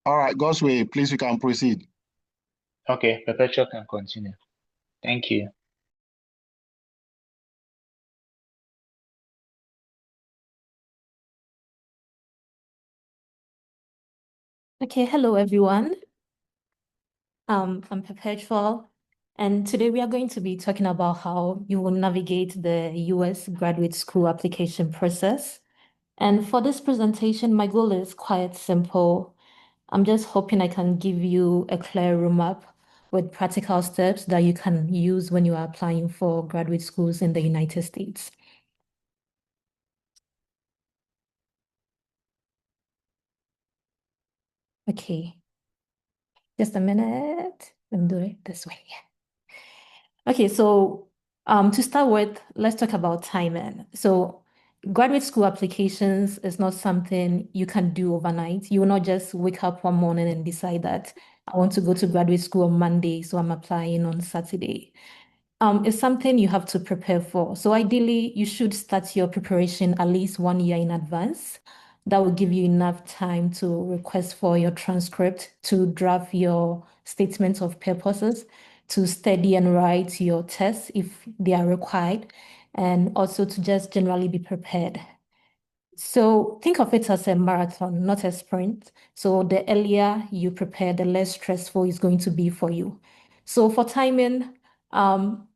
All right, Gosway, please you can proceed. Okay, Perpetual can continue. Thank you. Okay, hello everyone. I'm Perpetual, and today we are going to be talking about how you will navigate the US graduate school application process. And for this presentation, my goal is quite simple. I'm just hoping I can give you a clear roadmap with practical steps that you can use when you are applying for graduate schools in the United States. Okay, just a minute. Let me do it this way. Okay, so to start with, let's talk about timing. So graduate school applications is not something you can do overnight. You will not just wake up one morning and decide that I want to go to graduate school on Monday, so I'm applying on Saturday. It's something you have to prepare for. So ideally, you should start your preparation at least 1 year in advance. That will give you enough time to request for your transcript, to draft your statement of purposes, to study and write your tests if they are required, and also to just generally be prepared. So think of it as a marathon, not a sprint. So the earlier you prepare, the less stressful it's going to be for you. So for timing, um,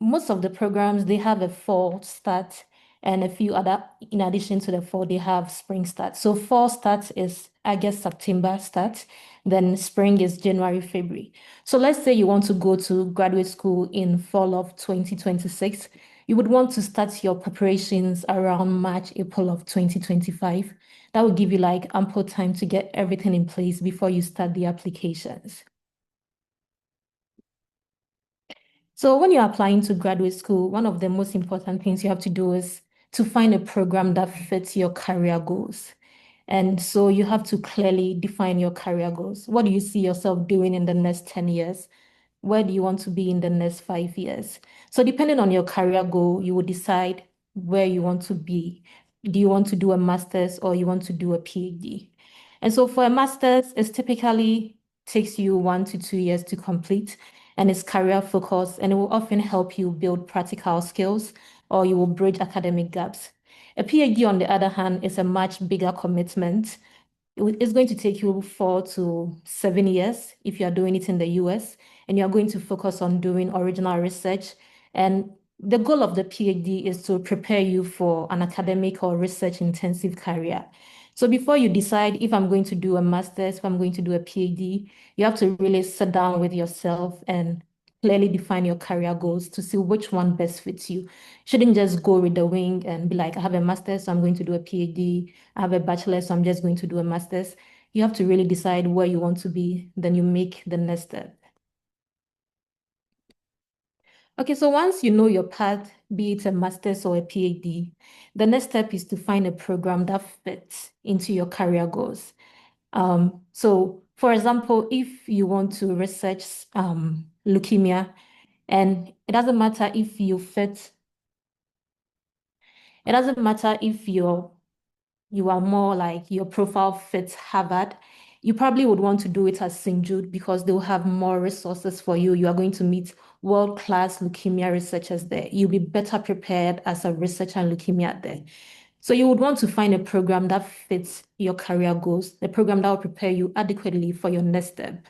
most of the programs, they have a fall start and a few other, in addition to the fall, they have spring start. So fall start is, I guess, September start. Then spring is January, February. So let's say you want to go to graduate school in fall of 2026. You would want to start your preparations around March, April of 2025. That will give you like ample time to get everything in place before you start the applications. So when you're applying to graduate school, one of the most important things you have to do is to find a program that fits your career goals. And so you have to clearly define your career goals. What do you see yourself doing in the next 10 years? Where do you want to be in the next 5 years? So depending on your career goal, you will decide where you want to be. Do you want to do a master's or you want to do a PhD? And so for a master's, it typically takes you 1 to 2 years to complete, and it's career focused, and it will often help you build practical skills or you will bridge academic gaps. A PhD, on the other hand, is a much bigger commitment. It's going to take you 4 to 7 years if you are doing it in the US, and you're going to focus on doing original research. And the goal of the PhD is to prepare you for an academic or research intensive career. So before you decide if I'm going to do a master's, if I'm going to do a PhD, you have to really sit down with yourself and clearly define your career goals to see which one best fits you. Shouldn't just go with the wing and be like, I have a master's, so I'm going to do a PhD. I have a bachelor's, so I'm just going to do a master's. You have to really decide where you want to be, then you make the next step. Okay, so once you know your path, be it a master's or a PhD, the next step is to find a program that fits into your career goals. So for example, if you want to research leukemia, and it doesn't matter if you are more like your profile fits Harvard, you probably would want to do it at St. Jude because they'll have more resources for you. You are going to meet world-class leukemia researchers there. You'll be better prepared as a researcher in leukemia there. So you would want to find a program that fits your career goals, a program that will prepare you adequately for your next step.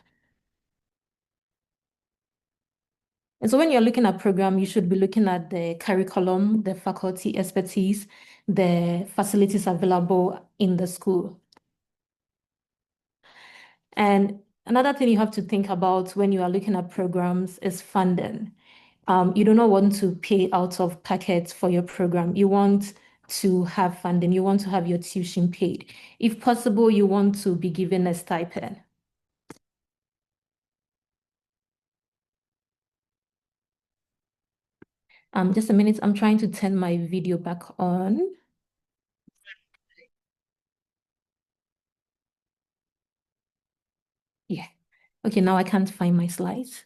And so when you're looking at program, you should be looking at the curriculum, the faculty expertise, the facilities available in the school. And another thing you have to think about when you are looking at programs is funding. You do not want to pay out of pocket for your program. You want to have funding. You want to have your tuition paid. If possible, you want to be given a stipend. Just a minute. I'm trying to turn my video back on. Yeah. Okay, now I can't find my slides.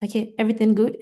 Okay, everything good?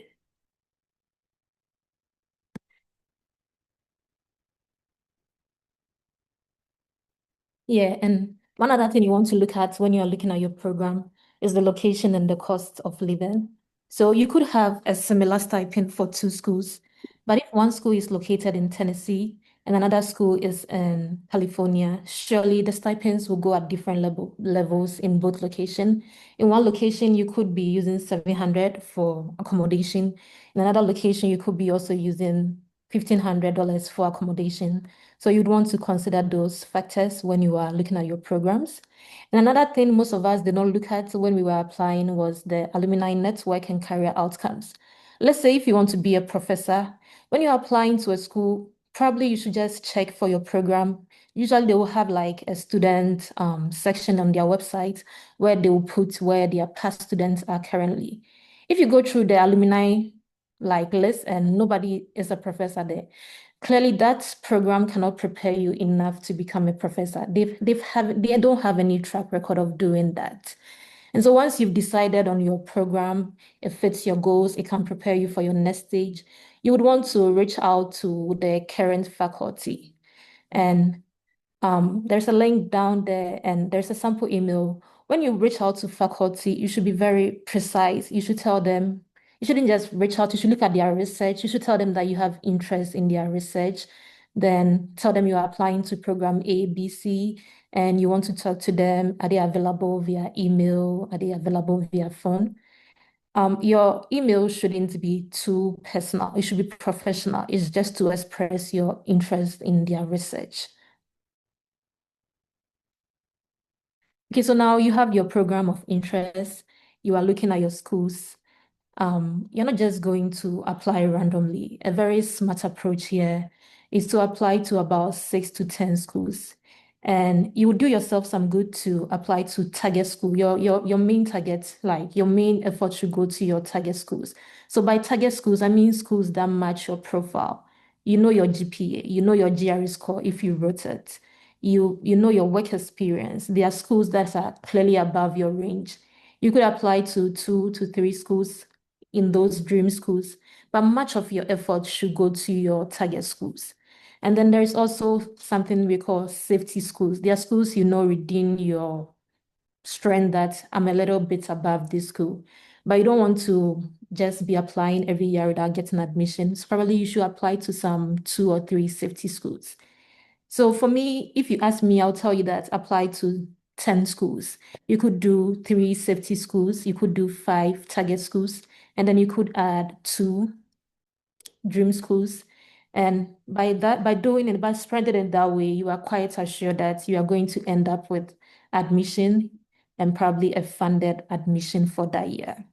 Yeah, and one other thing you want to look at when you're looking at your program is the location and the cost of living. So you could have a similar stipend for two schools, but if one school is located in Tennessee and another school is in California, surely the stipends will go at different levels in both location. In one location, you could be using 700 for accommodation. In another location, you could be also using $1,500 for accommodation. So you'd want to consider those factors when you are looking at your programs. And another thing most of us did not look at when we were applying was the alumni network and career outcomes. Let's say if you want to be a professor, when you're applying to a school, probably you should just check for your program. Usually they will have like a student section on their website where they will put where their past students are currently. If you go through the alumni like list and nobody is a professor there, clearly that program cannot prepare you enough to become a professor. They don't have any track record of doing that. And so once you've decided on your program, it fits your goals, it can prepare you for your next stage, you would want to reach out to the current faculty. And there's a link down there and there's a sample email. When you reach out to faculty, you should be very precise. You should tell them, you shouldn't just reach out, you should look at their research. You should tell them that you have interest in their research. Then tell them you are applying to program A, B, C, and you want to talk to them. Are they available via email? Are they available via phone? Your email shouldn't be too personal. It should be professional. It's just to express your interest in their research. Okay, so now you have your program of interest. You are looking at your schools. You're not just going to apply randomly. A very smart approach here is to apply to about 6 to 10 schools. And you will do yourself some good to apply to target school. Your main target, like your main effort should go to your target schools. So by target schools, I mean schools that match your profile. You know your GPA, you know your GRE score if you wrote it. You know your work experience. There are schools that are clearly above your range. You could apply to 2 to 3 schools in those dream schools, but much of your effort should go to your target schools. And then there's also something we call safety schools. They are schools you know within your strength that I'm a little bit above this school, but you don't want to just be applying every year without getting admission. So probably you should apply to some 2 or 3 safety schools. So for me, if you ask me, I'll tell you that apply to 10 schools. You could do 3 safety schools, you could do 5 target schools, and then you could add 2 dream schools. And by spreading it that way, you are quite assured that you are going to end up with admission and probably a funded admission for that year.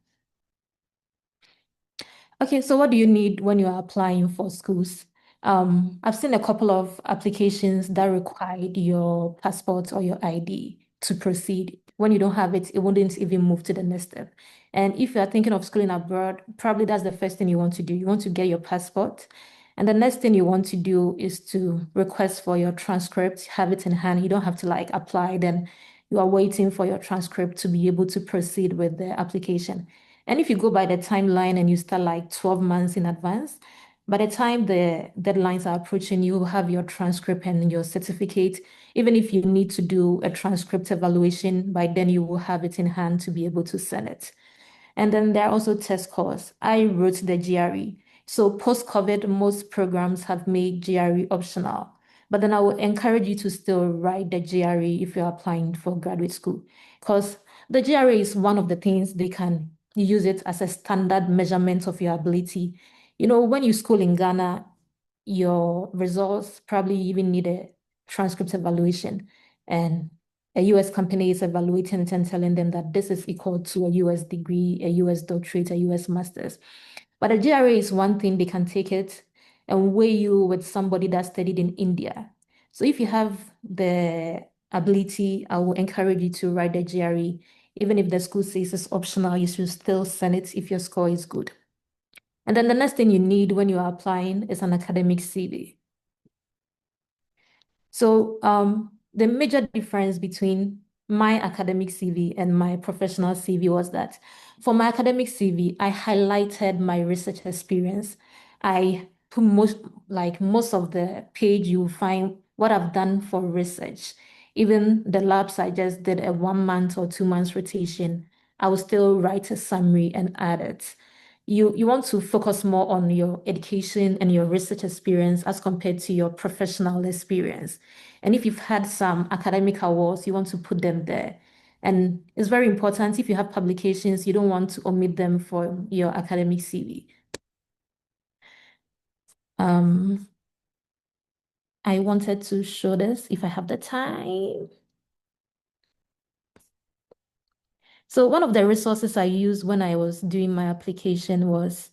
Okay, so what do you need when you are applying for schools? I've seen a couple of applications that required your passport or your ID to proceed. When you don't have it, it wouldn't even move to the next step. And if you are thinking of schooling abroad, probably that's the first thing you want to do. You want to get your passport. And the next thing you want to do is to request for your transcript, have it in hand. You don't have to like apply, then you are waiting for your transcript to be able to proceed with the application. And if you go by the timeline and you start like 12 months in advance, by the time the deadlines are approaching, you will have your transcript and your certificate. Even if you need to do a transcript evaluation, by then you will have it in hand to be able to send it. And then there are also test scores. I wrote the GRE. So post-COVID, most programs have made GRE optional. But then I would encourage you to still write the GRE if you're applying for graduate school, because the GRE is one of the things they can use it as a standard measurement of your ability. You know, when you school in Ghana, your results probably even need a transcript evaluation. And a US company is evaluating it and telling them that this is equal to a US degree, a US doctorate, a US master's. But a GRE is one thing, they can take it and weigh you with somebody that studied in India. So if you have the ability, I will encourage you to write the GRE. Even if the school says it's optional, you should still send it if your score is good. And then the next thing you need when you are applying is an academic CV. So the major difference between my academic CV and my professional CV was that for my academic CV, I highlighted my research experience. I put most of the page, you'll find what I've done for research. Even the labs, I just did a 1 month or 2 months rotation. I will still write a summary and add it. You want to focus more on your education and your research experience as compared to your professional experience. And if you've had some academic awards, you want to put them there. And it's very important if you have publications, you don't want to omit them for your academic CV. I wanted to show this if I have the time. So one of the resources I used when I was doing my application was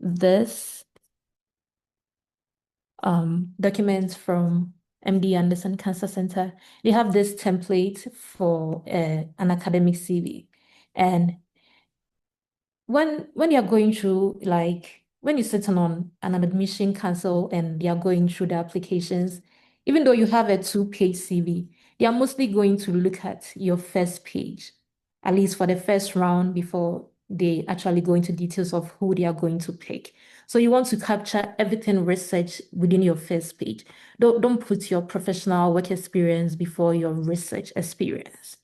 this document from MD Anderson Cancer Center. They have this template for an academic CV. And when you're going through, like when you sit on an admission council and they are going through the applications, even though you have a 2-page CV, they are mostly going to look at your first page, at least for the first round before they actually go into details of who they are going to pick. So you want to capture everything research within your first page. Don't put your professional work experience before your research experience.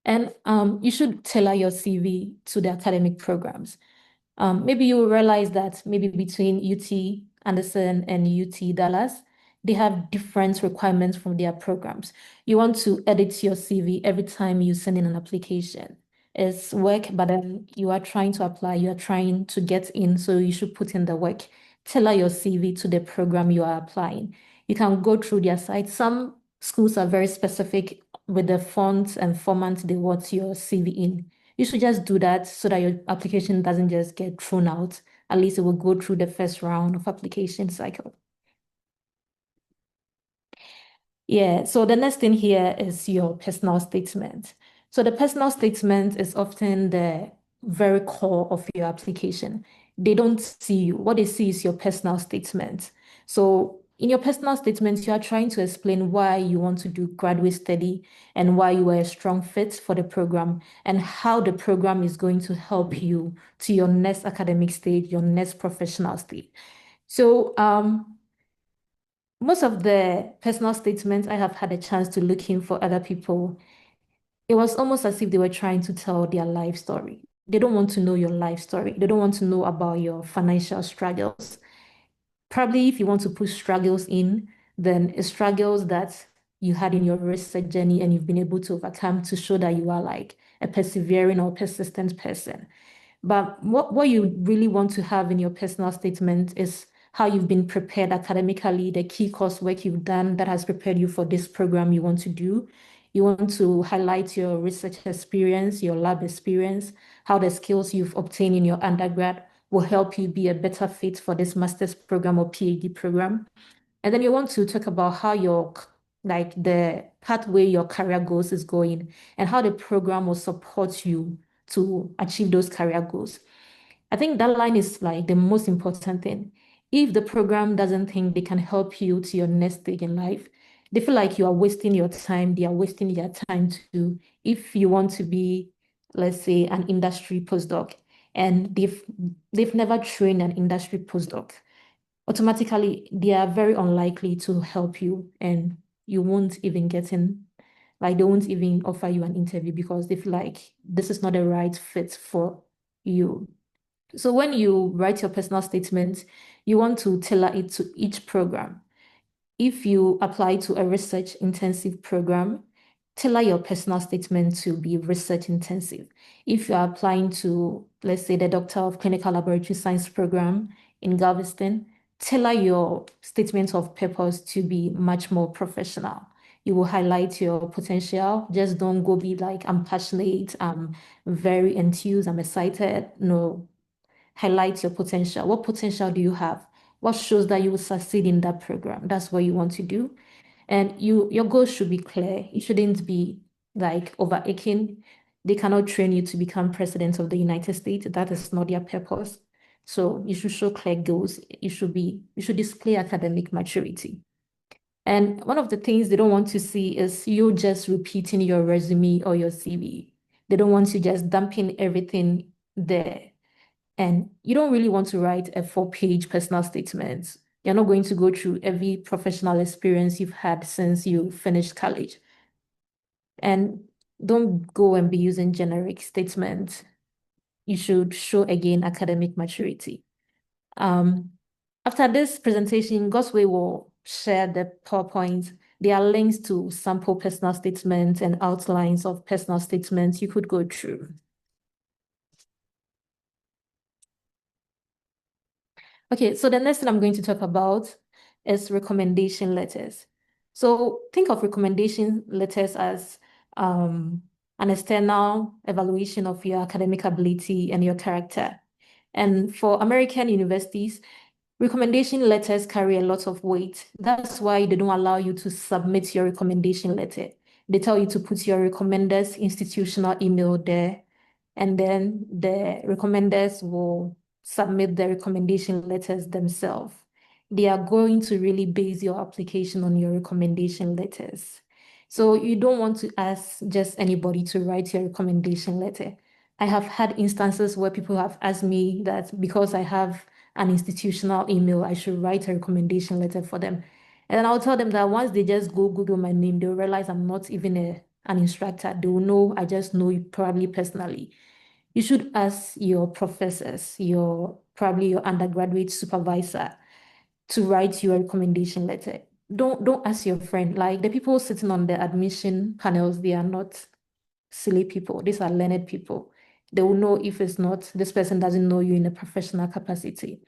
And you should tailor your CV to the academic programs. Maybe you will realize that maybe between UT Anderson and UT Dallas, they have different requirements from their programs. You want to edit your CV every time you send in an application. It's work, but then you are trying to apply, you are trying to get in, so you should put in the work. Tailor your CV to the program you are applying. You can go through their site. Some schools are very specific with the fonts and formats they want your CV in. You should just do that so that your application doesn't just get thrown out. At least it will go through the first round of application cycle. Yeah, so the next thing here is your personal statement. So the personal statement is often the very core of your application. They don't see you. What they see is your personal statement. So in your personal statement, you are trying to explain why you want to do graduate study and why you are a strong fit for the program and how the program is going to help you to your next academic stage, your next professional stage. So most of the personal statements I have had a chance to look in for other people, it was almost as if they were trying to tell their life story. They don't want to know your life story. They don't want to know about your financial struggles. Probably if you want to put struggles in, then it's struggles that you had in your research journey and you've been able to overcome to show that you are like a persevering or persistent person. But what you really want to have in your personal statement is how you've been prepared academically, the key coursework you've done that has prepared you for this program you want to do. You want to highlight your research experience, your lab experience, how the skills you've obtained in your undergrad will help you be a better fit for this master's program or PhD program. And then you want to talk about how like the pathway your career goals is going and how the program will support you to achieve those career goals. I think that line is like the most important thing. If the program doesn't think they can help you to your next stage in life, they feel like you are wasting your time, they are wasting their time too. If you want to be, let's say, an industry postdoc, and they've never trained an industry postdoc, automatically they are very unlikely to help you and you won't even get in, like they won't even offer you an interview because they feel like this is not the right fit for you. So when you write your personal statement, you want to tailor it to each program. If you apply to a research intensive program, tailor your personal statement to be research intensive. If you are applying to, let's say, the Doctor of Clinical Laboratory Science program in Galveston, tailor your statement of purpose to be much more professional. You will highlight your potential. Just don't go be like, I'm passionate, I'm very enthused, I'm excited. No, highlight your potential. What potential do you have? What shows that you will succeed in that program? That's what you want to do. And your goals should be clear. It shouldn't be like over aching. They cannot train you to become president of the United States. That is not their purpose. So you should show clear goals. You should display academic maturity. And one of the things they don't want to see is you just repeating your resume or your CV. They don't want you just dumping everything there. And you don't really want to write a 4-page personal statement. You're not going to go through every professional experience you've had since you finished college. And don't go and be using generic statements. You should show again academic maturity. After this presentation, Gosway will share the PowerPoint. There are links to sample personal statements and outlines of personal statements you could go through. Okay, so the next thing I'm going to talk about is recommendation letters. So think of recommendation letters as an external evaluation of your academic ability and your character. And for American universities, recommendation letters carry a lot of weight. That's why they don't allow you to submit your recommendation letter. They tell you to put your recommender's institutional email there, and then the recommenders will submit the recommendation letters themselves. They are going to really base your application on your recommendation letters. So you don't want to ask just anybody to write your recommendation letter. I have had instances where people have asked me that because I have an institutional email, I should write a recommendation letter for them. And then I'll tell them that once they just go Google my name, they'll realize I'm not even an instructor. They will know I just know you probably personally. You should ask your professors, probably your undergraduate supervisor to write you a recommendation letter. Don't ask your friend. Like the people sitting on the admission panels, they are not silly people. These are learned people. They will know if it's not, this person doesn't know you in a professional capacity.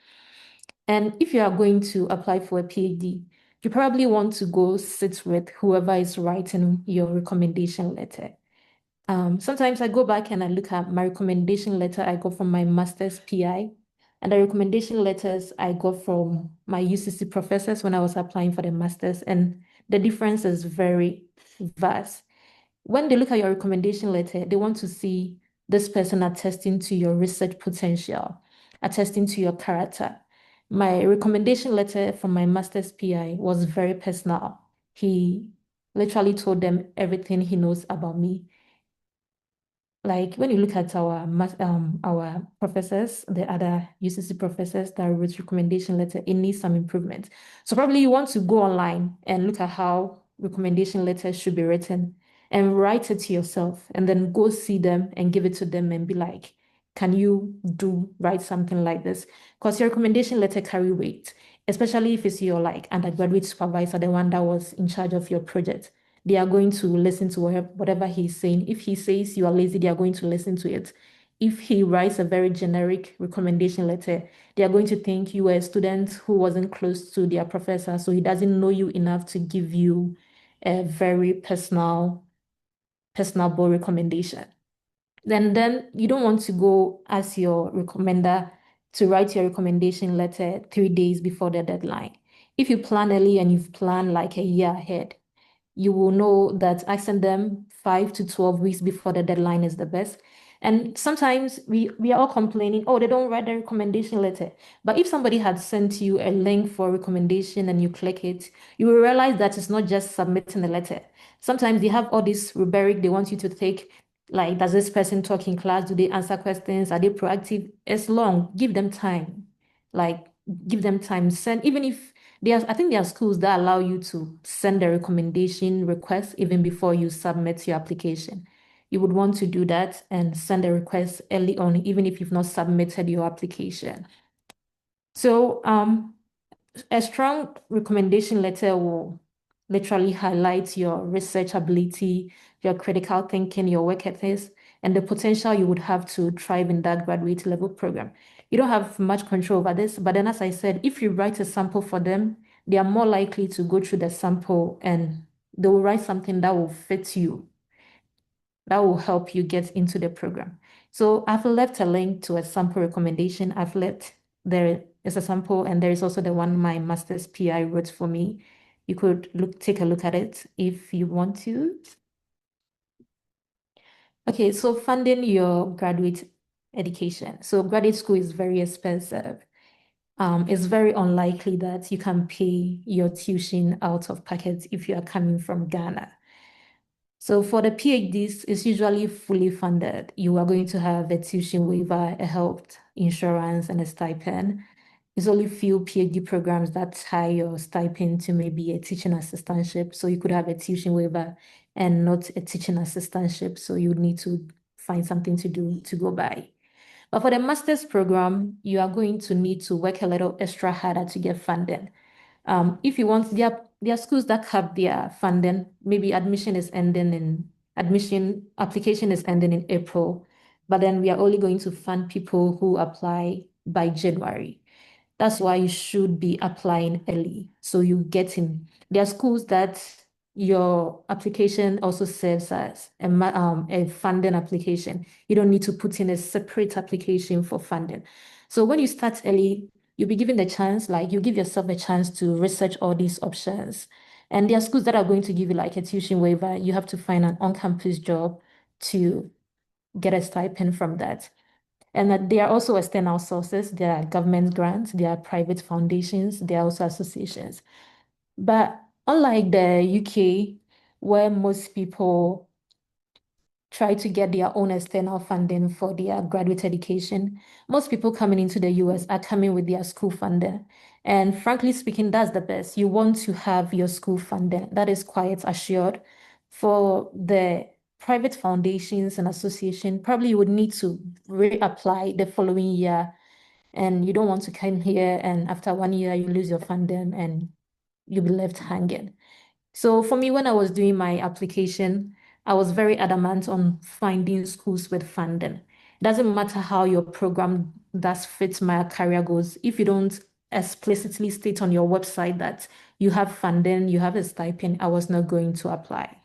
And if you are going to apply for a PhD, you probably want to go sit with whoever is writing your recommendation letter. Sometimes I go back and I look at my recommendation letter I got from my master's PI and the recommendation letters I got from my UCC professors when I was applying for the master's, and the difference is very vast. When they look at your recommendation letter, they want to see this person attesting to your research potential, attesting to your character. My recommendation letter from my master's PI was very personal. He literally told them everything he knows about me. Like when you look at our professors, the other UCC professors that wrote recommendation letter, it needs some improvement. So probably you want to go online and look at how recommendation letters should be written and write it to yourself, and then go see them and give it to them and be like, can you write something like this? Because your recommendation letter carry weight, especially if it's your like undergraduate supervisor, the one that was in charge of your project. They are going to listen to whatever he's saying. If he says you are lazy, they are going to listen to it. If he writes a very generic recommendation letter, they are going to think you were a student who wasn't close to their professor, so he doesn't know you enough to give you a very personable recommendation. Then you don't want to go ask your recommender to write your recommendation letter 3 days before the deadline. If you plan early and you've planned like a year ahead, you will know that asking them 5 to 12 weeks before the deadline is the best. And sometimes we are all complaining, oh, they don't write the recommendation letter. But if somebody had sent you a link for a recommendation and you click it, you will realize that it's not just submitting a letter. Sometimes they have all this rubric they want you to take, like, does this person talk in class? Do they answer questions? Are they proactive? It's long. Give them time. Like, give them time. Send, even if I think there are schools that allow you to send a recommendation request even before you submit your application. You would want to do that and send a request early on, even if you've not submitted your application. So a strong recommendation letter will literally highlight your research ability, your critical thinking, your work ethics, and the potential you would have to thrive in that graduate level program. You don't have much control over this, but then as I said, if you write a sample for them, they are more likely to go through the sample and they will write something that will fit you, that will help you get into the program. So I've left a link to a sample recommendation. There is a sample, and there is also the one my master's PI wrote for me. You could take a look at it if you want to. Okay, so funding your graduate education. So graduate school is very expensive. It's very unlikely that you can pay your tuition out of pocket if you are coming from Ghana. So for the PhDs, it's usually fully funded. You are going to have a tuition waiver, a health insurance, and a stipend. There's only few PhD programs that tie your stipend to maybe a teaching assistantship. So you could have a tuition waiver and not a teaching assistantship. So you would need to find something to do to go by. But for the master's program, you are going to need to work a little extra harder to get funding. If you want, there are schools that cap their funding. Maybe admission application is ending in April, but then we are only going to fund people who apply by January. That's why you should be applying early. So you get in. There are schools that your application also serves as a funding application. You don't need to put in a separate application for funding. So when you start early, you'll be given the chance, like you give yourself a chance to research all these options. And there are schools that are going to give you like a tuition waiver. You have to find an on-campus job to get a stipend from that. And that there are also external sources. There are government grants, there are private foundations, there are also associations. But unlike the UK, where most people try to get their own external funding for their graduate education, most people coming into the US are coming with their school funding. And frankly speaking, that's the best. You want to have your school funding. That is quite assured. For the private foundations and association, probably you would need to reapply the following year. And you don't want to come here and after 1 year you lose your funding and you'll be left hanging. So for me, when I was doing my application, I was very adamant on finding schools with funding. It doesn't matter how your program does fit my career goals. If you don't explicitly state on your website that you have funding, you have a stipend, I was not going to apply.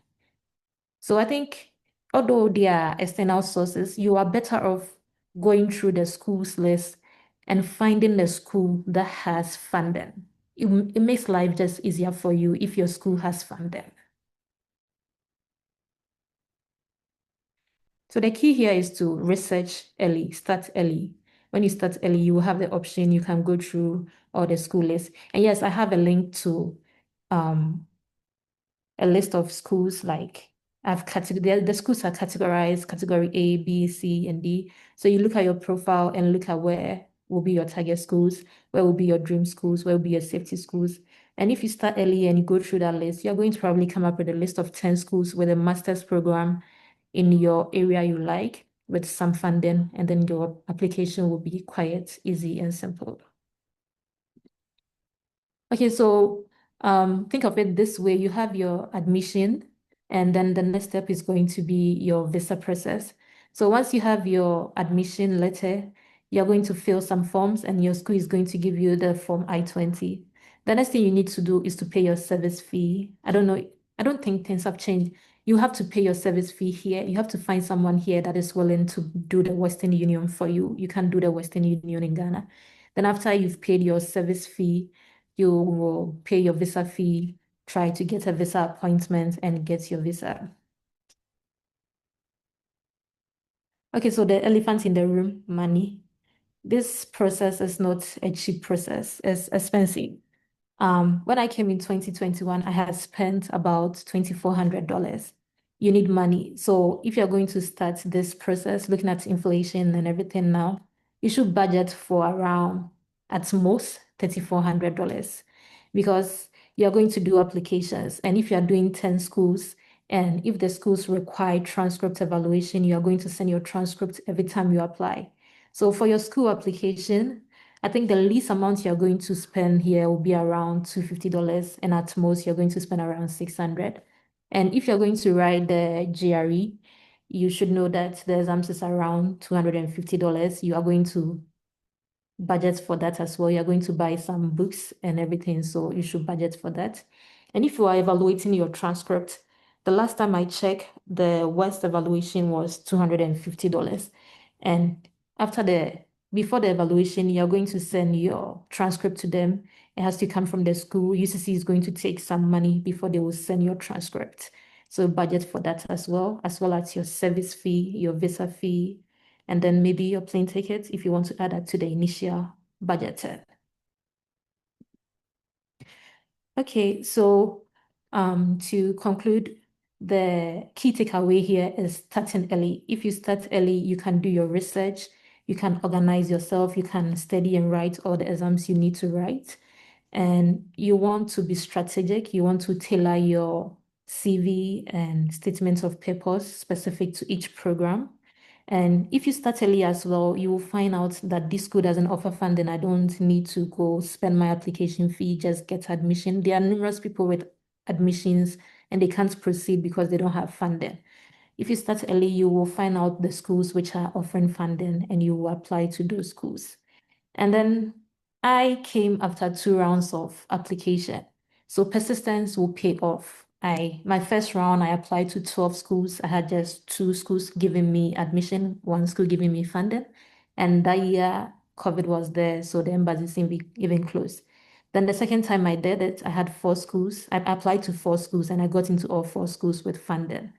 So I think although there are external sources, you are better off going through the schools list and finding the school that has funding. It makes life just easier for you if your school has funding. So the key here is to research early, start early. When you start early, you will have the option, you can go through all the school lists. And yes, I have a link to a list of schools like the schools are categorized, category A, B, C, and D. So you look at your profile and look at where will be your target schools, where will be your dream schools, where will be your safety schools. And if you start early and you go through that list, you're going to probably come up with a list of 10 schools with a master's program in your area you like with some funding, and then your application will be quite easy and simple. Okay, so think of it this way. You have your admission, and then the next step is going to be your visa process. So once you have your admission letter, you're going to fill some forms, and your school is going to give you the form I-20. The next thing you need to do is to pay your service fee. I don't think things have changed. You have to pay your service fee here. You have to find someone here that is willing to do the Western Union for you. You can't do the Western Union in Ghana. Then after you've paid your service fee, you will pay your visa fee, try to get a visa appointment and get your visa. Okay, so the elephant in the room, money. This process is not a cheap process, it's expensive. When I came in 2021, I had spent about $2,400. You need money. So if you're going to start this process, looking at inflation and everything now, you should budget for around, at most, $3,400 because you're going to do applications. And if you're doing 10 schools, and if the schools require transcript evaluation, you are going to send your transcript every time you apply. So for your school application, I think the least amount you're going to spend here will be around $250, and at most you're going to spend around $600. And if you're going to write the GRE, you should know that the exams is around $250. You are going to budget for that as well. You're going to buy some books and everything, so you should budget for that. And if you are evaluating your transcript, the last time I checked, the worst evaluation was $250. And before the evaluation, you're going to send your transcript to them. It has to come from the school. UCC is going to take some money before they will send your transcript. So budget for that as well as your service fee, your visa fee, and then maybe your plane ticket if you want to add that to the initial budget. Okay, so to conclude, the key takeaway here is starting early. If you start early, you can do your research, you can organize yourself, you can study and write all the exams you need to write. And you want to be strategic, you want to tailor your CV and statements of purpose specific to each program. And if you start early as well, you will find out that this school doesn't offer funding. I don't need to go spend my application fee, just get admission. There are numerous people with admissions and they can't proceed because they don't have funding. If you start early, you will find out the schools which are offering funding and you will apply to those schools. And then I came after 2 rounds of application. So persistence will pay off. My first round, I applied to 12 schools. I had just 2 schools giving me admission, 1 school giving me funding. And that year, COVID was there, so the embassy seemed even closed. Then the second time I did it, I had 4 schools. I applied to 4 schools and I got into all 4 schools with funding.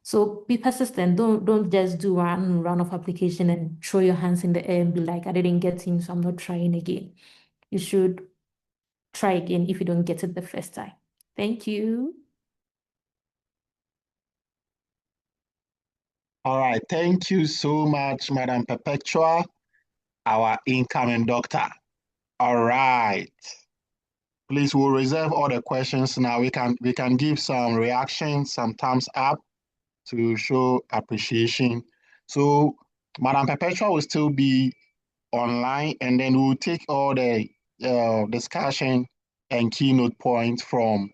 So be persistent. Don't just do one round of application and throw your hands in the air and be like, I didn't get in, so I'm not trying again. You should try again if you don't get it the first time. Thank you. All right. Thank you so much, Madam Perpetua, our incoming doctor. All right. Please, we'll reserve all the questions now. We can give some reactions, some thumbs up to show appreciation. So Madam Perpetua will still be online, and then we'll take all the discussion and keynote points from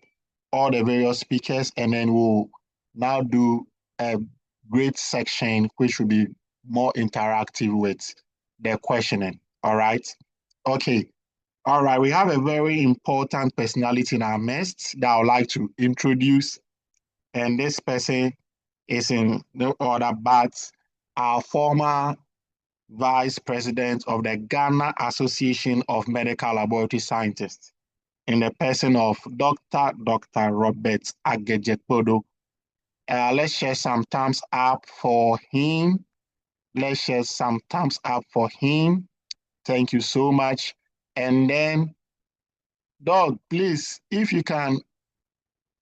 all the various speakers, and then we'll now do a great section which will be more interactive with the questioning. All right. Okay. All right. We have a very important personality in our midst that I would like to introduce, and this person is in no other but our former Vice President of the Ghana Association of Medical Laboratory Scientists, in the person of Dr. Robert Agejekpodo. Let's share some thumbs up for him. Let's share some thumbs up for him. Thank you so much. And then, Doug, please, if you can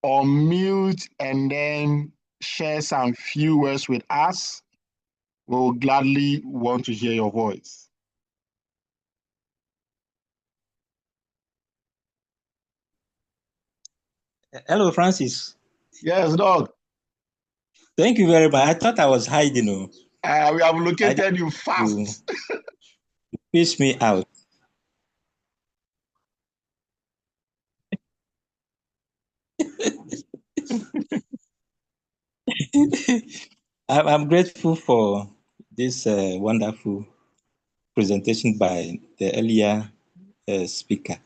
unmute and then share some few words with us, we'll gladly want to hear your voice. Hello, Francis. Yes, Doug. Thank you very much. I thought I was hiding. We have located you fast. You fish me out. I'm grateful for this wonderful presentation by the earlier speaker.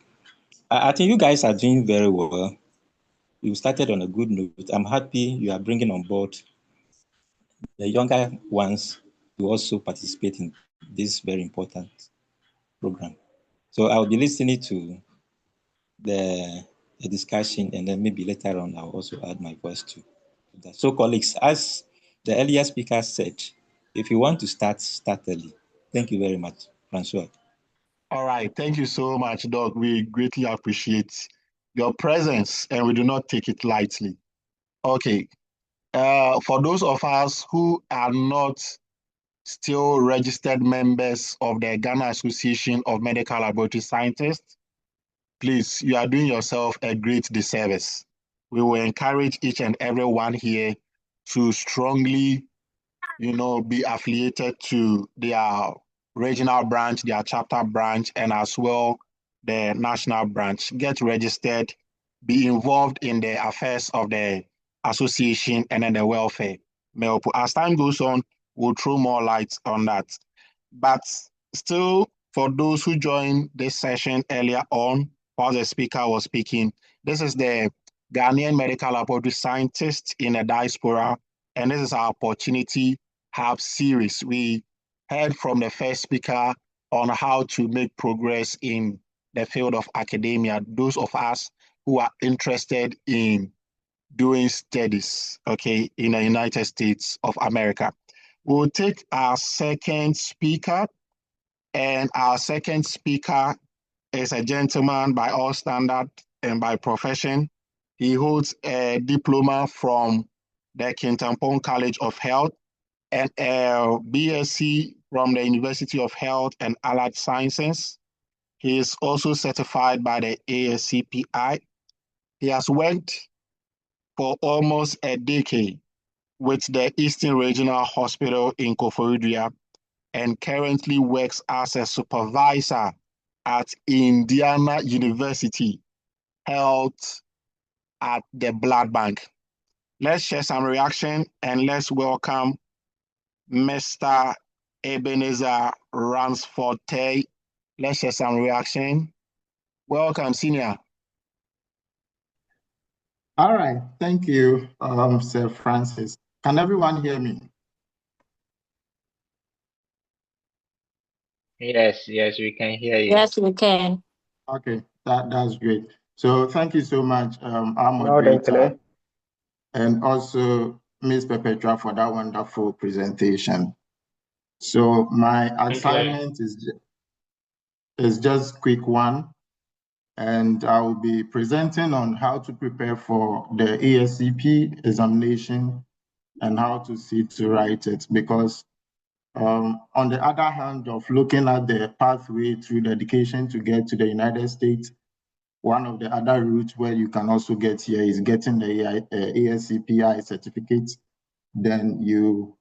I think you guys are doing very well. You started on a good note. I'm happy you are bringing on board the younger ones to also participate in this very important program. So I'll be listening to the discussion, and then maybe later on I'll also add my voice to that. So colleagues, as the earlier speaker said, if you want to start early. Thank you very much, Francois. All right. Thank you so much, Doug. We greatly appreciate your presence and we do not take it lightly. Okay. For those of us who are not still registered members of the Ghana Association of Medical Laboratory Scientists, please, you are doing yourself a great disservice. We will encourage each and every one here to strongly, be affiliated to their regional branch, their chapter branch, and as well the national branch. Get registered, be involved in the affairs of the association and then the welfare. As time goes on, we'll throw more light on that. But still, for those who joined this session earlier on, while the speaker was speaking, this is the Ghanaian Medical Laboratory Scientists in the Diaspora, and this is our Opportunity Hub series. We heard from the first speaker on how to make progress in the field of academia. Those of us who are interested in doing studies, okay, in the United States of America. We'll take our second speaker, and our second speaker is a gentleman by all standard and by profession. He holds a diploma from the Kintampon College of Health and a BSc from the University of Health and Allied Sciences. He is also certified by the ASCP. He has worked for almost a decade with the Eastern Regional Hospital in Koforidua and currently works as a supervisor at Indiana University Health at the Blood Bank. Let's share some reaction and let's welcome Mr. Ebenezer Ransford. Let's share some reaction. Welcome, Senior. All right, thank you, Sir Francis. Can everyone hear me? Yes, we can hear you. Yes, we can. Okay, that's great. So thank you so much, our Loud and moderator, clear. and also Ms. Perpetua for that wonderful presentation. So my assignment is just quick one, and I will be presenting on how to prepare for the ASCP examination and how to see to write it, because on the other hand of looking at the pathway through the education to get to the United States, one of the other routes where you can also get here is getting the ASCPI certificate. Then you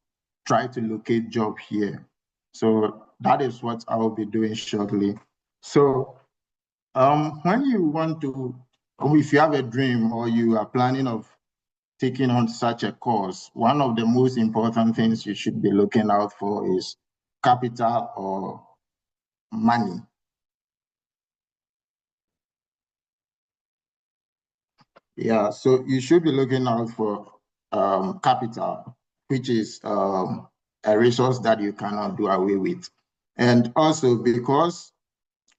try to locate job here. So that is what I will be doing shortly. So when you want to, if you have a dream or you are planning of taking on such a course, one of the most important things you should be looking out for is capital or money. Yeah, so you should be looking out for capital, which is a resource that you cannot do away with. And also because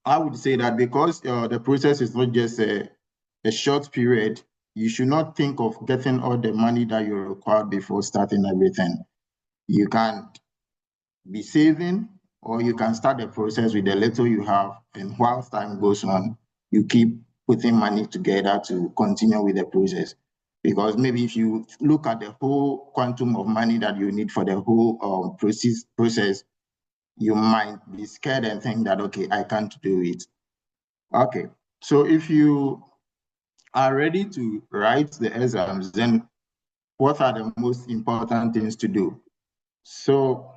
I would say that because the process is not just a short period, you should not think of getting all the money that you require before starting everything. You can be saving, or you can start the process with the little you have, and whilst time goes on, you keep putting money together to continue with the process. Because maybe if you look at the whole quantum of money that you need for the whole process, you might be scared and think that, okay, I can't do it. Okay, so if you are ready to write the exams, then what are the most important things to do? So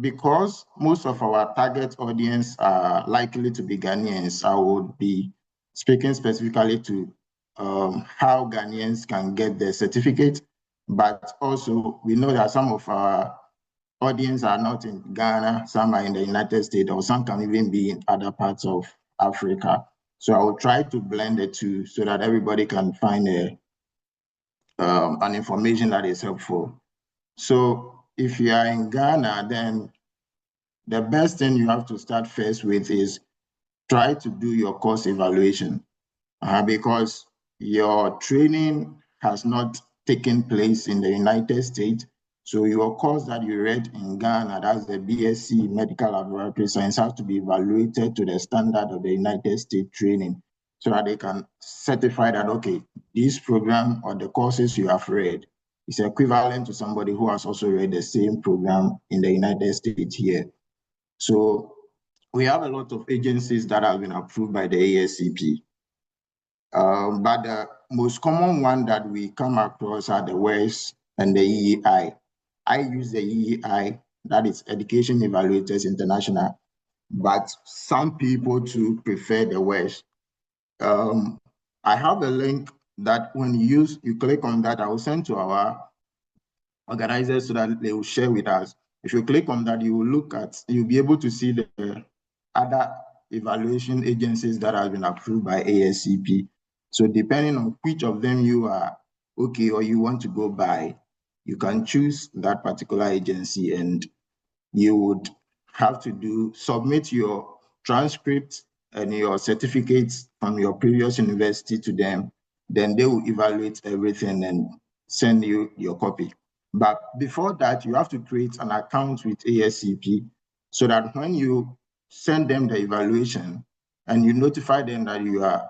because most of our target audience are likely to be Ghanaians, I would be speaking specifically to how Ghanaians can get their certificate, but also we know that some of our audience are not in Ghana, some are in the United States, or some can even be in other parts of Africa. So I will try to blend the two so that everybody can find an information that is helpful. So if you are in Ghana, then the best thing you have to start first with is try to do your course evaluation because your training has not taken place in the United States. So your course that you read in Ghana, that's the BSc Medical Laboratory Science, has to be evaluated to the standard of the United States training so that they can certify that, okay, this program or the courses you have read is equivalent to somebody who has also read the same program in the United States here. So we have a lot of agencies that have been approved by the ASCP. But the most common one that we come across are the WES and the EEI. I use the EEI, that is Education Evaluators International, but some people too prefer the WES. I have a link that when you click on that, I will send to our organizers so that they will share with us. If you click on that, you'll be able to see the other evaluation agencies that have been approved by ASCP. So depending on which of them you are okay or you want to go by, you can choose that particular agency, and you would have to submit your transcript and your certificates from your previous university to them. Then they will evaluate everything, and send you your copy. But before that, you have to create an account with ASCP so that when you send them the evaluation and you notify them that you are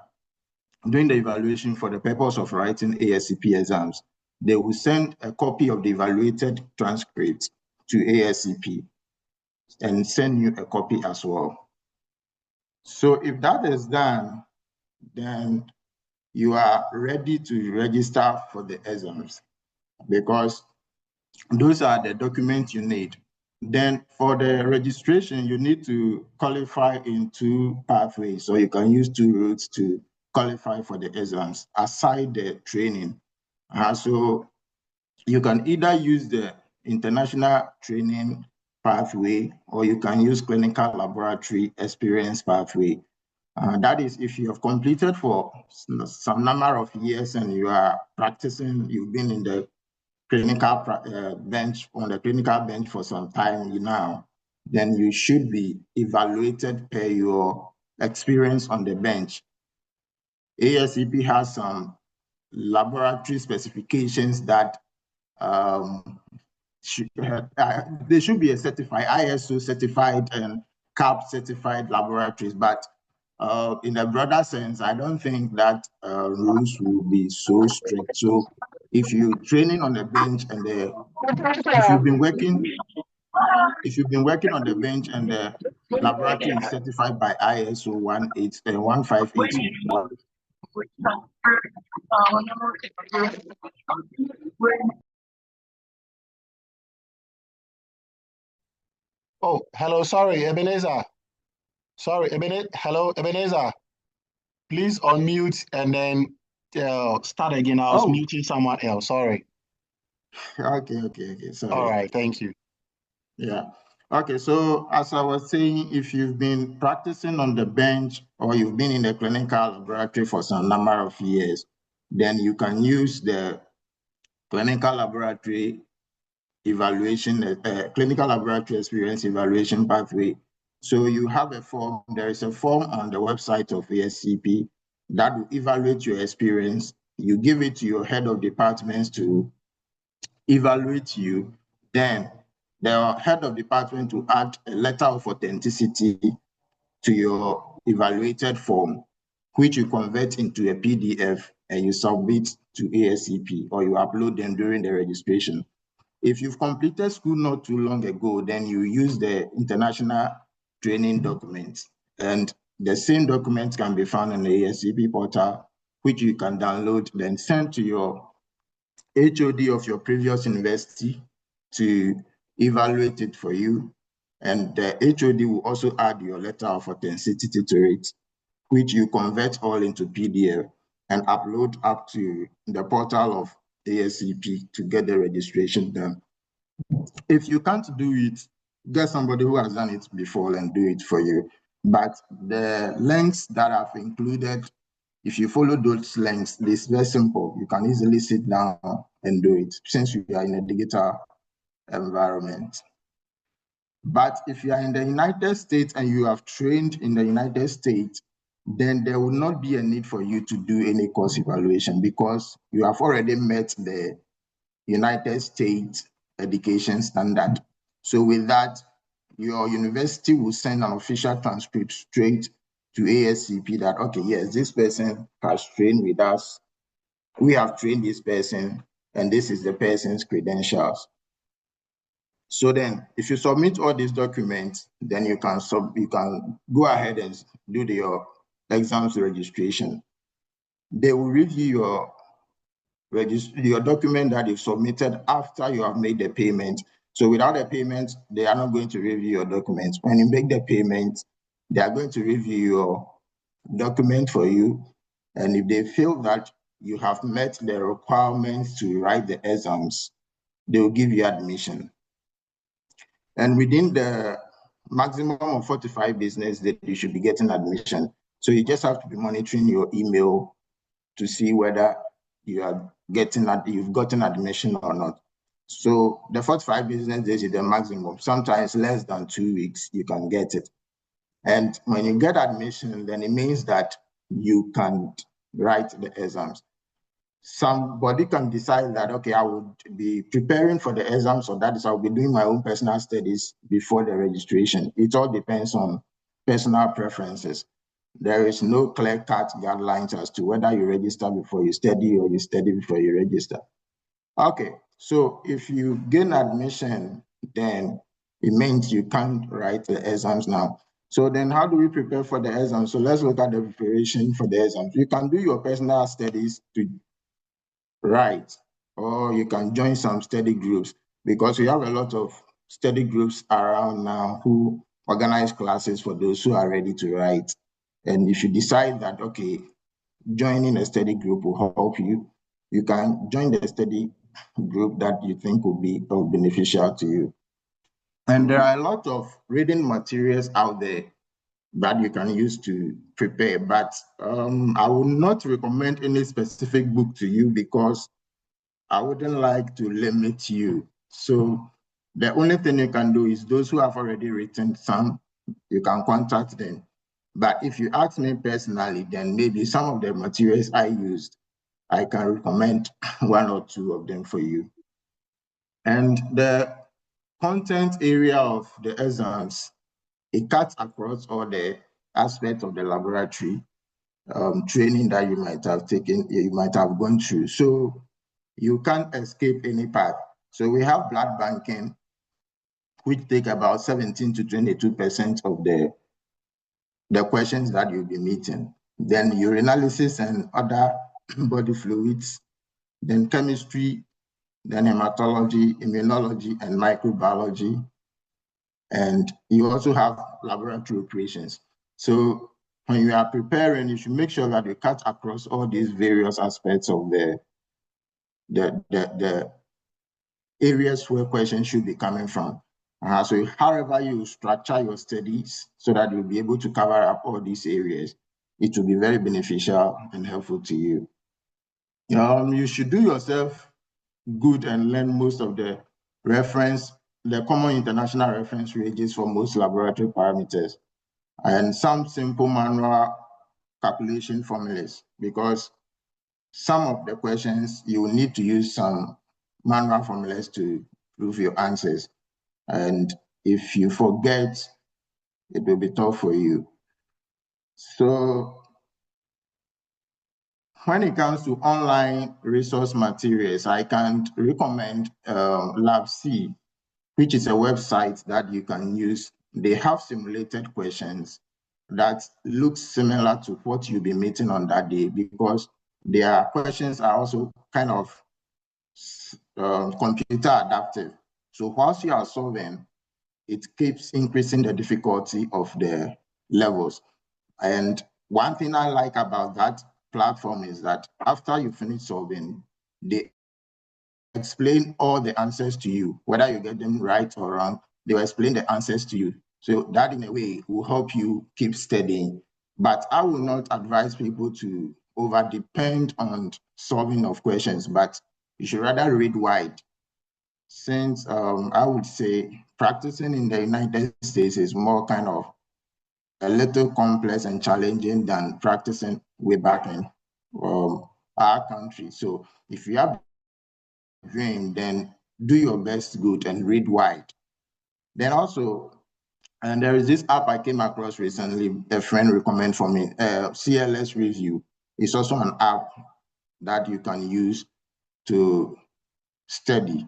doing the evaluation for the purpose of writing ASCP exams, they will send a copy of the evaluated transcript to ASCP and send you a copy as well. So if that is done, then you are ready to register for the exams, because those are the documents you need. Then for the registration, you need to qualify in 2 pathways. So you can use 2 routes to qualify for the exams aside the training. So you can either use the international training pathway, or you can use clinical laboratory experience pathway. That is if you have completed for some number of years and you are practicing, you've been in the clinical bench, on the clinical bench for some time now, then you should be evaluated per your experience on the bench. ASCP has some laboratory specifications that they should be a certified, ISO certified and CAP certified laboratories, but in a broader sense, I don't think that rules will be so strict. So if you're training on the bench and if you've been working on the bench and the laboratory is certified by ISO 158. Oh, hello, sorry, Ebenezer. Sorry, hello, Ebenezer. Please unmute and then start again. I was muting someone else, sorry. Okay, sorry. All right, thank you. Yeah. Okay, so as I was saying, if you've been practicing on the bench or you've been in the clinical laboratory for some number of years, then you can use the clinical laboratory evaluation, clinical laboratory experience evaluation pathway. So you have a form, there is a form on the website of ASCP that will evaluate your experience. You give it to your head of departments to evaluate you. Then the head of department will add a letter of authenticity to your evaluated form, which you convert into a PDF and you submit to ASCP, or you upload them during the registration. If you've completed school not too long ago, then you use the international training documents, and the same documents can be found on the ASCP portal, which you can download, then send to your HOD of your previous university to evaluate it for you. And the HOD will also add your letter of authenticity to it, which you convert all into PDF and upload up to the portal of ASCP to get the registration done. If you can't do it, get somebody who has done it before and do it for you. But the links that I've included, if you follow those links, it's very simple. You can easily sit down and do it since you are in a digital environment. But if you are in the United States and you have trained in the United States, then there will not be a need for you to do any course evaluation because you have already met the United States education standard. So with that, your university will send an official transcript straight to ASCP that, okay, yes, this person has trained with us. We have trained this person, and this is the person's credentials. So then, if you submit all these documents, then you can go ahead and do your exams registration. They will review your document that you submitted after you have made the payment. So without the payment, they are not going to review your documents. When you make the payment, they are going to review your document for you. And if they feel that you have met the requirements to write the exams, they will give you admission. And within the maximum of 45 business days, you should be getting admission. So you just have to be monitoring your email to see whether you've gotten admission or not. So the 45 business days is the maximum. Sometimes less than 2 weeks, you can get it. And when you get admission, then it means that you can write the exams. somebody can decide that, okay, I would be preparing for the exam, so that is, I'll be doing my own personal studies before the registration. It all depends on personal preferences. There is no clear-cut guidelines as to whether you register before you study or you study before you register. Okay, so if you gain admission, then it means you can't write the exams now. So then how do we prepare for the exam? So let's look at the preparation for the exams. You can do your personal studies to write, or you can join some study groups, because we have a lot of study groups around now who organize classes for those who are ready to write. And if you decide that, okay, joining a study group will help you, you can join the study group that you think will be beneficial to you. And there are a lot of reading materials out there that you can use to prepare, but I would not recommend any specific book to you, because I wouldn't like to limit you. So the only thing you can do is those who have already written some, you can contact them. But if you ask me personally, then maybe some of the materials I used, I can recommend one or two of them for you. And the content area of the exams, it cuts across all the aspects of the laboratory training that you might have taken, you might have gone through. So you can't escape any part. So we have blood banking, which take about 17 to 22% of the questions that you'll be meeting. Then urinalysis and other body fluids, then chemistry, then hematology, immunology, and microbiology. And you also have laboratory operations. So when you are preparing, you should make sure that you cut across all these various aspects of the areas where questions should be coming from. So however you structure your studies so that you'll be able to cover up all these areas, it will be very beneficial and helpful to you. You should do yourself good and learn most of the common international reference ranges for most laboratory parameters, and some simple manual calculation formulas, because some of the questions you will need to use some manual formulas to prove your answers. And if you forget, it will be tough for you. So when it comes to online resource materials, I can recommend LabC, which is a website that you can use. They have simulated questions that look similar to what you'll be meeting on that day, because their questions are also kind of computer adaptive. So whilst you are solving, it keeps increasing the difficulty of the levels. And one thing I like about that platform is that after you finish solving, they explain all the answers to you, whether you get them right or wrong. They will explain the answers to you. So that in a way will help you keep studying. But I will not advise people to over depend on solving of questions, but you should rather read wide. Since I would say practicing in the United States is more kind of a little complex and challenging than practicing way back in our country. So if you have a dream, then do your best good and read wide. Then also, and there is this app I came across recently, a friend recommended for me, CLS Review. It's also an app that you can use to study.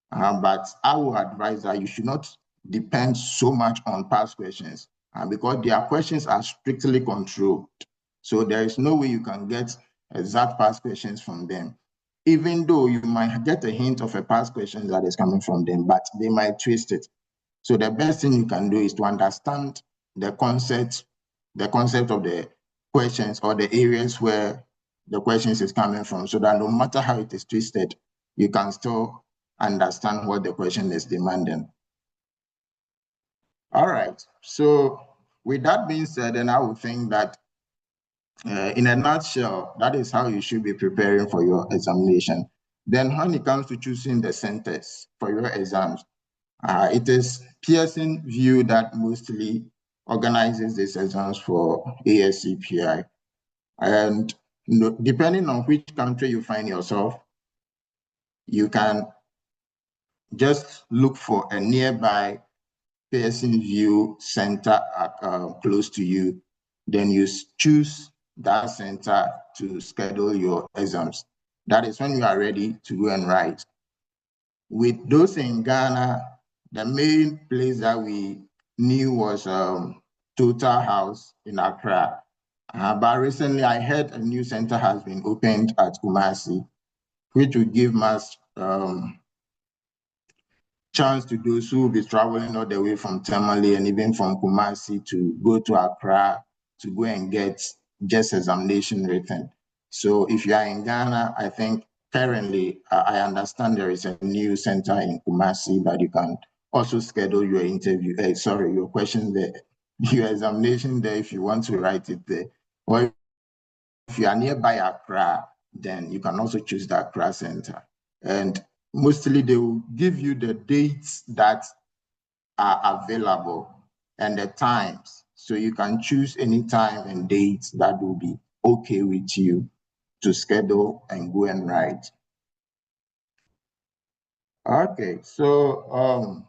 But I would advise that you should not depend so much on past questions, because their questions are strictly controlled. So there is no way you can get exact past questions from them, even though you might get a hint of a past question that is coming from them, but they might twist it. So the best thing you can do is to understand the concept of the questions or the areas where the questions is coming from, so that no matter how it is twisted, you can still understand what the question is demanding. All right, so with that being said, then I would think that in a nutshell, that is how you should be preparing for your examination. Then when it comes to choosing the centers for your exams, it is Pearson VUE that mostly organizes these exams for ASCPI. And depending on which country you find yourself, you can just look for a nearby Pearson VUE center close to you. Then you choose that center to schedule your exams. That is when you are ready to go and write. With those in Ghana, the main place that we knew was Total House in Accra. But recently I heard a new center has been opened at Kumasi, which will give us chance to those who will be traveling all the way from Tamale and even from Kumasi to go to Accra to go and get just examination written. So if you are in Ghana, I think currently I understand there is a new center in Kumasi that you can also schedule your interview, your question there, your examination there if you want to write it there. Or if you are nearby Accra, then you can also choose the Accra center. And mostly they will give you the dates that are available and the times. So you can choose any time and dates that will be okay with you to schedule and go and write. Okay, so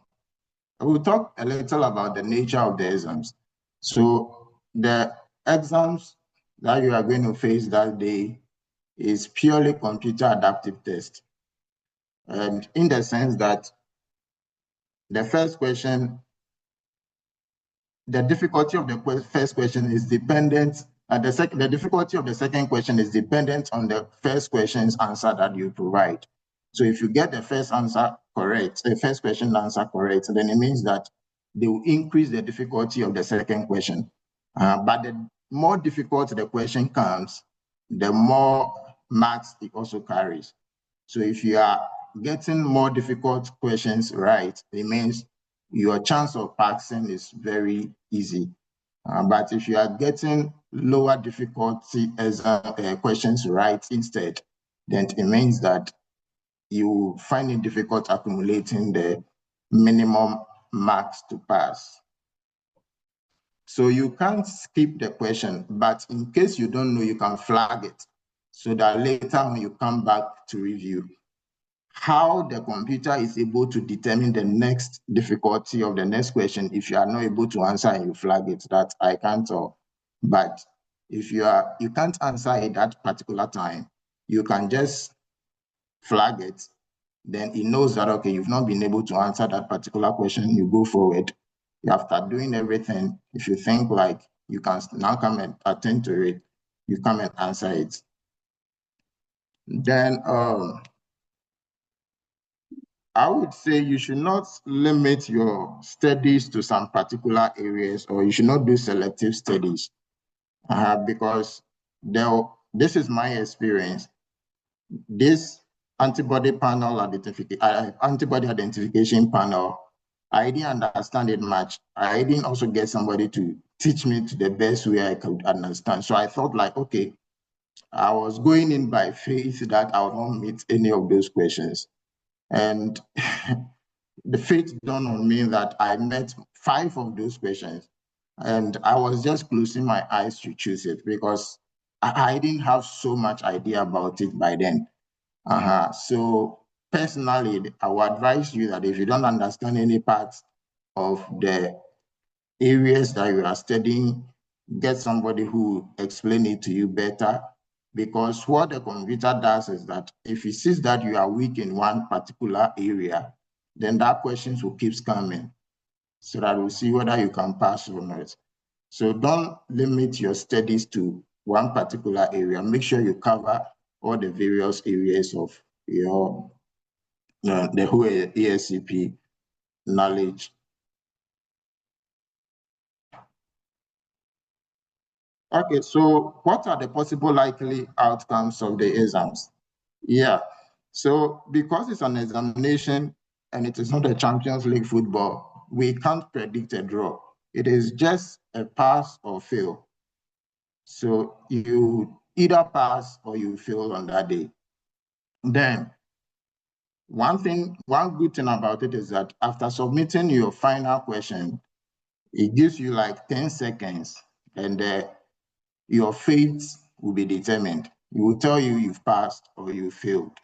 we'll talk a little about the nature of the exams. So the exams that you are going to face that day is purely computer adaptive test. And in the sense that the first question, the difficulty of the first question is dependent, the difficulty of the second question is dependent on the first question's answer that you provide. So if you get the first answer correct, the first question answer correct, then it means that they will increase the difficulty of the second question. But the more difficult the question comes, the more marks it also carries. So if you are getting more difficult questions right, it means your chance of passing is very easy. But if you are getting lower difficulty questions right instead, then it means that you find it difficult accumulating the minimum marks to pass. So you can't skip the question, but in case you don't know, you can flag it so that later when you come back to review, how the computer is able to determine the next difficulty of the next question if you are not able to answer and you flag it, that I can't tell. But if you can't answer at that particular time, you can just flag it. Then it knows that, okay, you've not been able to answer that particular question, you go forward. After doing everything, if you think like you can now come and attend to it, you come and answer it. Then I would say you should not limit your studies to some particular areas, or you should not do selective studies because this is my experience. This antibody identification panel, I didn't understand it much. I didn't also get somebody to teach me to the best way I could understand. So I thought like, okay, I was going in by faith that I would not meet any of those questions. And the fate dawned on me that I met 5 of those questions, and I was just closing my eyes to choose it because I didn't have so much idea about it by then. So personally, I would advise you that if you don't understand any parts of the areas that you are studying, get somebody who explain it to you better. Because what the computer does is that if it sees that you are weak in one particular area, then that questions will keep coming so that we'll see whether you can pass or not. So don't limit your studies to one particular area. Make sure you cover all the various areas of your the whole ASCP knowledge. Okay, so what are the possible likely outcomes of the exams? Yeah, so because it's an examination and it is not a Champions League football, we can't predict a draw. It is just a pass or fail. So you either pass or you fail on that day. Then one good thing about it is that after submitting your final question, it gives you like 10 seconds and your fate will be determined. It will tell you you've passed or you failed.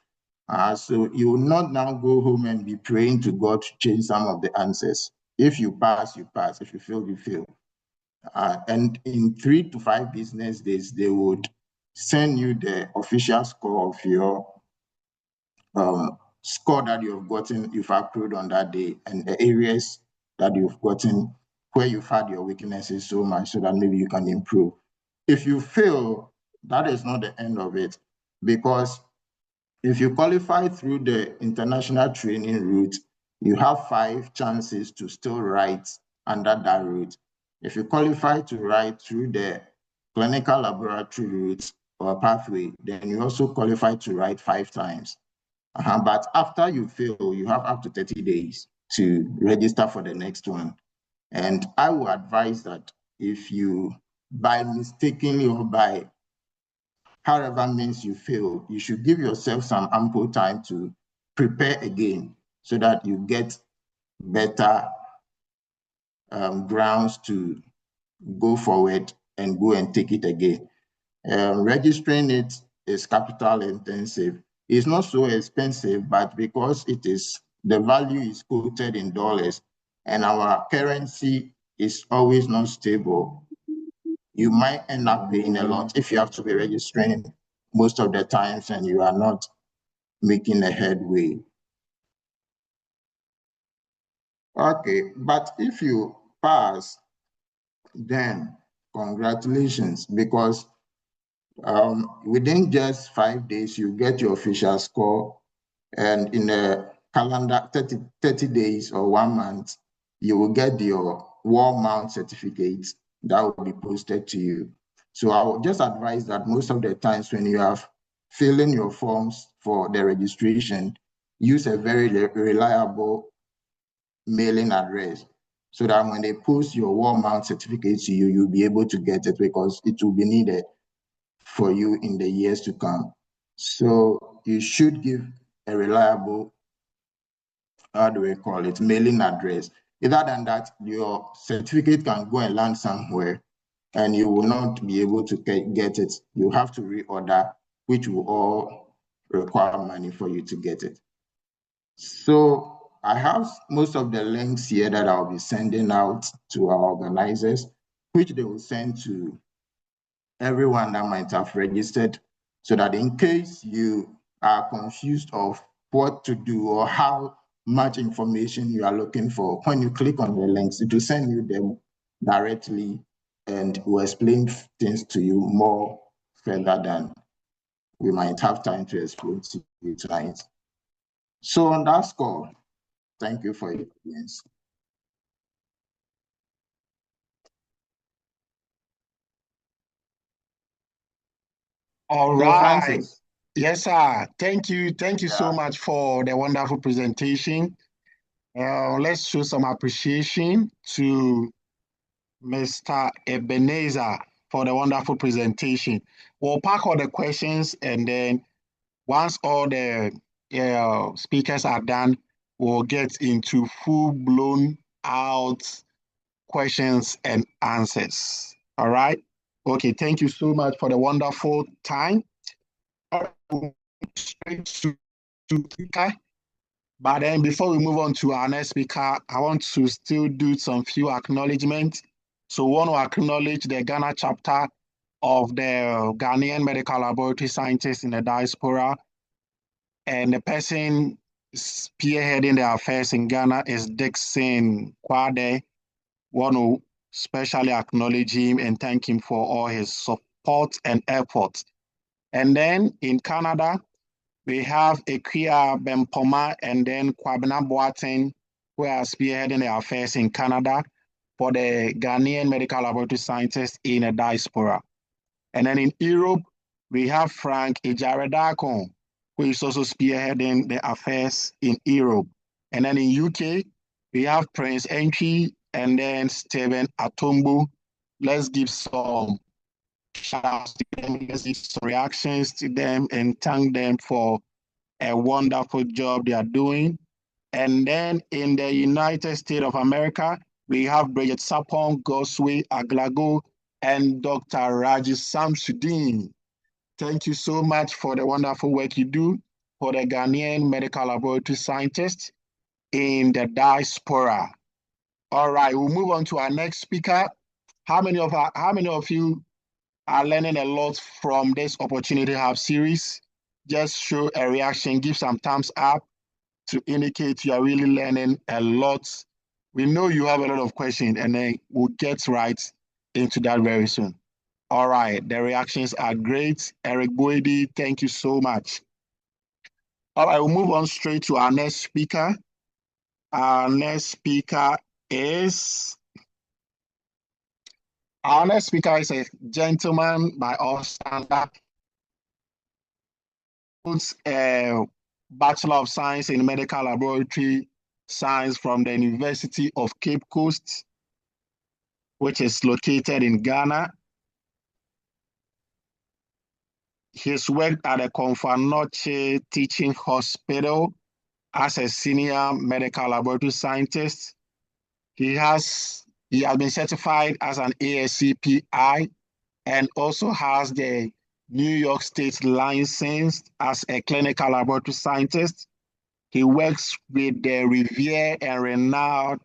So you will not now go home and be praying to God to change some of the answers. If you pass, you pass. If you fail, you fail. And in 3 to 5 business days, they would send you the official score of your score that you've accrued on that day, and the areas that you've gotten where you've had your weaknesses so much so that maybe you can improve. If you fail, that is not the end of it, because if you qualify through the international training route, you have 5 chances to still write under that route. If you qualify to write through the clinical laboratory route or pathway, then you also qualify to write 5 times. But after you fail, you have up to 30 days to register for the next one. And I would advise that if you, by mistakenly or by however means you fail, you should give yourself some ample time to prepare again so that you get better grounds to go forward and go and take it again. Registering it is capital intensive. It's not so expensive, but because the value is quoted in dollars and our currency is always not stable, you might end up paying a lot if you have to be registering most of the times and you are not making a headway. Okay, but if you pass, then congratulations, because within just 5 days, you get your official score, and in a calendar 30 days or 1 month, you will get your wall mount certificate that will be posted to you. So I would just advise that most of the times when you have filling your forms for the registration, use a very reliable mailing address so that when they post your wall mount certificate to you, you'll be able to get it because it will be needed for you in the years to come. So you should give a reliable, how do we call it, mailing address. Other than that, your certificate can go and land somewhere and you will not be able to get it. You have to reorder, which will all require money for you to get it. So I have most of the links here that I'll be sending out to our organizers, which they will send to everyone that might have registered, so that in case you are confused of what to do or how much information you are looking for, when you click on the links, it will send you them directly and will explain things to you more further than we might have time to explain to you tonight. So on that score, thank you for your audience. All So right. Francis. Yes, sir. Thank you. Thank you so much for the wonderful presentation. Let's show some appreciation to Mr. Ebenezer for the wonderful presentation. We'll pack all the questions, and then once all the speakers are done, we'll get into full-blown out questions and answers. All right? Okay, thank you so much for the wonderful time. Straight to speaker. But then before we move on to our next speaker, I want to still do some few acknowledgements. So we want to acknowledge the Ghana chapter of the Ghanaian Medical Laboratory Scientists in the Diaspora. And the person spearheading the affairs in Ghana is Dixon Kwade. Want to specially acknowledge him and thank him for all his support and efforts. And then in Canada, we have Ekia Bempoma and then Kwabena Boateng, who are spearheading the affairs in Canada for the Ghanaian Medical Laboratory Scientists in the Diaspora. And then in Europe, we have Frank Ejaredakon, who is also spearheading the affairs in Europe. And then in UK, we have Prince Entry and then Stephen Atombu. Let's give some shout outs to them, let's give some reactions to them and thank them for a wonderful job they are doing. And then in the United States of America, we have Bridget Sapong, Goswe Aglago, and Dr. Raji Samsudin. Thank you so much for the wonderful work you do for the Ghanaian medical laboratory scientists in the diaspora. All right, we'll move on to our next speaker. How many of you are learning a lot from this Opportunity Hub series? Just show a reaction, give some thumbs up to indicate you are really learning a lot. We know you have a lot of questions, and then we'll get right into that very soon. All right, the reactions are great. Eric Boydie, thank you so much. All right, we'll move on straight to our next speaker. Our next speaker is a gentleman by all standards. Holds a Bachelor of Science in Medical Laboratory Science from the University of Cape Coast, which is located in Ghana. He's worked at the Konfanoche Teaching Hospital as a senior medical laboratory scientist. He has been certified as an ASCPI and also has the New York State license as a clinical laboratory scientist. He works with the revered and renowned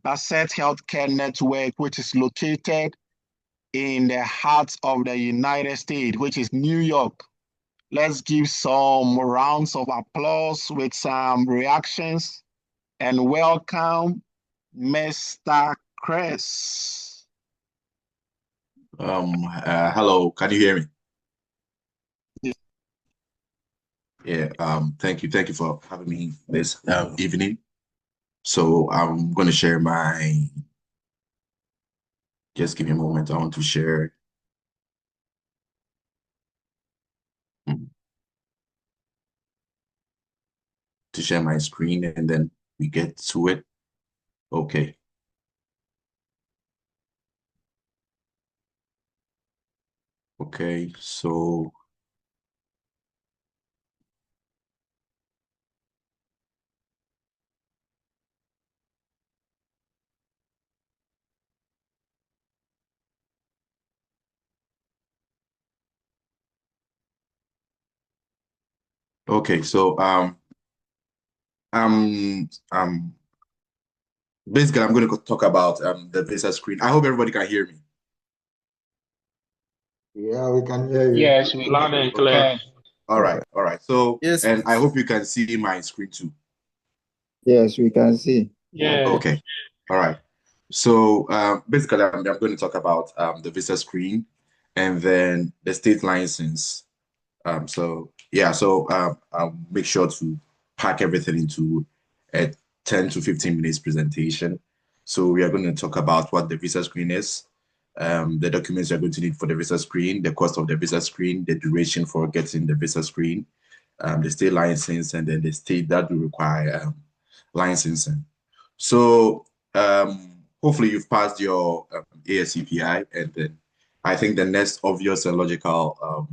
Bassett Healthcare Network, which is located in the heart of the United States, which is New York. Let's give some rounds of applause with some reactions and welcome Mr. Chris. Hello, can you hear me? Yeah, thank you for having me this evening. So I'm going to share just give me a moment. I want to share. To share my screen and then we get to it. Okay. Okay, so basically I'm going to talk about the visa screen. I hope everybody can hear me. Yeah, we can hear you. Yes, we Loud and clear. can. All right. So, Yes. and I hope you can see my screen too. Yes, we can see. Yeah. Okay. All right. So basically, I'm going to talk about the visa screen and then the state license. I'll make sure to pack everything into a 10 to 15 minutes presentation. So we are going to talk about what the visa screen is, the documents you're going to need for the visa screen, the cost of the visa screen, the duration for getting the visa screen, the state license, and then the state that will require licensing. So hopefully you've passed your ASCPI, and then I think the next obvious and logical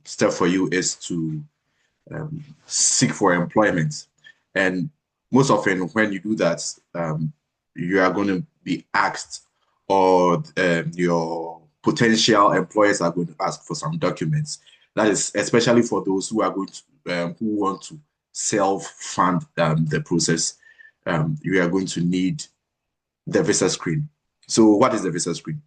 step for you is to seek for employment. And most often when you do that, you are going to be asked, or your potential employers are going to ask for some documents. That is especially for those who are going to who want to self-fund the process. You are going to need the visa screen. So what is the visa screen?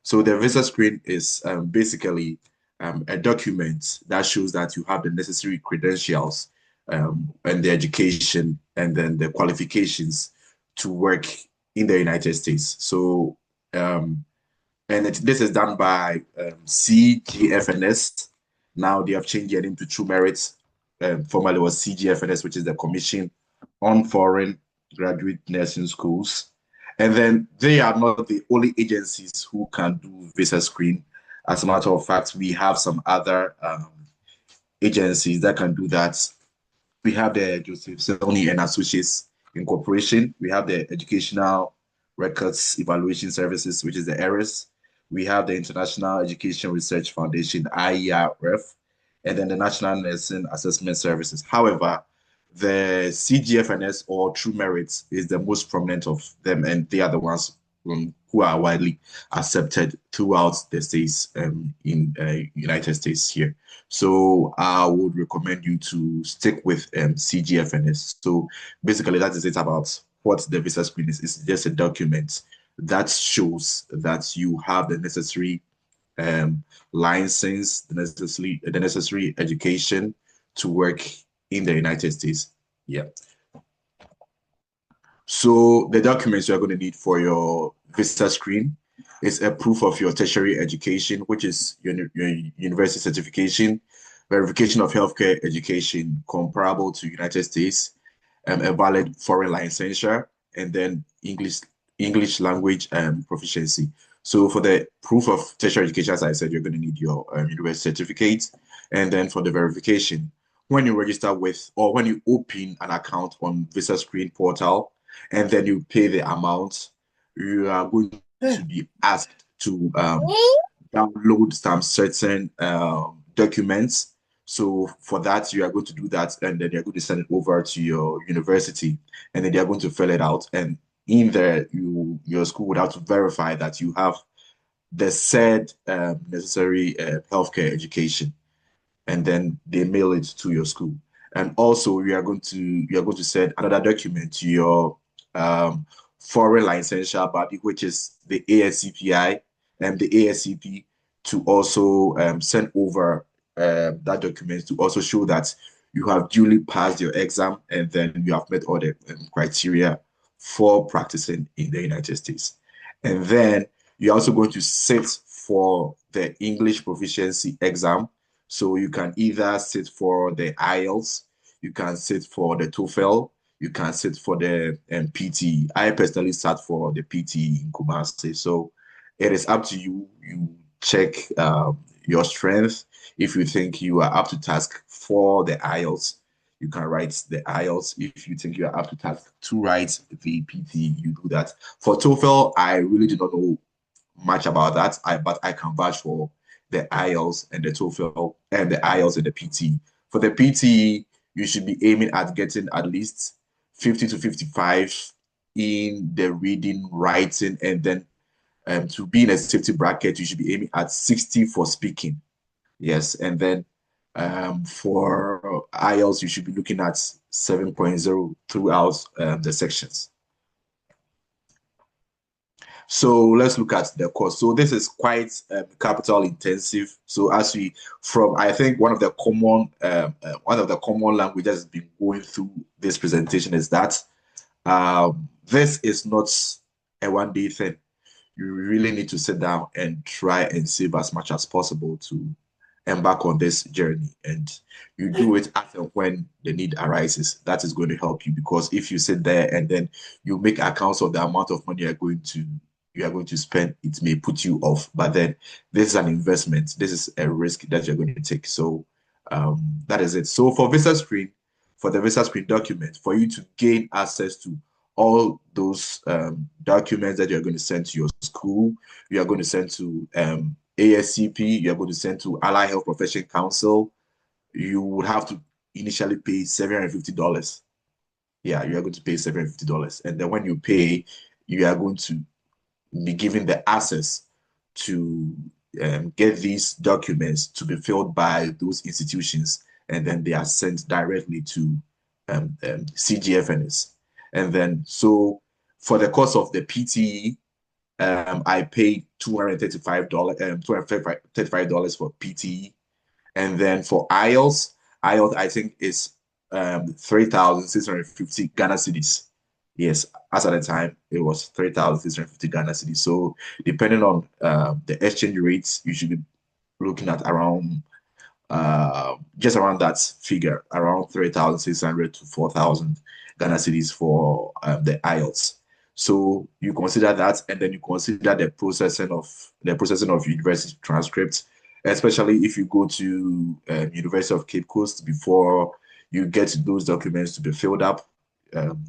So the visa screen is basically a document that shows that you have the necessary credentials and the education and then the qualifications to work in the United States. So, this is done by CGFNS. Now they have changed their name to True Merit. Formerly was CGFNS, which is the Commission on Foreign Graduate Nursing Schools. And then they are not the only agencies who can do visa screen. As a matter of fact, we have some other agencies that can do that. We have the Joseph Sony and Associates Incorporation. We have the Educational Records Evaluation Services, which is the ERIS. We have the International Education Research Foundation, IERF, and then the National Nursing Assessment Services. However, the CGFNS or True Merit is the most prominent of them, and they are the ones who are widely accepted throughout the states in United States here. So I would recommend you to stick with CGFNS. So basically, that is it about what the visa screen is. It's just a document that shows that you have the necessary license, the necessary education to work in the United States. Yeah. So the documents you're going to need for your visa screen is a proof of your tertiary education, which is your university certification, verification of healthcare education comparable to United States, a valid foreign licensure, and then English language proficiency. So for the proof of tertiary education, as I said, you're going to need your university certificate. And then for the verification, when you register with, or when you open an account on Visa Screen portal, and then you pay the amount, you are going to be asked to download some certain documents. So for that, you are going to do that, and then you're going to send it over to your university, and then they're going to fill it out. And in there, your school would have to verify that you have the said necessary healthcare education, and then they mail it to your school. And also, you are going to send another document to your foreign licensure body, which is the ASCPI and the ASCP, to also send over that document to also show that you have duly passed your exam and then you have met all the criteria for practicing in the United States. And then you're also going to sit for the English proficiency exam. So you can either sit for the IELTS, you can sit for the TOEFL, you can sit for the PT. I personally sat for the PT in Kumasi. So it is up to you. You check your strength. If you think you are up to task for the IELTS, you can write the IELTS. If you think you are up to task to write the PT, you do that. For TOEFL, I really do not know much about that. But I can vouch for the IELTS and the TOEFL and the IELTS and the PT. For the PT, you should be aiming at getting at least 50 to 55 in the reading, writing, and then to be in a safety bracket, you should be aiming at 60 for speaking. Yes, and then for IELTS, you should be looking at 7.0 throughout the sections. So let's look at the course. So this is quite capital intensive. So I think one of the common languages that's been going through this presentation is that this is not a one-day thing. You really need to sit down and try and save as much as possible to embark on this journey, and you do it as and when the need arises. That is going to help you, because if you sit there and then you make accounts of the amount of money you are going to spend, it may put you off. But then this is an investment. This is a risk that you're going to take. So that is it. So for the visa screen document, for you to gain access to all those documents that you're going to send to your school, you are going to send to ASCP, you're going to send to Allied Health Profession Council, you would have to initially pay $750. Yeah, you are going to pay $750. And then when you pay, you are going to be given the access to get these documents to be filled by those institutions, and then they are sent directly to CGFNS. And then, so for the cost of the PTE, I paid $235 for PTE. And then for IELTS I think is 3,650 Ghana cedis. Yes, as at the time it was 3,650 Ghana cedis. So depending on the exchange rates, you should be looking at around just around that figure, around 3,600 to 4,000 Ghana cedis for the IELTS. So you consider that, and then you consider the processing of university transcripts, especially if you go to University of Cape Coast. Before you get those documents to be filled up,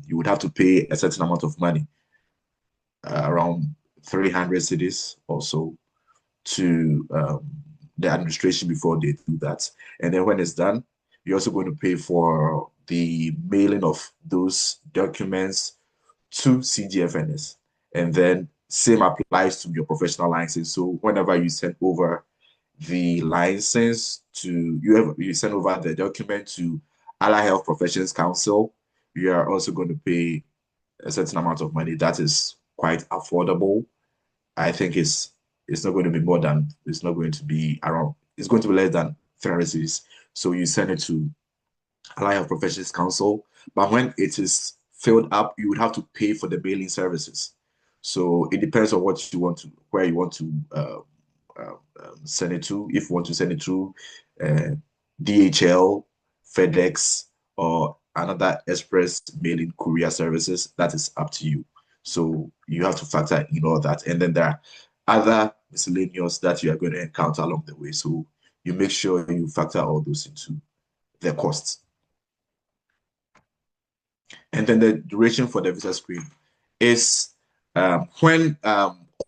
you would have to pay a certain amount of money, around 300 cedis or so, to the administration before they do that. And then when it's done, you're also going to pay for the mailing of those documents to CGFNS. And then same applies to your professional license. So whenever you send over the license to you send over the document to Allied Health Professions Council, you are also going to pay a certain amount of money that is quite affordable. I think it's not going to be more than it's not going to be around it's going to be less than 300 cedis. So you send it to Allied Health Professions Council, but when it is filled up, you would have to pay for the mailing services. So it depends on what you want to where you want to send it to. If you want to send it to DHL, FedEx, or another express mailing courier services, that is up to you. So you have to factor in all that. And then there are other miscellaneous that you are going to encounter along the way. So you make sure you factor all those into the costs. And then the duration for the visa screen is when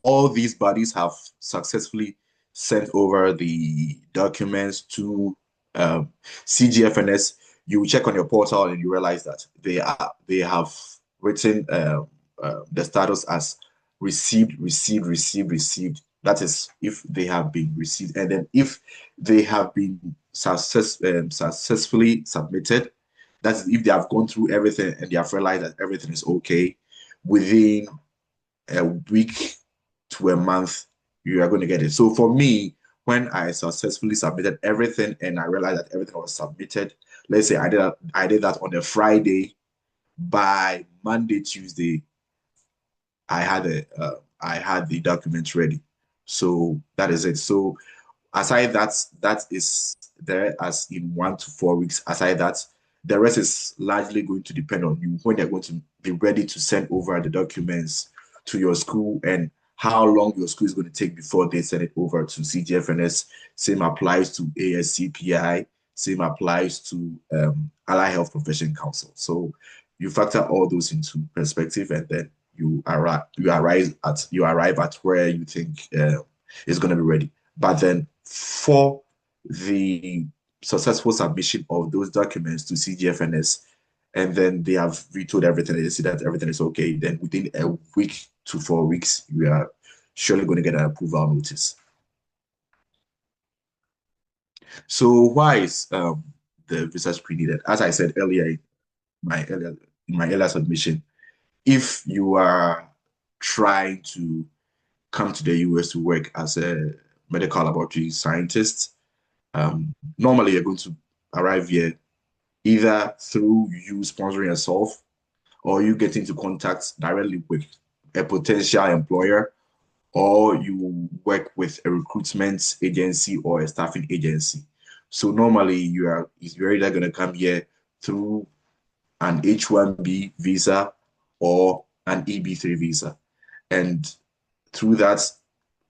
all these bodies have successfully sent over the documents to CGFNS, you check on your portal and you realize that they have written the status as received. That is if they have been received, and then if they have been successfully submitted, that's if they have gone through everything and they have realized that everything is okay, within a week to a month, you are going to get it. So for me, when I successfully submitted everything and I realized that everything was submitted, let's say I did that on a Friday, by Monday, Tuesday, I had the documents ready. So that is it. So aside that is there as in 1 to 4 weeks. Aside that, the rest is largely going to depend on you when you're going to be ready to send over the documents to your school and how long your school is going to take before they send it over to CGFNS. Same applies to ASCPI. Same applies to Allied Health Profession Council. So you factor all those into perspective, and then you arrive at where you think is going to be ready. But then for the successful submission of those documents to CGFNS, and then they have vetoed everything, and they see that everything is okay, then within a week to 4 weeks, you are surely going to get an approval notice. So why is the visa screen needed? As I said earlier, in my earlier submission, if you are trying to come to the US to work as a medical laboratory scientist, normally you're going to arrive here either through you sponsoring yourself or you get into contact directly with a potential employer, or you work with a recruitment agency or a staffing agency. So normally you're either going to come here through an H-1B visa or an EB-3 visa. And through that,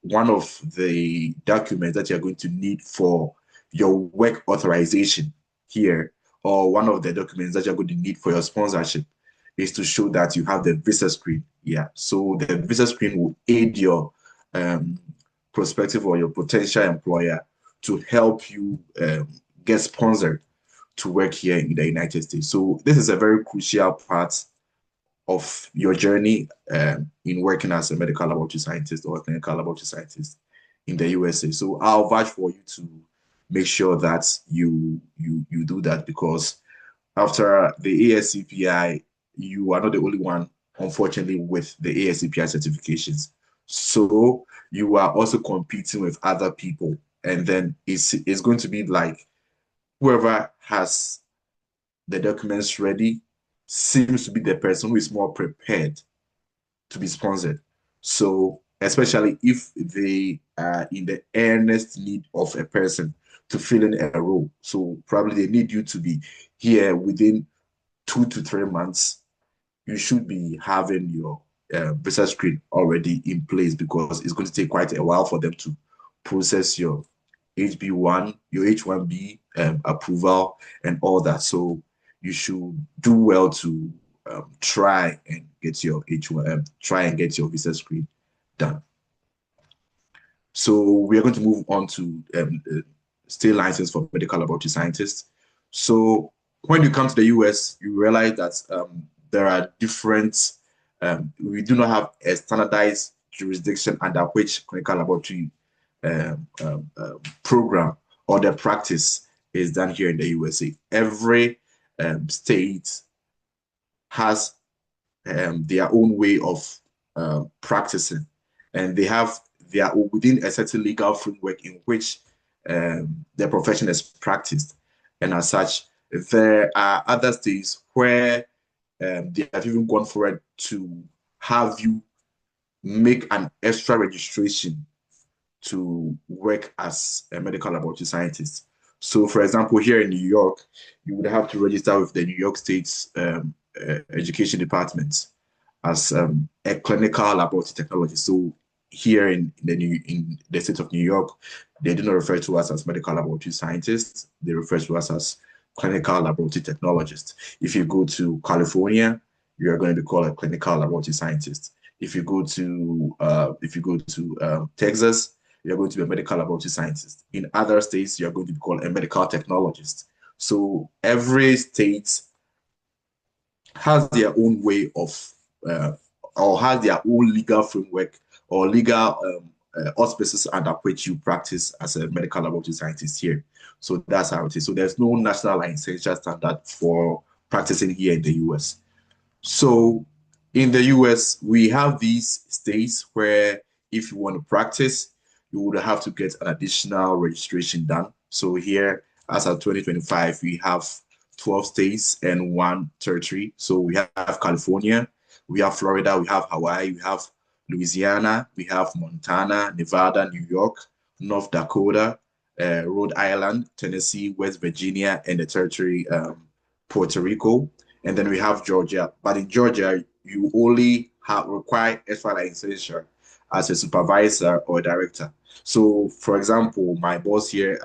one of the documents that you're going to need for your work authorization here, or one of the documents that you're going to need for your sponsorship, is to show that you have the visa screen. Yeah, so the visa screen will aid your prospective or your potential employer to help you get sponsored to work here in the United States. So this is a very crucial part of your journey in working as a medical laboratory scientist or a clinical laboratory scientist in the USA. So I'll vouch for you to make sure that you do that, because after the ASCPI, you are not the only one, unfortunately, with the ASCPI certifications. So you are also competing with other people, and then it's going to be like whoever has the documents ready seems to be the person who is more prepared to be sponsored. So especially if they are in the earnest need of a person to fill in a role. So probably they need you to be here within 2 to 3 months. You should be having your visa screen already in place, because it's going to take quite a while for them to process your HB1, your H1B approval and all that. So you should do well to try and get your visa screen done. So we are going to move on to state license for medical laboratory scientists. So when you come to the US, you realize that there are different, we do not have a standardized jurisdiction under which clinical laboratory program or the practice is done here in the USA. Every state has their own way of practicing, and they have their within a certain legal framework in which the profession is practiced. And as such, there are other states where they have even gone forward to have you make an extra registration to work as a medical laboratory scientist. So, for example, here in New York, you would have to register with the New York State's education department as a clinical laboratory technologist. So, here in the state of New York, they do not refer to us as medical laboratory scientists. They refer to us as clinical laboratory technologists. If you go to California, you are going to be called a clinical laboratory scientist. If you go to Texas, you're going to be a medical laboratory scientist. In other states, you're going to be called a medical technologist. So every state has their own way of, or has their own legal framework or legal auspices under which you practice as a medical laboratory scientist here. So that's how it is. So there's no national licensure standard for practicing here in the US. So in the US, we have these states where if you want to practice, you would have to get an additional registration done. So here, as of 2025, we have 12 states and 1 territory. So we have California, we have Florida, we have Hawaii, we have Louisiana, we have Montana, Nevada, New York, North Dakota, Rhode Island, Tennessee, West Virginia, and the territory Puerto Rico. And then we have Georgia. But in Georgia, you only require extra licensure as a supervisor or a director. So, for example, my boss here,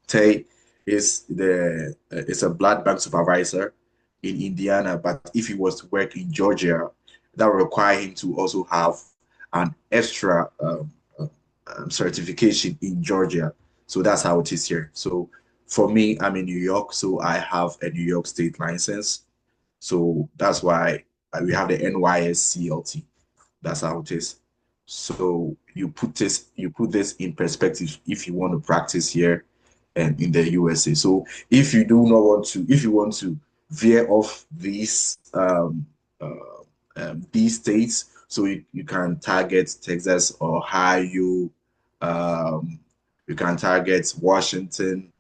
Tay, is a blood bank supervisor in Indiana. But if he was to work in Georgia, that would require him to also have an extra certification in Georgia. So that's how it is here. So for me, I'm in New York, so I have a New York State license. So that's why we have the NYSCLT. That's how it is. So you put this in perspective if you want to practice here and in the USA. So if you do not want to, if you want to veer off these states, so you can target Texas, Ohio, you can target Washington.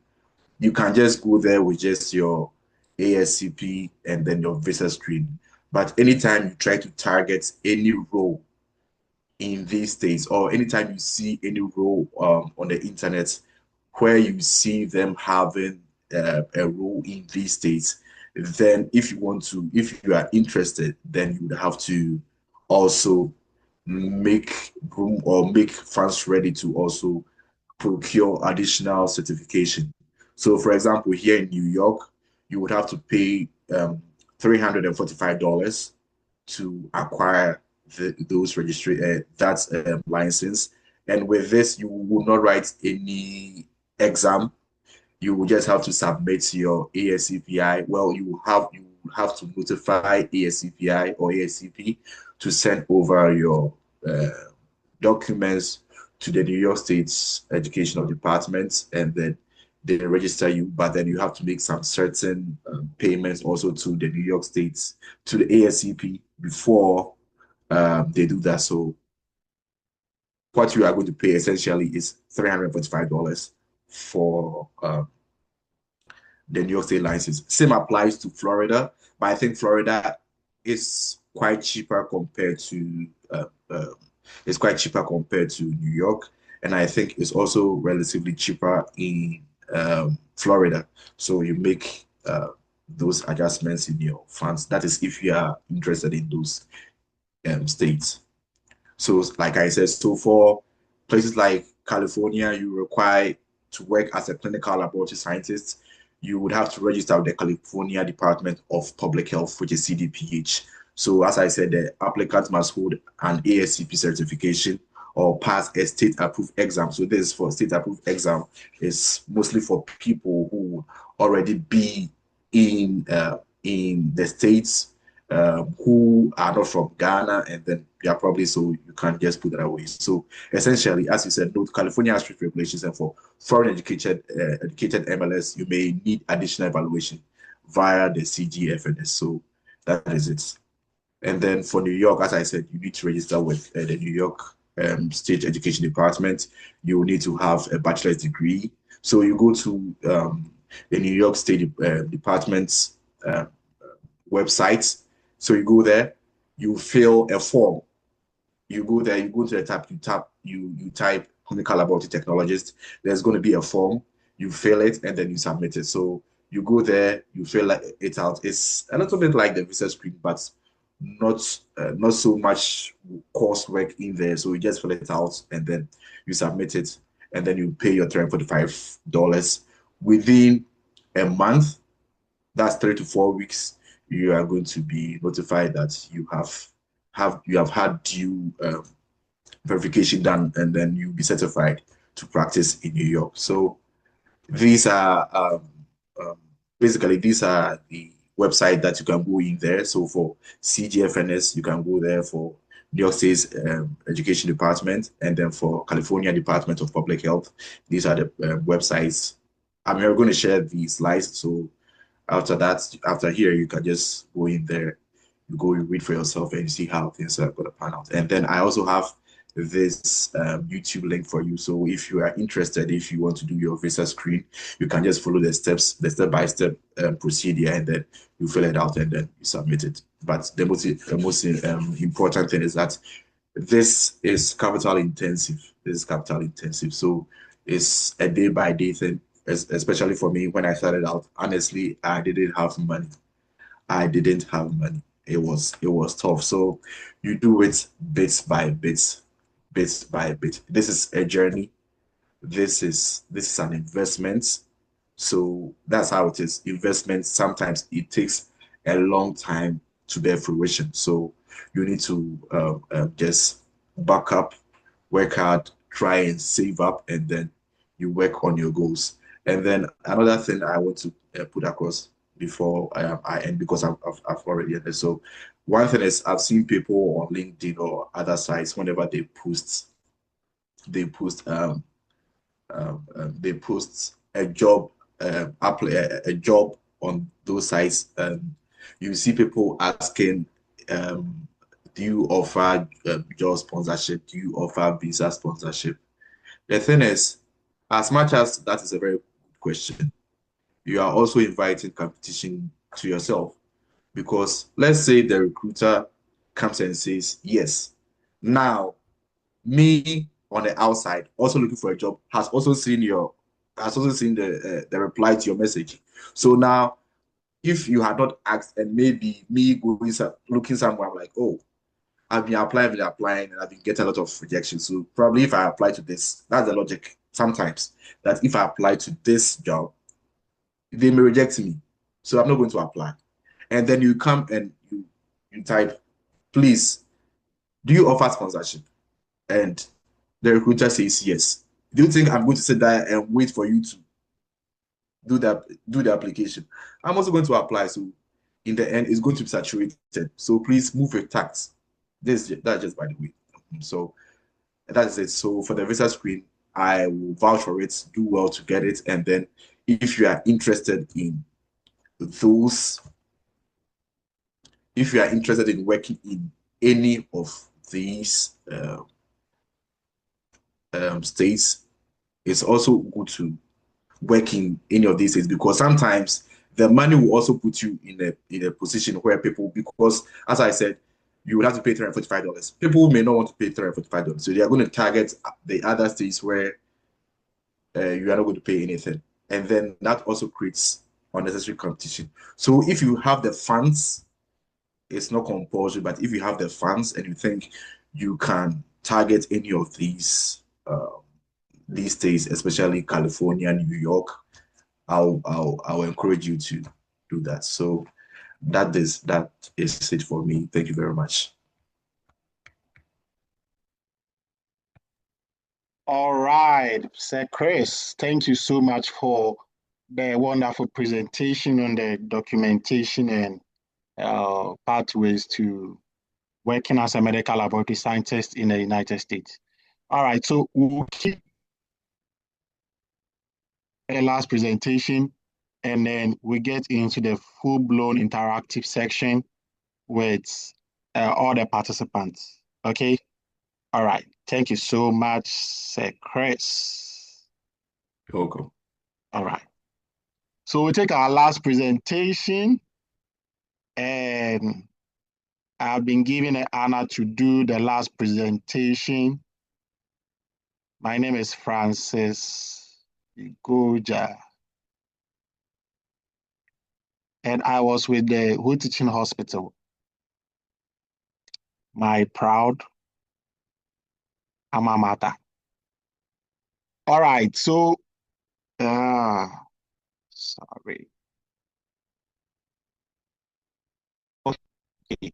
You can just go there with just your ASCP and then your visa screen. But anytime you try to target any role in these states, or anytime you see any role on the internet where you see them having a role in these states, then if you are interested, then you would have to also make room or make funds ready to also procure additional certification. So, for example, here in New York, you would have to pay $345 to acquire those license. And with this, you will not write any exam. You will just have to submit your ASCPI. Well, you have to notify ASCPI or ASCP to send over your documents to the New York State's Educational Department, and then they register you. But then you have to make some certain payments also to the New York State's, to the ASCP before they do that. So what you are going to pay essentially is $345 for the New York State license. Same applies to Florida, but I think Florida is quite cheaper compared to New York, and I think it's also relatively cheaper in Florida. So you make those adjustments in your funds. That is if you are interested in those states. So like I said, so for places like California, you require to work as a clinical laboratory scientist, you would have to register with the California Department of Public Health, which is CDPH. So as I said, the applicant must hold an ASCP certification or pass a state-approved exam. So this for state-approved exam is mostly for people who already be in the states who are not from Ghana, and then you are probably, so you can't just put that away. So essentially, as you said, note California has strict regulations, and for foreign educated MLS, you may need additional evaluation via the CGFNS. So that is it. And then for New York, as I said, you need to register with the New York State Education Department. You will need to have a bachelor's degree. So you go to the New York State Department's website. So you go there, you fill a form. You go there, you go to the tab, you type clinical laboratory technologist. There's going to be a form. You fill it and then you submit it. So you go there, you fill it out. It's a little bit like the visa screen, but not so much coursework in there. So you just fill it out and then you submit it, and then you pay your $345 within a month. That's 3 to 4 weeks. You are going to be notified that you have had due verification done, and then you'll be certified to practice in New York. So these are basically these are the website that you can go in there. So for CGFNS, you can go there. For New York State's Education Department, and then for California Department of Public Health, these are the websites. I'm going to share these slides. So after that, after here, you can just go in there, you go, you read for yourself, and you see how things are going to pan out. And then I also have this YouTube link for you. So if you are interested, if you want to do your visa screen, you can just follow the steps, the step-by-step procedure, and then you fill it out and then you submit it. But the most important thing is that this is capital intensive. This is capital intensive. So it's a day-by-day thing, especially for me. When I started out, honestly, I didn't have money. It was tough. So you do it bit by bit. This is a journey. This is an investment. So that's how it is. Investment, sometimes it takes a long time to bear fruition. So you need to just back up, work hard, try and save up, and then you work on your goals. And then another thing I want to put across before I end, because I've already ended. So one thing is, I've seen people on LinkedIn or other sites, whenever they post a job a job on those sites. You see people asking, do you offer job sponsorship? Do you offer visa sponsorship? The thing is, as much as that is a very good question, you are also inviting competition to yourself. Because let's say the recruiter comes and says, yes, now me on the outside also looking for a job has also seen the reply to your message. So now, if you had not asked, and maybe me going looking somewhere, I'm like, oh, I've been applying, and I've been getting a lot of rejection. So probably if I apply to this, that's the logic sometimes, that if I apply to this job, they may reject me. So I'm not going to apply. And then you come and you type, please, do you offer sponsorship? And the recruiter says yes. Do you think I'm going to sit there and wait for you to do the application? I'm also going to apply. So in the end, it's going to be saturated. So please move with tact. That's just by the way. So that's it. So for the visa screen, I will vouch for it. Do well to get it. And then if you are interested in those, if you are interested in working in any of these states, it's also good to work in any of these states, because sometimes the money will also put you in a position where people, because as I said, you will have to pay $345. People may not want to pay $345, so they are going to target the other states where you are not going to pay anything, and then that also creates unnecessary competition. So if you have the funds, it's not compulsory, but if you have the funds and you think you can target any of these states, especially California, New York, I'll encourage you to do that. So that is it for me. Thank you very much. All right, Sir Chris, thank you so much for the wonderful presentation on the documentation and pathways to working as a medical laboratory scientist in the United States. All right, so we'll keep the last presentation, and then we get into the full-blown interactive section with all the participants. Okay. All right. Thank you so much, Sir Chris. You're welcome. All right. So we'll take our last presentation, and I've been given an honor to do the last presentation. My name is Francis Igoja, and I was with the Wu Teaching Hospital, my proud alma mater. All right, so, sorry. Okay.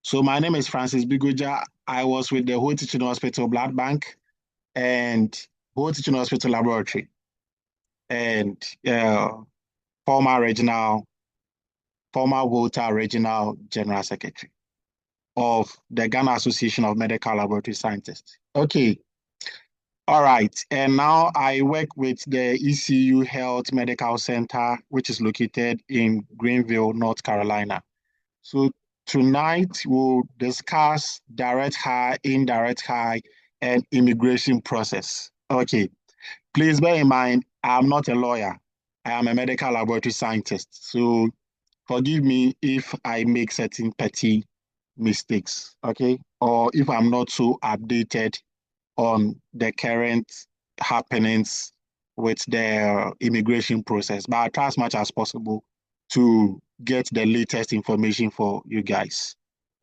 So my name is Francis Bigoja. I was with the Wu Teaching Hospital Blood Bank and Wu Teaching Hospital Laboratory, and former Volta Regional General Secretary of the Ghana Association of Medical Laboratory Scientists. Okay. All right. And now I work with the ECU Health Medical Center, which is located in Greenville, North Carolina. So tonight we'll discuss direct hire, indirect hire, and immigration process. Okay. Please bear in mind, I'm not a lawyer. I am a medical laboratory scientist. So forgive me if I make certain petty mistakes, okay? Or if I'm not so updated on the current happenings with the immigration process. But I try as much as possible to get the latest information for you guys.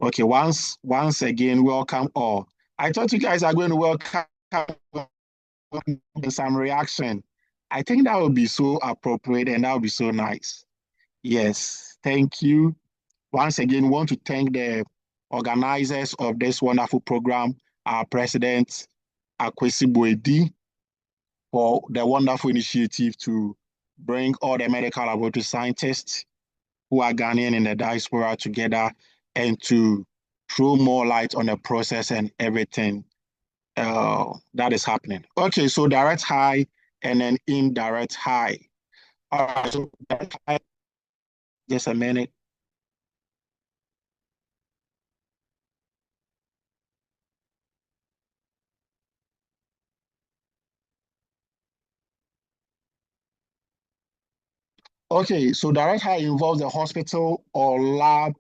Okay, once again, welcome all. I thought you guys are going to welcome some reaction. I think that would be so appropriate and that would be so nice. Yes, thank you. Once again, we want to thank the organizers of this wonderful program, our president, Akwesi Boedi, for the wonderful initiative to bring all the medical laboratory scientists who are Ghanaian in the diaspora together and to throw more light on the process and everything that is happening. Okay, so direct high and then indirect high. All right, so direct high, just a minute. Okay, so direct hire involves the hospital or lab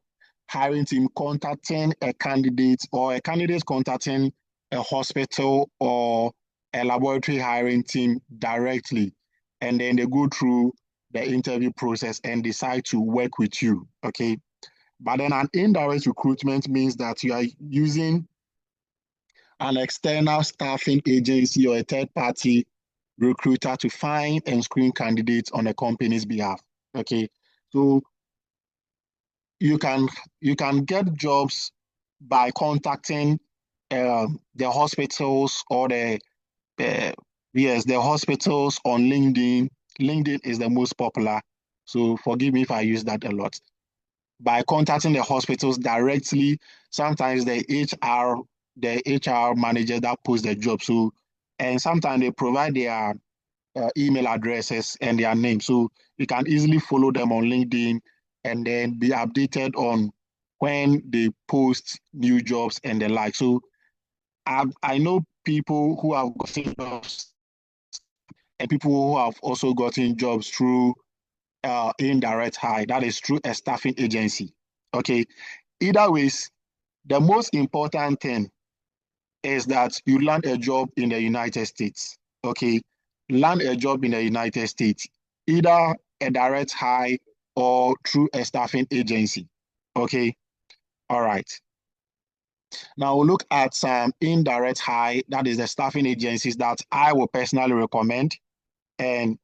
hiring team contacting a candidate or a candidate contacting a hospital or a laboratory hiring team directly. And then they go through the interview process and decide to work with you, okay? But then an indirect recruitment means that you are using an external staffing agency or a third-party recruiter to find and screen candidates on a company's behalf. Okay, so you can get jobs by contacting the hospitals or the hospitals on LinkedIn. LinkedIn is the most popular, so forgive me if I use that a lot. By contacting the hospitals directly, sometimes the HR managers that post the job. So, and sometimes they provide their email addresses and their name. So you can easily follow them on LinkedIn and then be updated on when they post new jobs and the like. So I know people who have gotten jobs and people who have also gotten jobs through indirect hire, that is through a staffing agency. Okay. Either ways, the most important thing is that you land a job in the United States. Okay. Land a job in the United States, either a direct hire or through a staffing agency. Okay. All right. Now we'll look at some indirect hire, that is the staffing agencies that I will personally recommend. And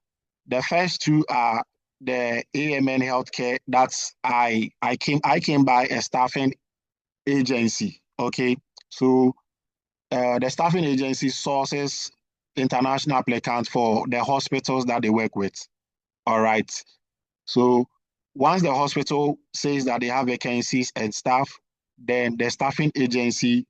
the first two are the AMN Healthcare. That's I came by a staffing agency. Okay. So the staffing agency sources international applicants for the hospitals that they work with. All right. So once the hospital says that they have vacancies and staff, then the staffing agency,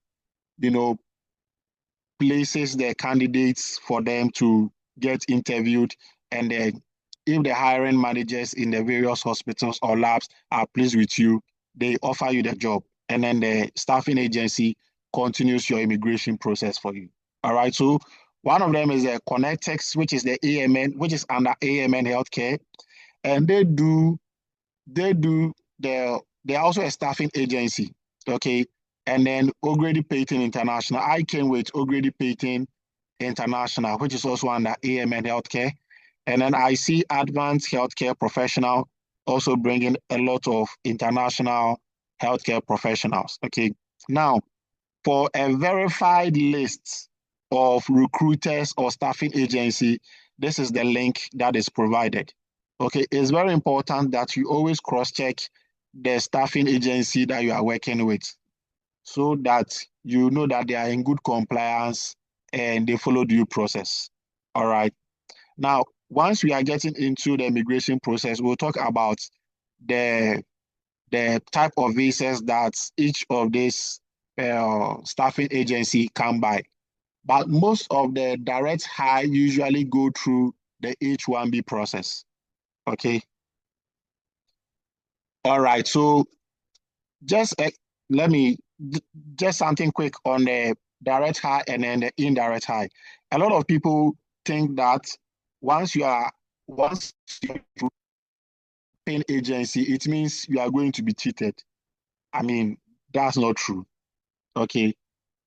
places the candidates for them to get interviewed. And then if the hiring managers in the various hospitals or labs are pleased with you, they offer you the job. And then the staffing agency continues your immigration process for you. All right. So one of them is the Connectex, which is the AMN, which is under AMN Healthcare. And they're also a staffing agency. Okay. And then O'Grady Payton International. I came with O'Grady Payton International, which is also under AMN Healthcare. And then I see Advanced Healthcare Professional also bringing a lot of international healthcare professionals. Okay. Now, for a verified list of recruiters or staffing agency, this is the link that is provided. Okay, it's very important that you always cross-check the staffing agency that you are working with so that you know that they are in good compliance and they follow due process. All right. Now, once we are getting into the immigration process, we'll talk about the type of visas that each of these staffing agency can buy. But most of the direct hire usually go through the H-1B process. Okay. All right. So just just something quick on the direct hire and then the indirect hire. A lot of people think that once you're paying agency, it means you are going to be cheated. I mean, that's not true. Okay,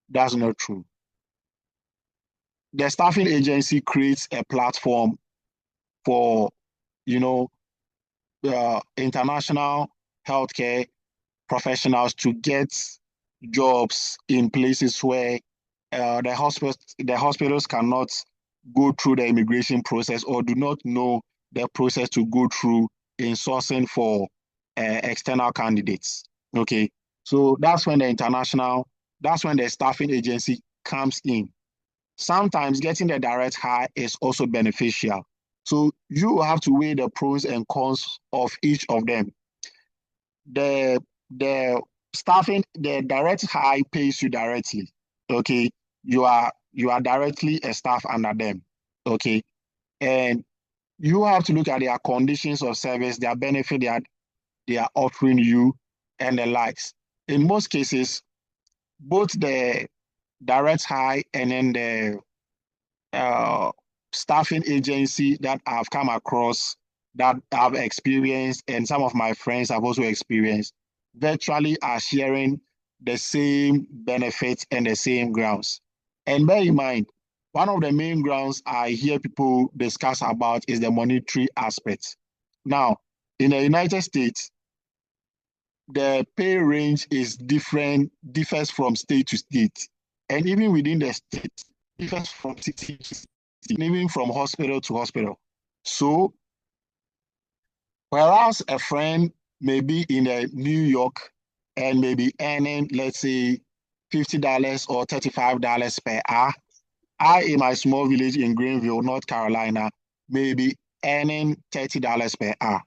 that's not true. The staffing agency creates a platform for, international healthcare professionals to get jobs in places where the hospitals cannot go through the immigration process or do not know the process to go through in sourcing for external candidates. Okay, so that's when the staffing agency comes in. Sometimes getting the direct hire is also beneficial. So you have to weigh the pros and cons of each of them. The direct hire pays you directly. Okay, you are directly a staff under them. Okay, and you have to look at their conditions of service, their benefit they are offering you, and the likes. In most cases, both the direct hire and then the staffing agency that I've come across, that I've experienced, and some of my friends have also experienced, virtually are sharing the same benefits and the same grounds. And bear in mind, one of the main grounds I hear people discuss about is the monetary aspect. Now, in the United States, the pay range differs from state to state. And even within the state, differs from city to city, even from hospital to hospital. So, whereas a friend may be in New York and may be earning, let's say, $50 or $35 per hour, I, in my small village in Greenville, North Carolina, may be earning $30 per hour.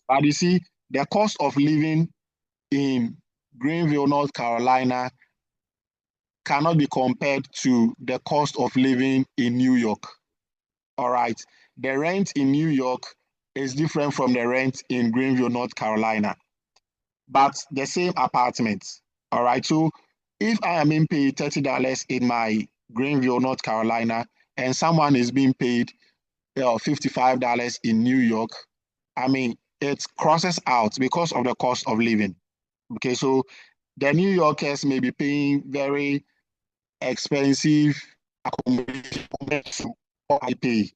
But you see, the cost of living in Greenville, North Carolina cannot be compared to the cost of living in New York. All right. The rent in New York is different from the rent in Greenville, North Carolina, but the same apartment. All right. So if I am being paid $30 in my Greenville, North Carolina, and someone is being paid $55 in New York, I mean, it crosses out because of the cost of living. Okay, so the New Yorkers may be paying very expensive accommodation compared to what I pay.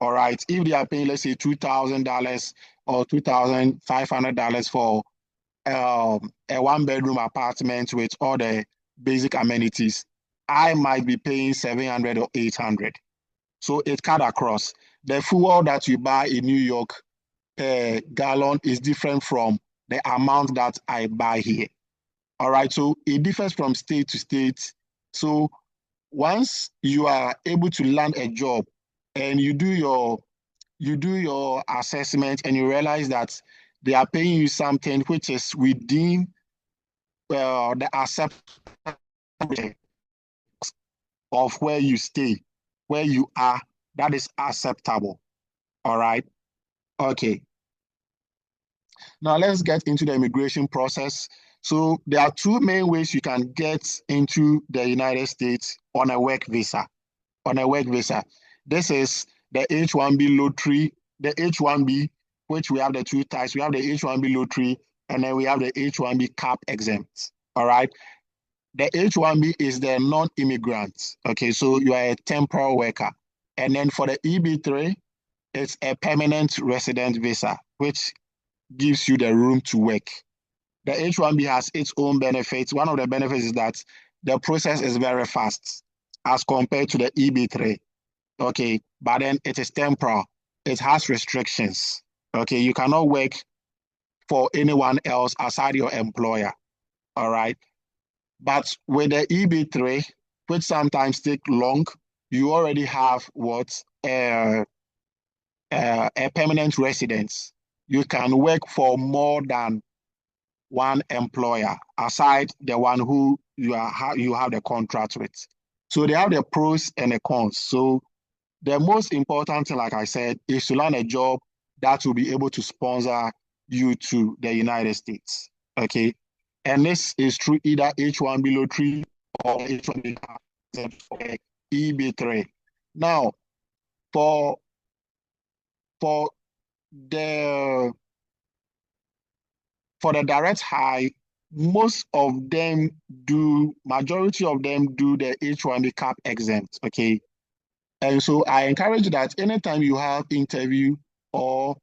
All right, if they are paying, let's say, $2,000 or $2,500 for a one-bedroom apartment with all the basic amenities, I might be paying $700 or $800. So it cut across. The fuel that you buy in New York per gallon is different from the amount that I buy here. All right, so it differs from state to state. So once you are able to land a job and you do your assessment and you realize that they are paying you something which is within the acceptable of where you stay, where you are, that is acceptable. All right. Okay. Now let's get into the immigration process. So there are two main ways you can get into the United States on a work visa. On a work visa. This is the H-1B lottery, the H-1B, which we have the two types. We have the H-1B lottery, and then we have the H-1B cap exempt. All right. The H-1B is the non-immigrant. Okay, so you are a temporary worker. And then for the EB3, it's a permanent resident visa, which gives you the room to work. The H-1B has its own benefits. One of the benefits is that the process is very fast as compared to the EB3. Okay, but then it is temporal. It has restrictions. Okay, you cannot work for anyone else aside your employer. All right. But with the EB3, which sometimes take long, you already have what? A permanent residence. You can work for more than one employer aside the one who you have the contract with. So they have the pros and the cons. So the most important thing, like I said, is to land a job that will be able to sponsor you to the United States. Okay. And this is through either H-1B lottery or H-1B EB3. Now, for the direct hire, majority of them do the H-1B cap exempt. Okay. And so I encourage that anytime you have interview or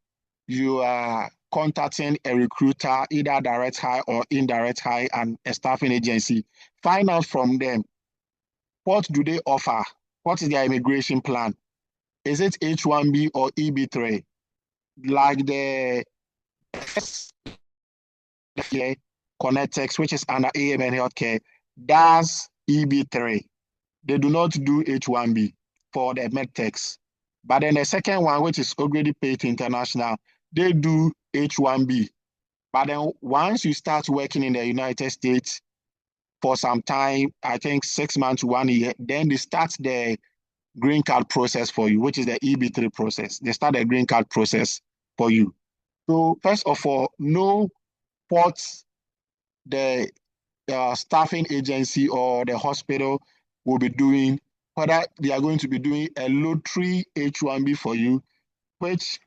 you are contacting a recruiter, either direct hire or indirect hire, and a staffing agency, find out from them, what do they offer? What is their immigration plan? Is it H-1B or EB3? Like the first Connectex, which is under AMN Healthcare, does EB3. They do not do H-1B for the medtechs. But then the second one, which is already paid international, they do H-1B. But then once you start working in the United States for some time, I think 6 months to 1 year, then they start the green card process for you, which is the EB3 process. They start the green card process for you. So first of all, know what the staffing agency or the hospital will be doing, whether they are going to be doing a lottery H-1B for you, which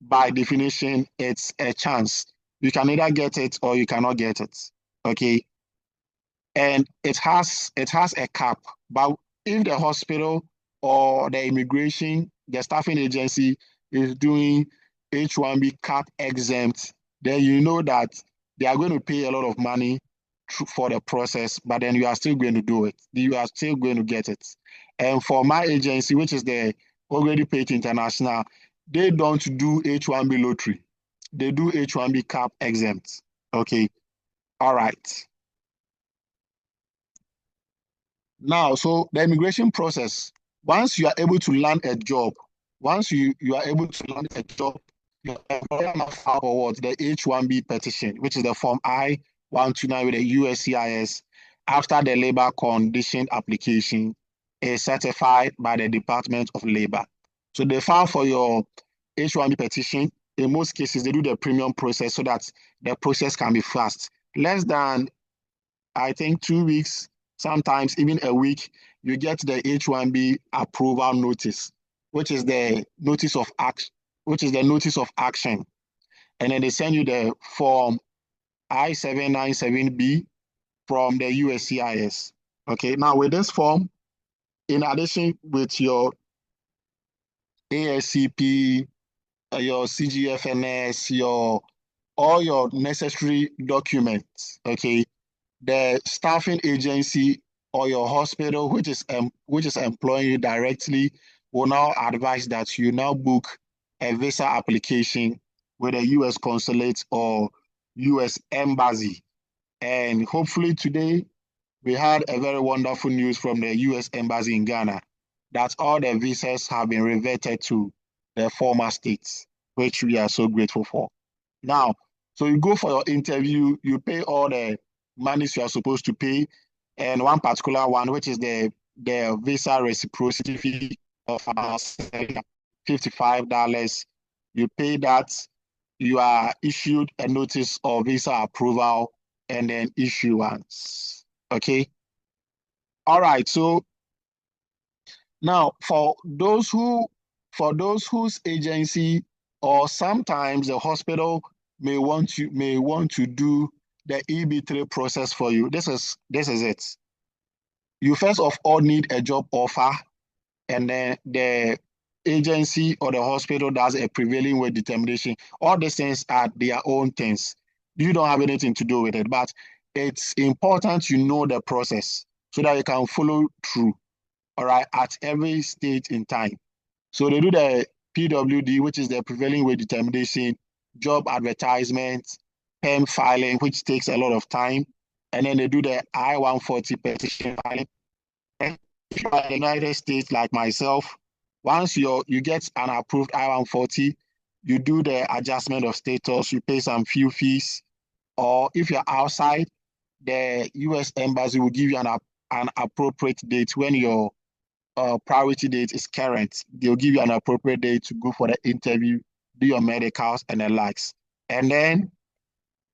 by definition, it's a chance. You can either get it or you cannot get it. Okay. And it has a cap. But if the hospital or the immigration, the staffing agency is doing H-1B cap exempt, then you know that they are going to pay a lot of money for the process, but then you are still going to do it. You are still going to get it. And for my agency, which is the already paid international, they don't do H-1B lottery. They do H-1B cap exempt. Okay. All right. Now, so the immigration process, once you are able to land a job, your employer must file forward the H-1B petition, which is the form I-129 with the USCIS, after the labor condition application is certified by the Department of Labor. So they file for your H-1B petition. In most cases, they do the premium process so that the process can be fast. Less than, I think, 2 weeks, sometimes even a week, you get the H-1B approval notice, which is the notice of action. And then they send you the form I-797B from the USCIS. Okay, now with this form, in addition with your ASCP, your CGFNS, all your necessary documents, okay, the staffing agency or your hospital, which is employing you directly, will now advise that you now book a visa application with a U.S. consulate or U.S. embassy. And hopefully today, we had a very wonderful news from the U.S. embassy in Ghana that all the visas have been reverted to the former states, which we are so grateful for. Now, So you go for your interview, you pay all the monies you are supposed to pay, and one particular one, which is the visa reciprocity fee of $55. You pay that, you are issued a notice of visa approval and then issuance. Okay. All right. So now for those whose agency or sometimes the hospital may want to do the EB3 process for you. This is it. You first of all need a job offer, and then the agency or the hospital does a prevailing wage determination. All these things are their own things. You don't have anything to do with it, but it's important you know the process so that you can follow through, all right, at every stage in time. So they do the PWD, which is the prevailing wage determination, job advertisement, PEM filing, which takes a lot of time, and then they do the I-140 petition filing. And if you are in the United States like myself, once you get an approved I-140, you do the adjustment of status, you pay some few fees, or if you're outside, the U.S. Embassy will give you an appropriate date when your priority date is current. They'll give you an appropriate date to go for the interview, do your medicals and the likes. And then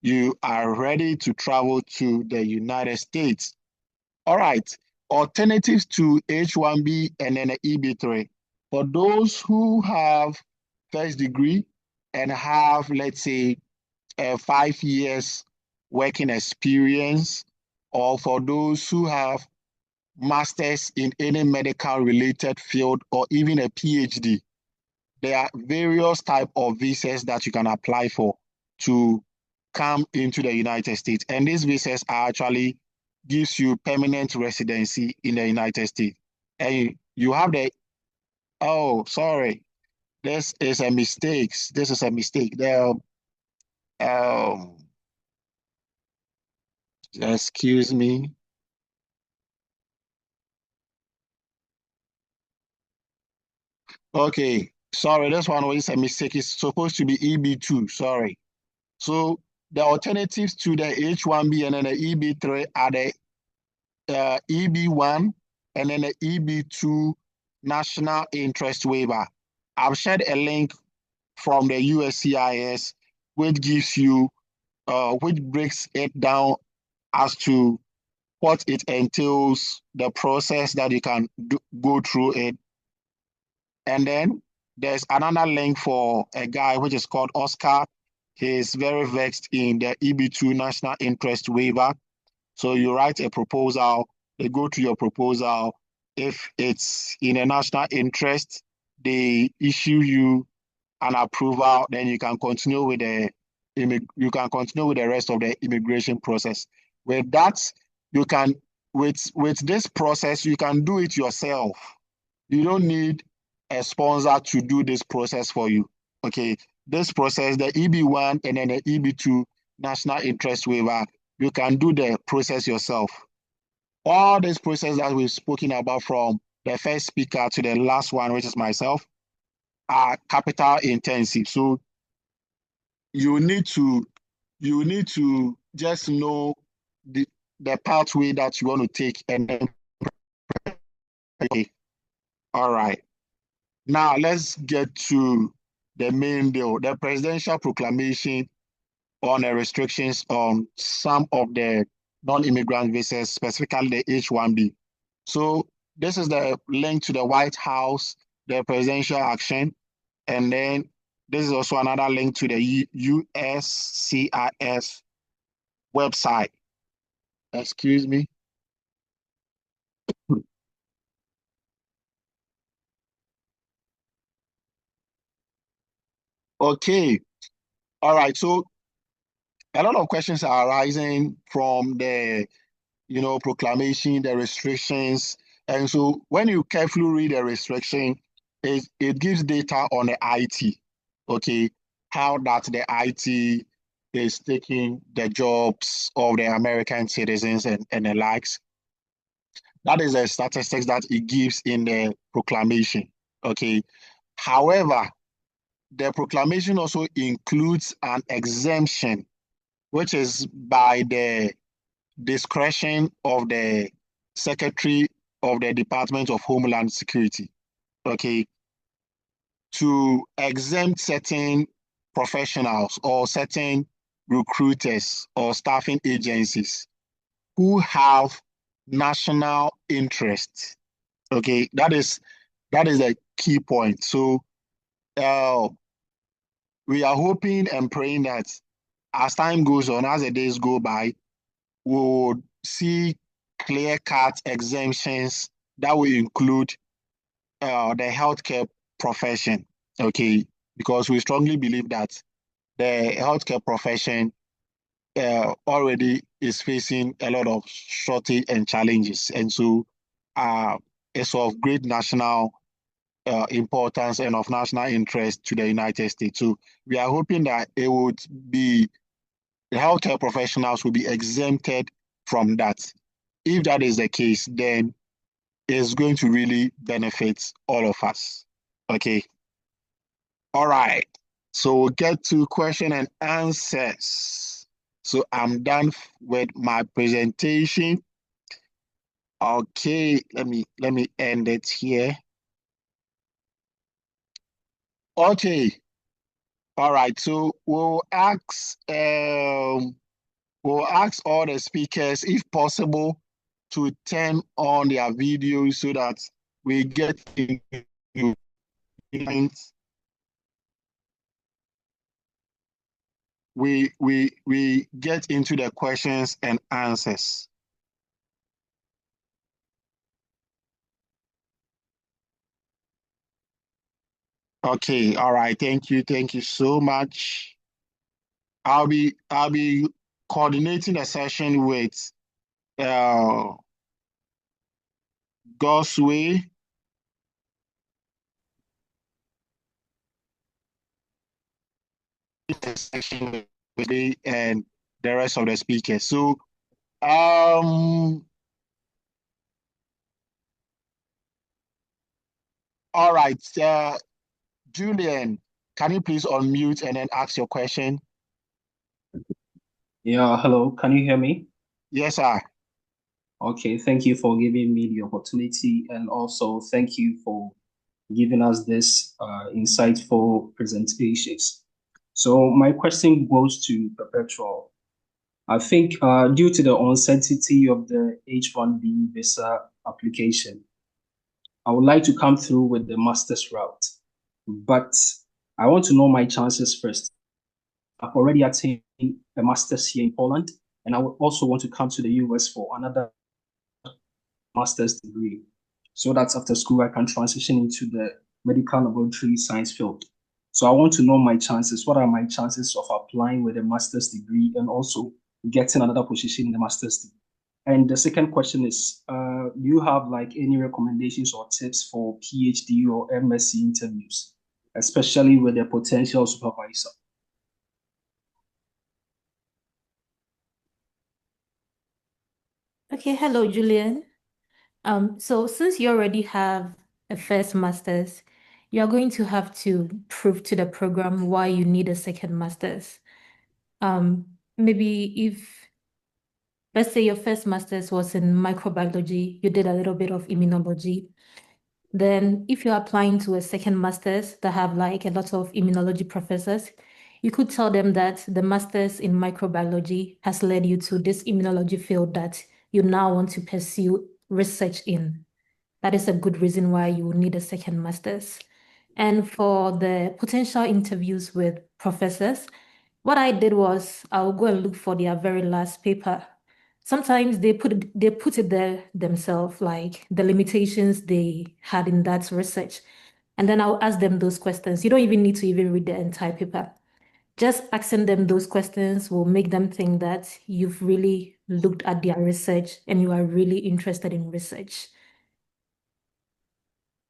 you are ready to travel to the United States. All right, alternatives to H-1B and then the EB3. For those who have first degree and have, let's say, 5 years working experience, or for those who have masters in any medical related field or even a PhD, there are various types of visas that you can apply for to come into the United States. And these visas are actually gives you permanent residency in the United States. And you have the, oh, sorry, this is a mistake. This is a mistake. Excuse me. Okay, sorry, this one was a mistake. It's supposed to be EB2, sorry. So the alternatives to the H-1B and then the EB3 are the EB1 and then the EB2 national interest waiver. I've shared a link from the USCIS, which gives you, which breaks it down as to what it entails, the process that you can go through it. And then there's another link for a guy which is called Oscar. He's very vexed in the EB2 national interest waiver. So you write a proposal, they go to your proposal. If it's in a national interest, they issue you an approval, then you can continue with the rest of the immigration process. With that, you can with this process, you can do it yourself. You don't need a sponsor to do this process for you. Okay, this process, the EB1 and then the EB2 national interest waiver, you can do the process yourself. All this process that we've spoken about from the first speaker to the last one, which is myself, are capital intensive. So you need to just know the pathway that you want to take and then okay. All right. Now let's get to the main deal, the presidential proclamation on the restrictions on some of the non-immigrant visas, specifically the H-1B. So this is the link to the White House, the presidential action, and then this is also another link to the USCIS website. Excuse me. Okay. All right. So a lot of questions are arising from the proclamation, the restrictions. And so when you carefully read the restriction, it gives data on the IT, okay, how that the IT is taking the jobs of the American citizens and the likes. That is the statistics that it gives in the proclamation, okay. However, the proclamation also includes an exemption which is by the discretion of the Secretary of the Department of Homeland Security, okay, to exempt certain professionals or certain recruiters or staffing agencies who have national interest. Okay, that is a key point. So we are hoping and praying that as time goes on, as the days go by, we would see clear-cut exemptions that will include the healthcare profession, okay? Because we strongly believe that the healthcare profession already is facing a lot of shortage and challenges. And so it's of great national importance and of national interest to the United States. So we are hoping that it would be the healthcare professionals will be exempted from that. If that is the case, then it's going to really benefit all of us. Okay. All right. So we'll get to question and answers. So I'm done with my presentation. Okay, let me end it here. Okay. All right. So we'll ask all the speakers, if possible, to turn on their videos so that we get into we get into the questions and answers. Okay, all right. Thank you so much. I'll be coordinating a session with Gosway, and the rest of the speakers. So all right, Julian, can you please unmute and then ask your question? Yeah, hello, can you hear me? Yes, sir. Okay, thank you for giving me the opportunity, and also thank you for giving us this insightful presentations. So my question goes to Perpetual. I think due to the uncertainty of the H-1B visa application, I would like to come through with the master's route, but I want to know my chances first. I've already attained a master's here in Poland, and I would also want to come to the US for another master's degree, so that after school I can transition into the medical laboratory science field. So I want to know my chances. What are my chances of applying with a master's degree and also getting another position in the master's degree? And the second question is, do you have like any recommendations or tips for PhD or MSc interviews, especially with a potential supervisor? Okay, hello, Julian. So since you already have a first master's, you're going to have to prove to the program why you need a second master's. Maybe if, let's say your first master's was in microbiology, you did a little bit of immunology. Then if you're applying to a second master's that have like a lot of immunology professors, you could tell them that the master's in microbiology has led you to this immunology field that you now want to pursue research in. That is a good reason why you will need a second master's. And for the potential interviews with professors, what I did was I'll go and look for their very last paper. Sometimes they put it there themselves, like the limitations they had in that research. And then I'll ask them those questions. You don't even need to even read the entire paper. Just asking them those questions will make them think that you've really looked at their research and you are really interested in research.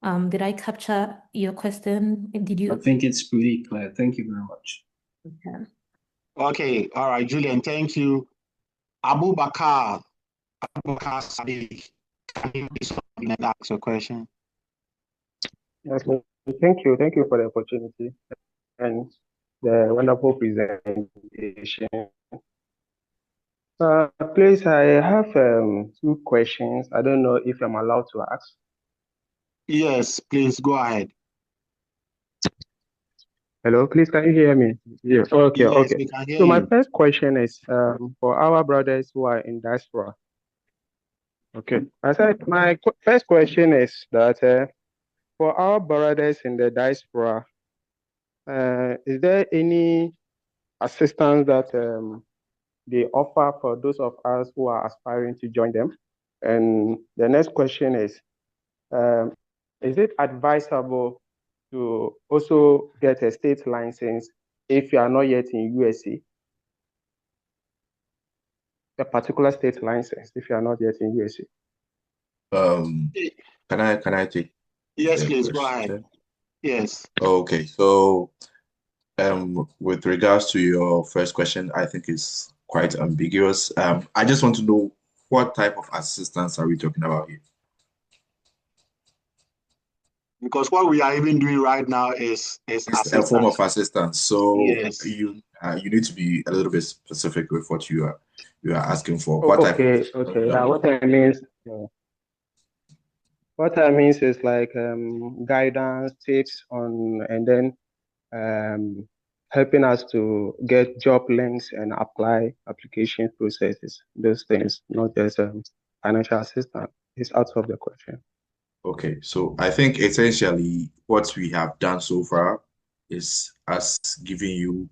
Did I capture your question? Did you? I think it's pretty clear. Thank you very much. Okay. Okay, all right, Julian, thank you. Abubakar Sadiq, can you please ask your question? Yes, thank you. Thank you for the opportunity and the wonderful presentation. Please, I have two questions. I don't know if I'm allowed to ask. Yes, please go ahead. Hello, please, can you hear me? Yeah. Okay, Yes, okay. we can hear So my you. first question is for our brothers who are in diaspora. Okay. I said my first question is that for our brothers in the diaspora, is there any assistance that they offer for those of us who are aspiring to join them? And the next question is it advisable to also get a state license if you are not yet in USA? A particular state license if you are not yet in USA. Can I take Yes, the please go ahead. question? Yes. Okay, so with regards to your first question, I think it's quite ambiguous. I just want to know what type of assistance are we talking about here? Because what we are even doing right now is It's a form assistance. of assistance. So Yes. you need to be a little bit specific with what you are asking for. What type Okay, of okay. What I means is like guidance, tips on, and then helping us to get job links and apply application processes. Those things, not just financial assistance. It's out of the question. Okay, so I think essentially what we have done so far is us giving you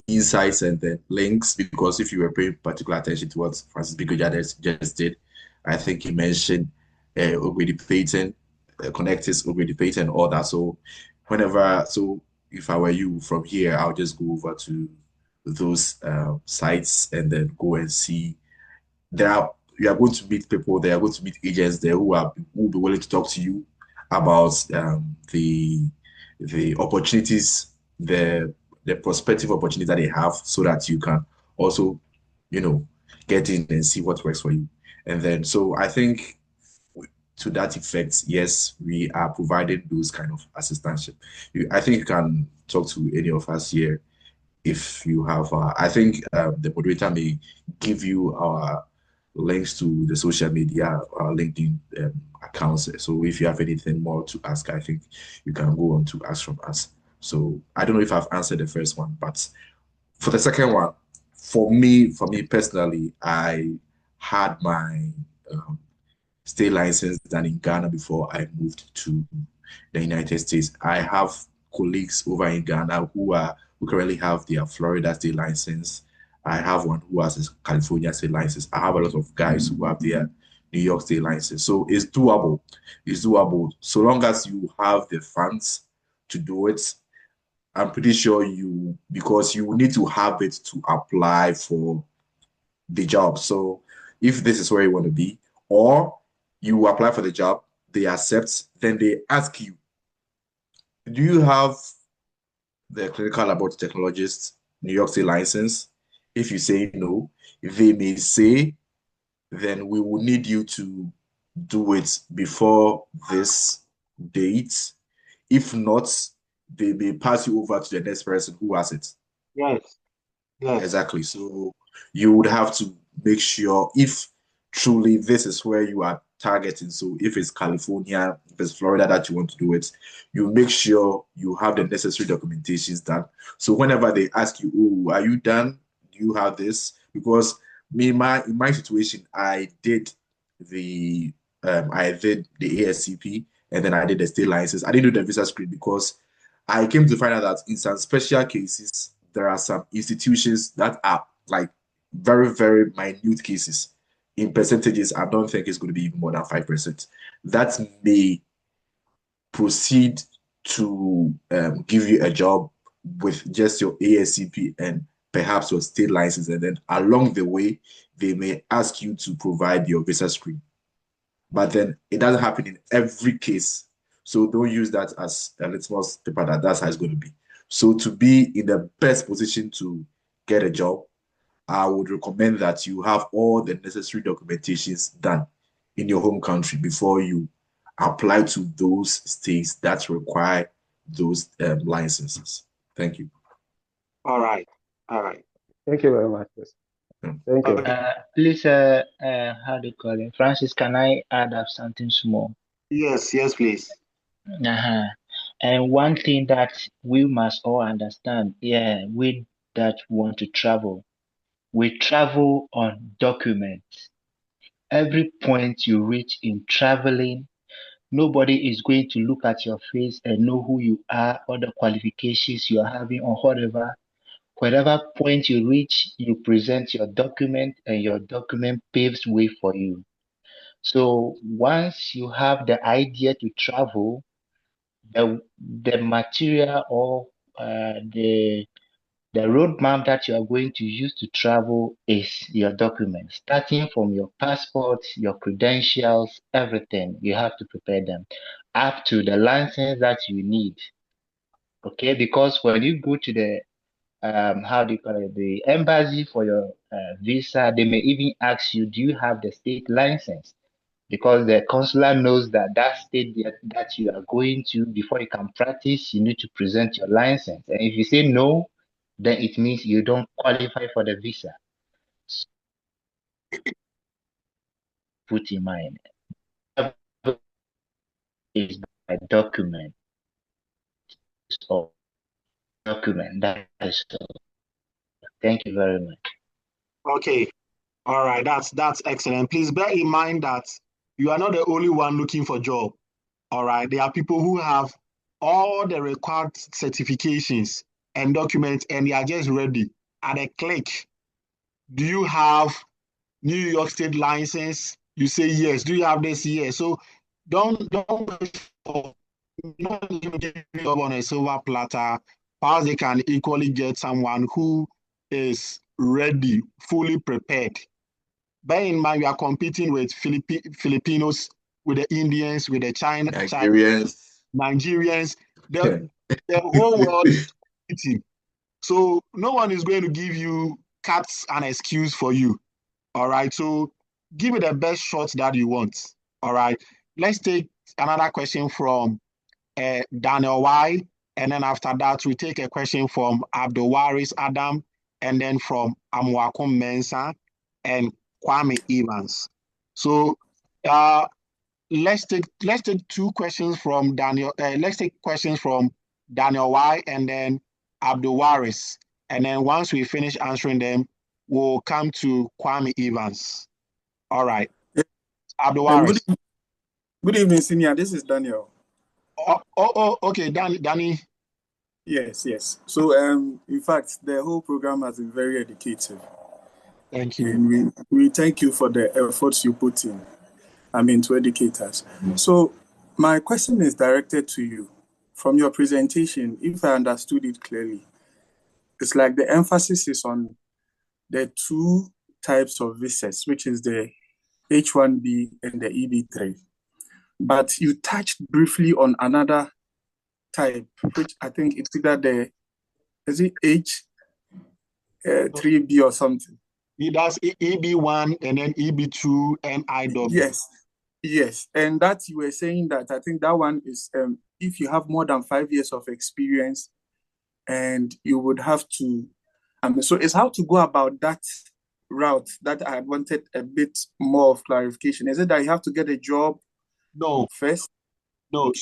insights and then links, because if you were paying particular attention to what Francis Bigoja just did, I think he mentioned already patent, connectors already patent, and all that. So if I were you from here, I'll just go over to those sites and then go and see. You are going to meet people there, are going to meet agents there who will be willing to talk to you about the opportunities, the prospective opportunities that they have, so that you can also, get in and see what works for you. And then, so I think to that effect, yes, we are providing those kind of assistance. I think you can talk to any of us here if you have. I think the moderator may give you our links to the social media, LinkedIn accounts. So if you have anything more to ask, I think you can go on to ask from us. So I don't know if I've answered the first one, but for the second one, for me personally, I had my state license done in Ghana before I moved to the United States. I have colleagues over in Ghana who currently have their Florida state license. I have one who has a California state license. I have a lot of guys who have their New York state license. So it's doable. It's doable. So long as you have the funds to do it, I'm pretty sure because you need to have it to apply for the job. So if this is where you want to be, or you apply for the job, they accept, then they ask you, do you have the clinical laboratory technologist New York State license? If you say no, they may say, then we will need you to do it before this date. If not, they may pass you over to the next person who has it. Yes. Yes. Exactly. So you would have to make sure if truly this is where you are targeting. So if it's California, if it's Florida that you want to do it, you make sure you have the necessary documentations done. So whenever they ask you, oh, are you done? Do you have this? Because in my situation, I did the ASCP, and then I did the state license. I didn't do the visa screen because I came to find out that in some special cases, there are some institutions that are like very, very minute cases. In percentages, I don't think it's going to be even more than 5%. That may proceed to give you a job with just your ASCP and perhaps your state license. And then along the way, they may ask you to provide your visa screen. But then it doesn't happen in every case. So don't use that as a litmus paper that's how it's going to be. So to be in the best position to get a job, I would recommend that you have all the necessary documentations done in your home country before you apply to those states that require those licenses. Thank you. All right. All right. Thank you very much. Thank you. Please, how do you call it? Francis, can I add up something small? Yes, please. And one thing that we must all understand, we that want to travel, we travel on documents. Every point you reach in traveling, nobody is going to look at your face and know who you are or the qualifications you are having or whatever. Whatever point you reach, you present your document and your document paves way for you. So once you have the idea to travel, the material or the roadmap that you are going to use to travel is your documents, starting from your passport, your credentials, everything. You have to prepare them up to the license that you need. Okay, because when you go to the how do you call it, the embassy for your visa, they may even ask you, do you have the state license? Because the consular knows that state that you are going to, before you can practice, you need to present your license. And if you say no, then it means you don't qualify for the visa. So put in mind, is by document or document. That is all. Thank you very much. Okay. All right. That's excellent. Please bear in mind that you are not the only one looking for job. All right. There are people who have all the required certifications and documents, and they are just ready at a click. Do you have New York State license? You say yes. Do you have this? Yes. So don't wait for not even give you up on a silver platter. Perhaps they can equally get someone who is ready, fully prepared. Bear in mind, we are competing with Filipinos, with the Indians, with the Nigerians. Nigerians. The whole world is competing. So no one is going to give you cuts an excuse for you. All right. So give it the best shot that you want. All right. Let's take another question from Daniel Y. And then after that, we take a question from Abdul Waris Adam, and then from Amwakum Mensa and Kwame Evans. So let's take two questions from Daniel. Let's take questions from Daniel Y. and then Abdul Waris. And then once we finish answering them, we'll come to Kwame Evans. All right. Abdul Waris. Good evening, Senior. This is Daniel. Okay, Danny. Yes. So, in fact, the whole program has been very educative. Thank you. And we thank you for the efforts you put in, to educate us. So, my question is directed to you. From your presentation, if I understood it clearly, it's like the emphasis is on the two types of visas, which is the H-1B and the EB-3. But you touched briefly on another type, which I think it's either is it H3B or something? That's EB1 and then EB2 and IW. Yes. And that you were saying that I think that one is if you have more than 5 years of experience, and you would have to, so it's how to go about that route that I wanted a bit more of clarification. Is it that you have to get a job? No. First? No. Okay.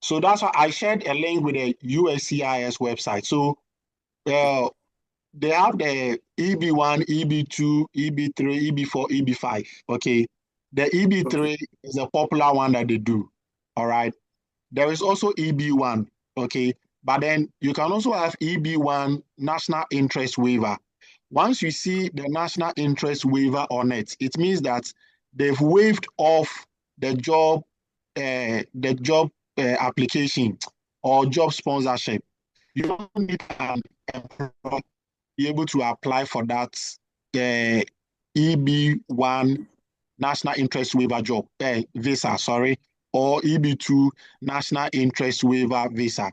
So that's why I shared a link with the USCIS website. So they have the EB1, EB2, EB3, EB4, EB5. Okay. The EB3 is a popular one that they do. All right. There is also EB1. Okay. But then you can also have EB1 national interest waiver. Once you see the national interest waiver on it, it means that they've waived off the job application or job sponsorship. You don't need an employer be able to apply for that EB1 national interest waiver visa, or EB2 national interest waiver visa.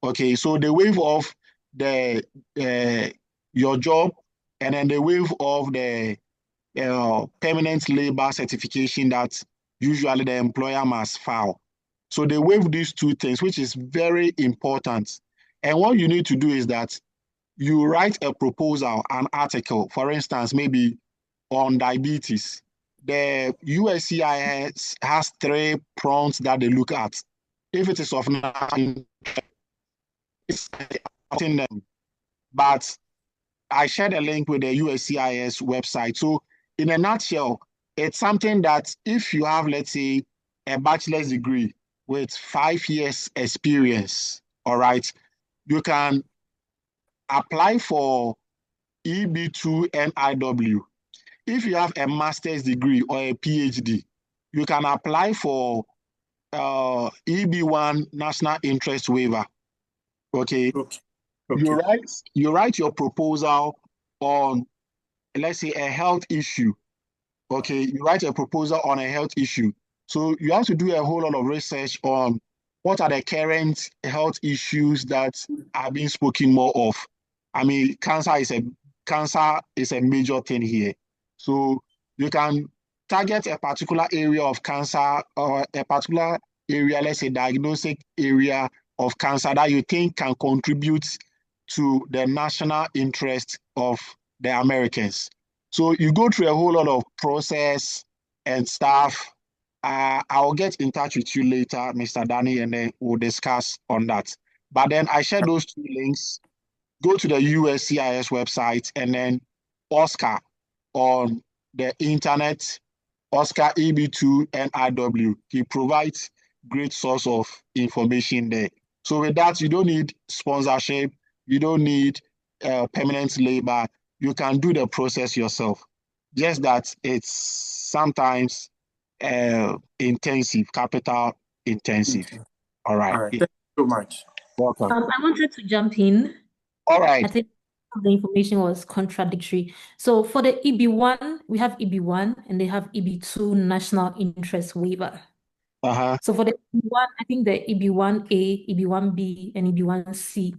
Okay, so they waive off the your job, and then they waive off the permanent labor certification that usually the employer must file. So they waive these two things, which is very important. And what you need to do is that you write a proposal, an article, for instance, maybe on diabetes. The USCIS has 3 prongs that they look at. If it is of national interest, but I shared a link with the USCIS website. So in a nutshell, it's something that if you have, let's say, a bachelor's degree with 5 years experience, all right, you can apply for EB2 NIW. If you have a master's degree or a PhD, you can apply for EB1 national interest waiver. Okay. Okay. You write your proposal on, let's say, a health issue. Okay, you write a proposal on a health issue. So you have to do a whole lot of research on what are the current health issues that are being spoken more of. I mean, cancer is a major thing here. So you can target a particular area of cancer or a particular area, let's say diagnostic area of cancer that you think can contribute to the national interest of the Americans. So you go through a whole lot of process and stuff. I'll get in touch with you later, Mr. Danny, and then we'll discuss on that. But then I share those 2 links. Go to the USCIS website and then Oscar on the internet, Oscar EB2 NIW. He provides great source of information there. So with that, you don't need sponsorship. You don't need permanent labor. You can do the process yourself. Just that it's sometimes intensive, capital intensive. Okay. All right. All right. Thank you so much. Welcome. I wanted to jump in. All I right. think the information was contradictory. So for the EB1, we have EB1 and they have EB2 national interest waiver. So for the EB1, I think the EB1A, EB1B, and EB1C.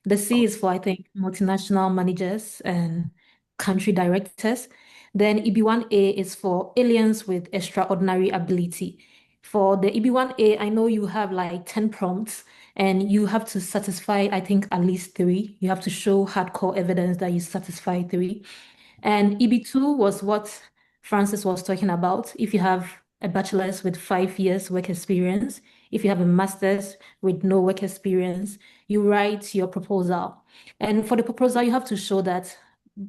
The C is for, I think, multinational managers and country directors. Then EB1A is for aliens with extraordinary ability. For the EB1A, I know you have like 10 prompts and you have to satisfy, I think, at least 3. You have to show hardcore evidence that you satisfy 3. And EB2 was what Francis was talking about. If you have a bachelor's with 5 years work experience, if you have a master's with no work experience, you write your proposal. And for the proposal, you have to show that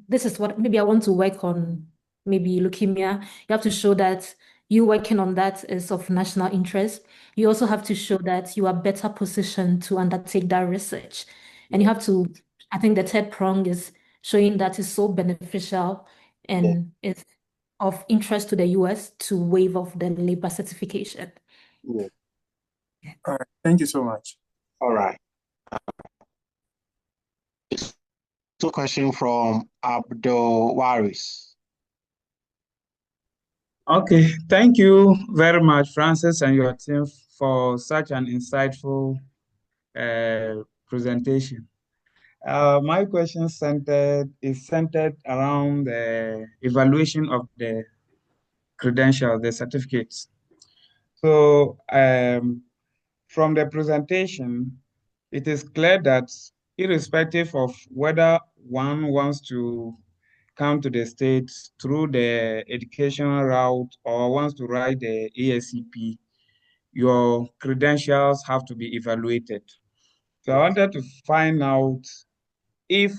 this is what, maybe I want to work on maybe leukemia. You have to show that you working on that is of national interest. You also have to show that you are better positioned to undertake that research. And you have to, I think the 3rd prong is showing that it's so beneficial and it's of interest to the US to waive off the labor certification. Yeah. All right. Thank you so much. All right. So question from Abdul Waris. Okay, thank you very much, Francis, and your team for such an insightful presentation. My question is centered around the evaluation of the credentials, the certificates. So from the presentation, it is clear that irrespective of whether one wants to come to the States through the educational route or wants to write the ASCP, your credentials have to be evaluated. So I wanted to find out if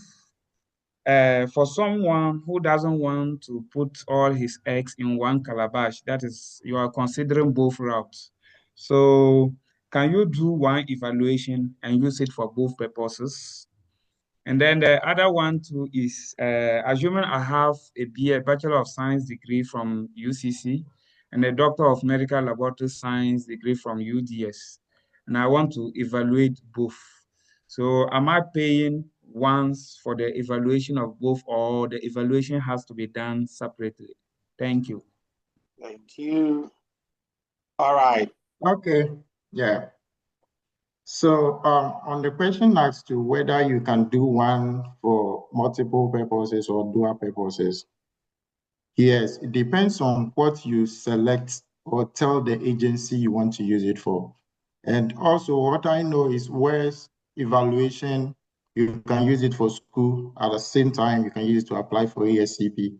for someone who doesn't want to put all his eggs in one calabash, that is, you are considering both routes. So can you do one evaluation and use it for both purposes? And then the other one too is, assuming I have a BA, Bachelor of Science degree from UCC and a Doctor of Medical Laboratory Science degree from UDS, and I want to evaluate both. So am I paying once for the evaluation of both, or the evaluation has to be done separately? Thank you. Thank you. All right. Okay. Yeah. So on the question as to whether you can do one for multiple purposes or dual purposes, yes, it depends on what you select or tell the agency you want to use it for. And also what I know is where's evaluation You can use it for school. At the same time, you can use it to apply for ASCP.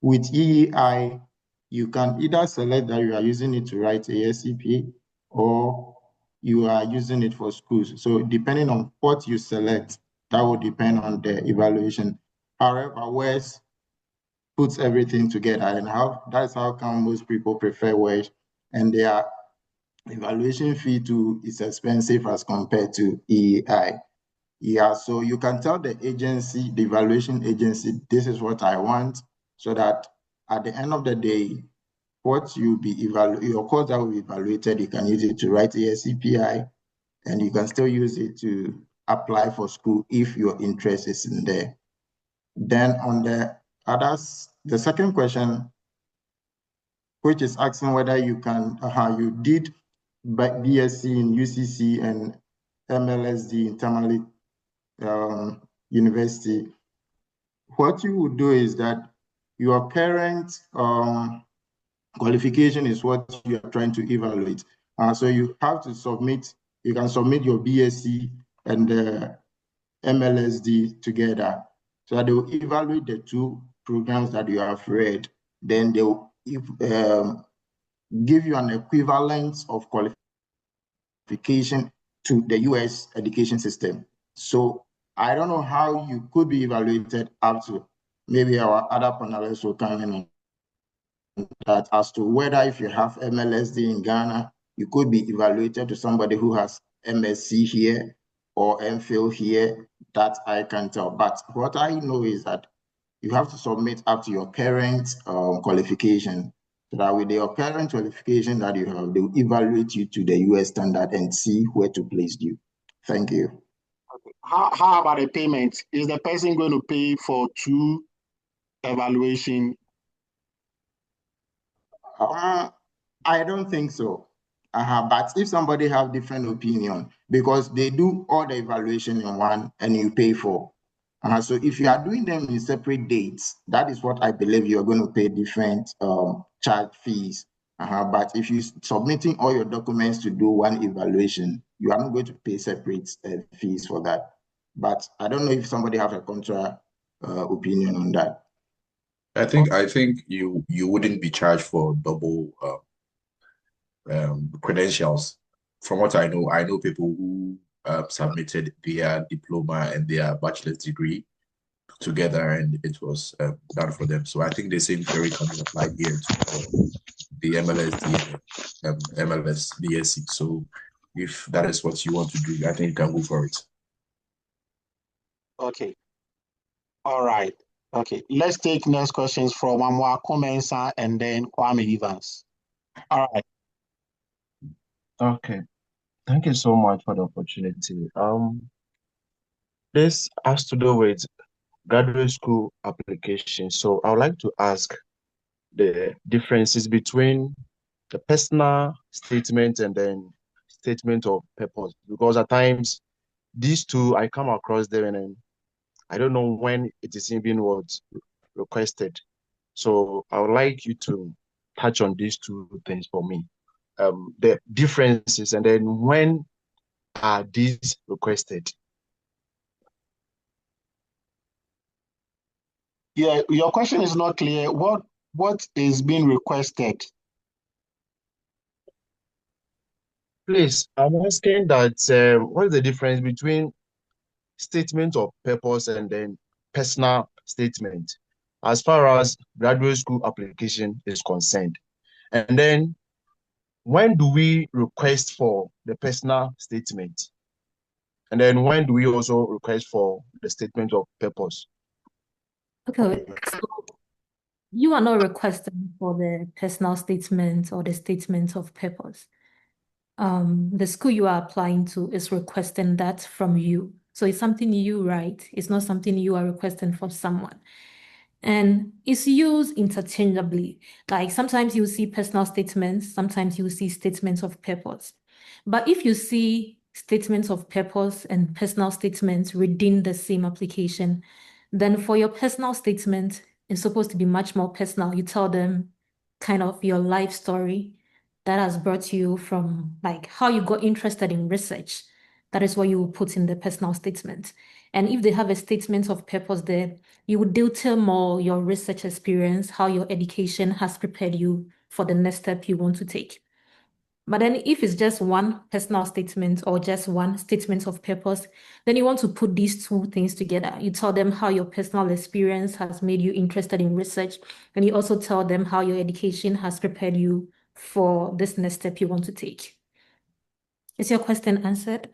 With EEI, you can either select that you are using it to write ASCP or you are using it for schools. So depending on what you select, that will depend on the evaluation. However, WES puts everything together, and that's how come most people prefer WES, and their evaluation fee too is expensive as compared to EEI. Yeah, so you can tell the agency, the evaluation agency, this is what I want, so that at the end of the day, what you be your course that will be evaluated, you can use it to write ASCPI, and you can still use it to apply for school if your interest is in there. Then on the others, the second question, which is asking whether you can, you did BSc in UCC and MLSD internally university. What you would do is that your current qualification is what you are trying to evaluate. So you have to submit, you can submit your BSc and the MLSD together. So that they will evaluate the two programs that you have read. Then they will give you an equivalence of qualification to the US education system. So I don't know how you could be evaluated up to. Maybe our other panelists will come in on that as to whether if you have MLSD in Ghana, you could be evaluated to somebody who has MSc here or MPhil here. That I can tell. But what I know is that you have to submit up to your current qualification. So that with your current qualification that you have, they will evaluate you to the US standard and see where to place you. Thank you. How about the payment? Is the person going to pay for two evaluation? I don't think so. But if somebody have different opinion, because they do all the evaluation in one and you pay for. So if you are doing them in separate dates, that is what I believe you're going to pay different charge fees. But if you're submitting all your documents to do one evaluation, you are not going to pay separate fees for that. But I don't know if somebody has a contra opinion on that. I think you wouldn't be charged for double credentials. From what I know people who submitted their diploma and their bachelor's degree together, and it was done for them. So I think the same theory can be applied here for the MLSD and MLS BSc. So if that is what you want to do, I think you can go for it. Okay. All right. Okay. Let's take next questions from Amwa Komensa and then Kwame Evans. All right. Okay. Thank you so much for the opportunity. This has to do with graduate school application. So I would like to ask the differences between the personal statement and then statement of purpose, because at times these two I come across them and then I don't know when it is even what's requested. So I would like you to touch on these two things for me. The differences and then when are these requested? Yeah, your question is not clear. What is being requested? Please, I'm asking that what is the difference between statement of purpose and then personal statement as far as graduate school application is concerned? And then when do we request for the personal statement? And then when do we also request for the statement of purpose? Okay, so you are not requesting for the personal statement or the statement of purpose. The school you are applying to is requesting that from you. So it's something you write. It's not something you are requesting for someone. And it's used interchangeably. Like sometimes you see personal statements, sometimes you see statements of purpose. But if you see statements of purpose and personal statements within the same application, then for your personal statement, it's supposed to be much more personal. You tell them kind of your life story that has brought you from like how you got interested in research. That is what you will put in the personal statement. And if they have a statement of purpose there, you would detail more your research experience, how your education has prepared you for the next step you want to take. But then if it's just one personal statement or just one statement of purpose, then you want to put these two things together. You tell them how your personal experience has made you interested in research, and you also tell them how your education has prepared you for this next step you want to take. Is your question answered?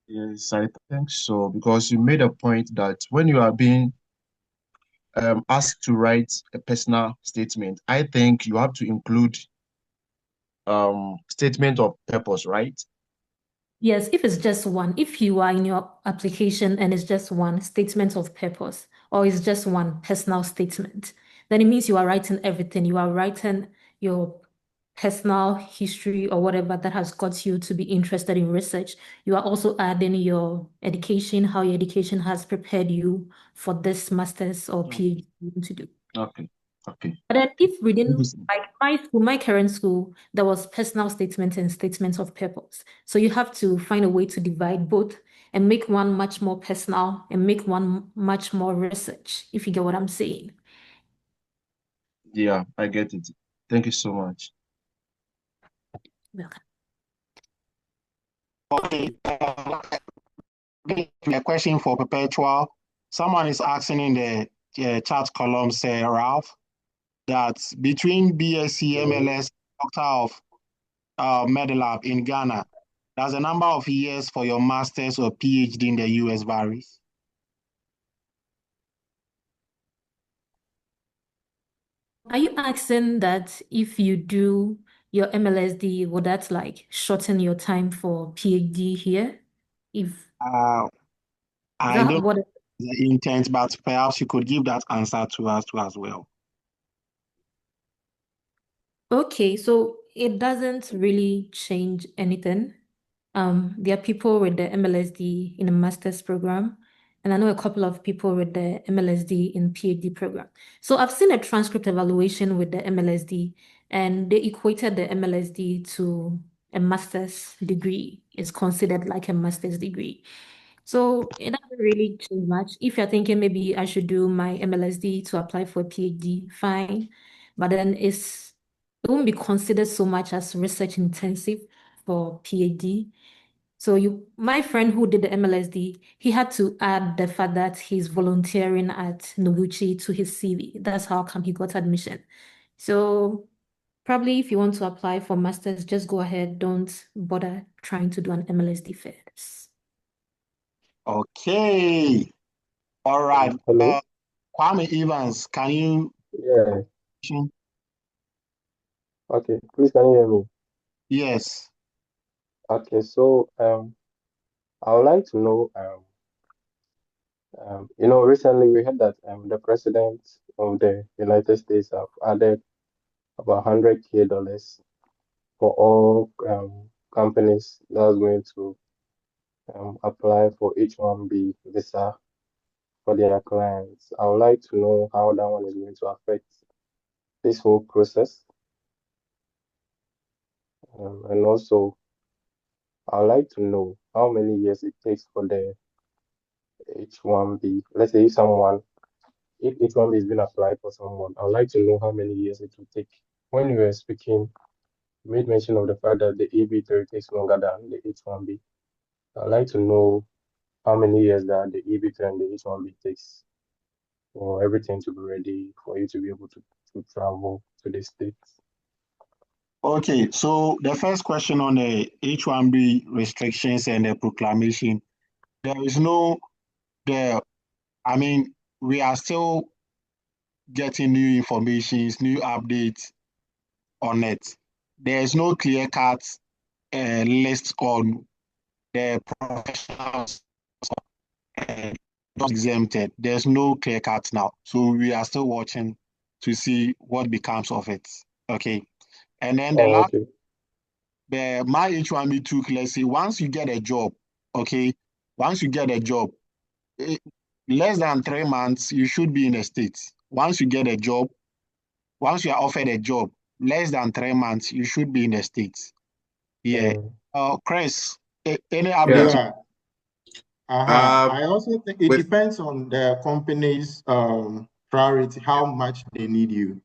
Yes, I think so, because you made a point that when you are being asked to write a personal statement, I think you have to include statement of purpose, right? Yes, if it's just one, if you are in your application and it's just one statement of purpose or it's just one personal statement, then it means you are writing everything. You are writing your personal history or whatever that has got you to be interested in research. You are also adding your education, how your education has prepared you for this master's or PhD you want to do. Okay. Okay. But then if within Interesting. like my school, my current school, there was personal statement and statements of purpose. So you have to find a way to divide both and make one much more personal and make one much more research, if you get what I'm saying. Yeah, I get it. Thank you so much. Welcome. Okay. A question for Perpetual. Someone is asking in the chat column, say, Ralph, that between BSc, MLS, Doctor of Medlab in Ghana, does the number of years for your master's or PhD in the US varies? Are you asking that if you do your MLSD, would that like shorten your time for PhD here? If I don't know what the intent, but perhaps you could give that answer to us too as well. Okay, so it doesn't really change anything. There are people with the MLSD in a master's program, and I know a couple of people with the MLSD in PhD program. So I've seen a transcript evaluation with the MLSD, and they equated the MLSD to a master's degree. It's considered like a master's degree. So it doesn't really change much. If you're thinking maybe I should do my MLSD to apply for a PhD, fine. But then it won't be considered so much as research intensive for PhD. So my friend who did the MLSD, he had to add the fact that he's volunteering at Noguchi to his CV. That's how come he got admission. So probably if you want to apply for masters, just go ahead. Don't bother trying to do an MLSD first. Okay. All right. Hello? Kwame Evans, can you? Yeah. Okay. Please, can you hear me? Yes. Okay. So, I would like to know, recently we heard that the president of the United States have added about $100K for all companies that's going to apply for H-1B visa for their clients. I would like to know how that one is going to affect this whole process. And also, I would like to know how many years it takes for the H-1B. Let's say if H-1B is being applied for someone, I would like to know how many years it will take. When you were speaking, you made mention of the fact that the EB3 takes longer than the H-1B. I'd like to know how many years that the EB3 and the H-1B takes for everything to be ready for you to be able to travel to the States. Okay, so the first question on the H-1B restrictions and the proclamation, there is we are still getting new information, new updates on it. There is no clear-cut list on the professionals exempted. There's no clear-cut now. So we are still watching to see what becomes of it. Okay. And then Okay. my H1B took, let's say, once you get a job, okay, once you get a job, less than 3 months, you should be in the States. Once you get a job, once you are offered a job, less than 3 months, you should be in the States. Yeah. Chris, any updates? Yeah. I also think it depends on the company's priority, how much they need you.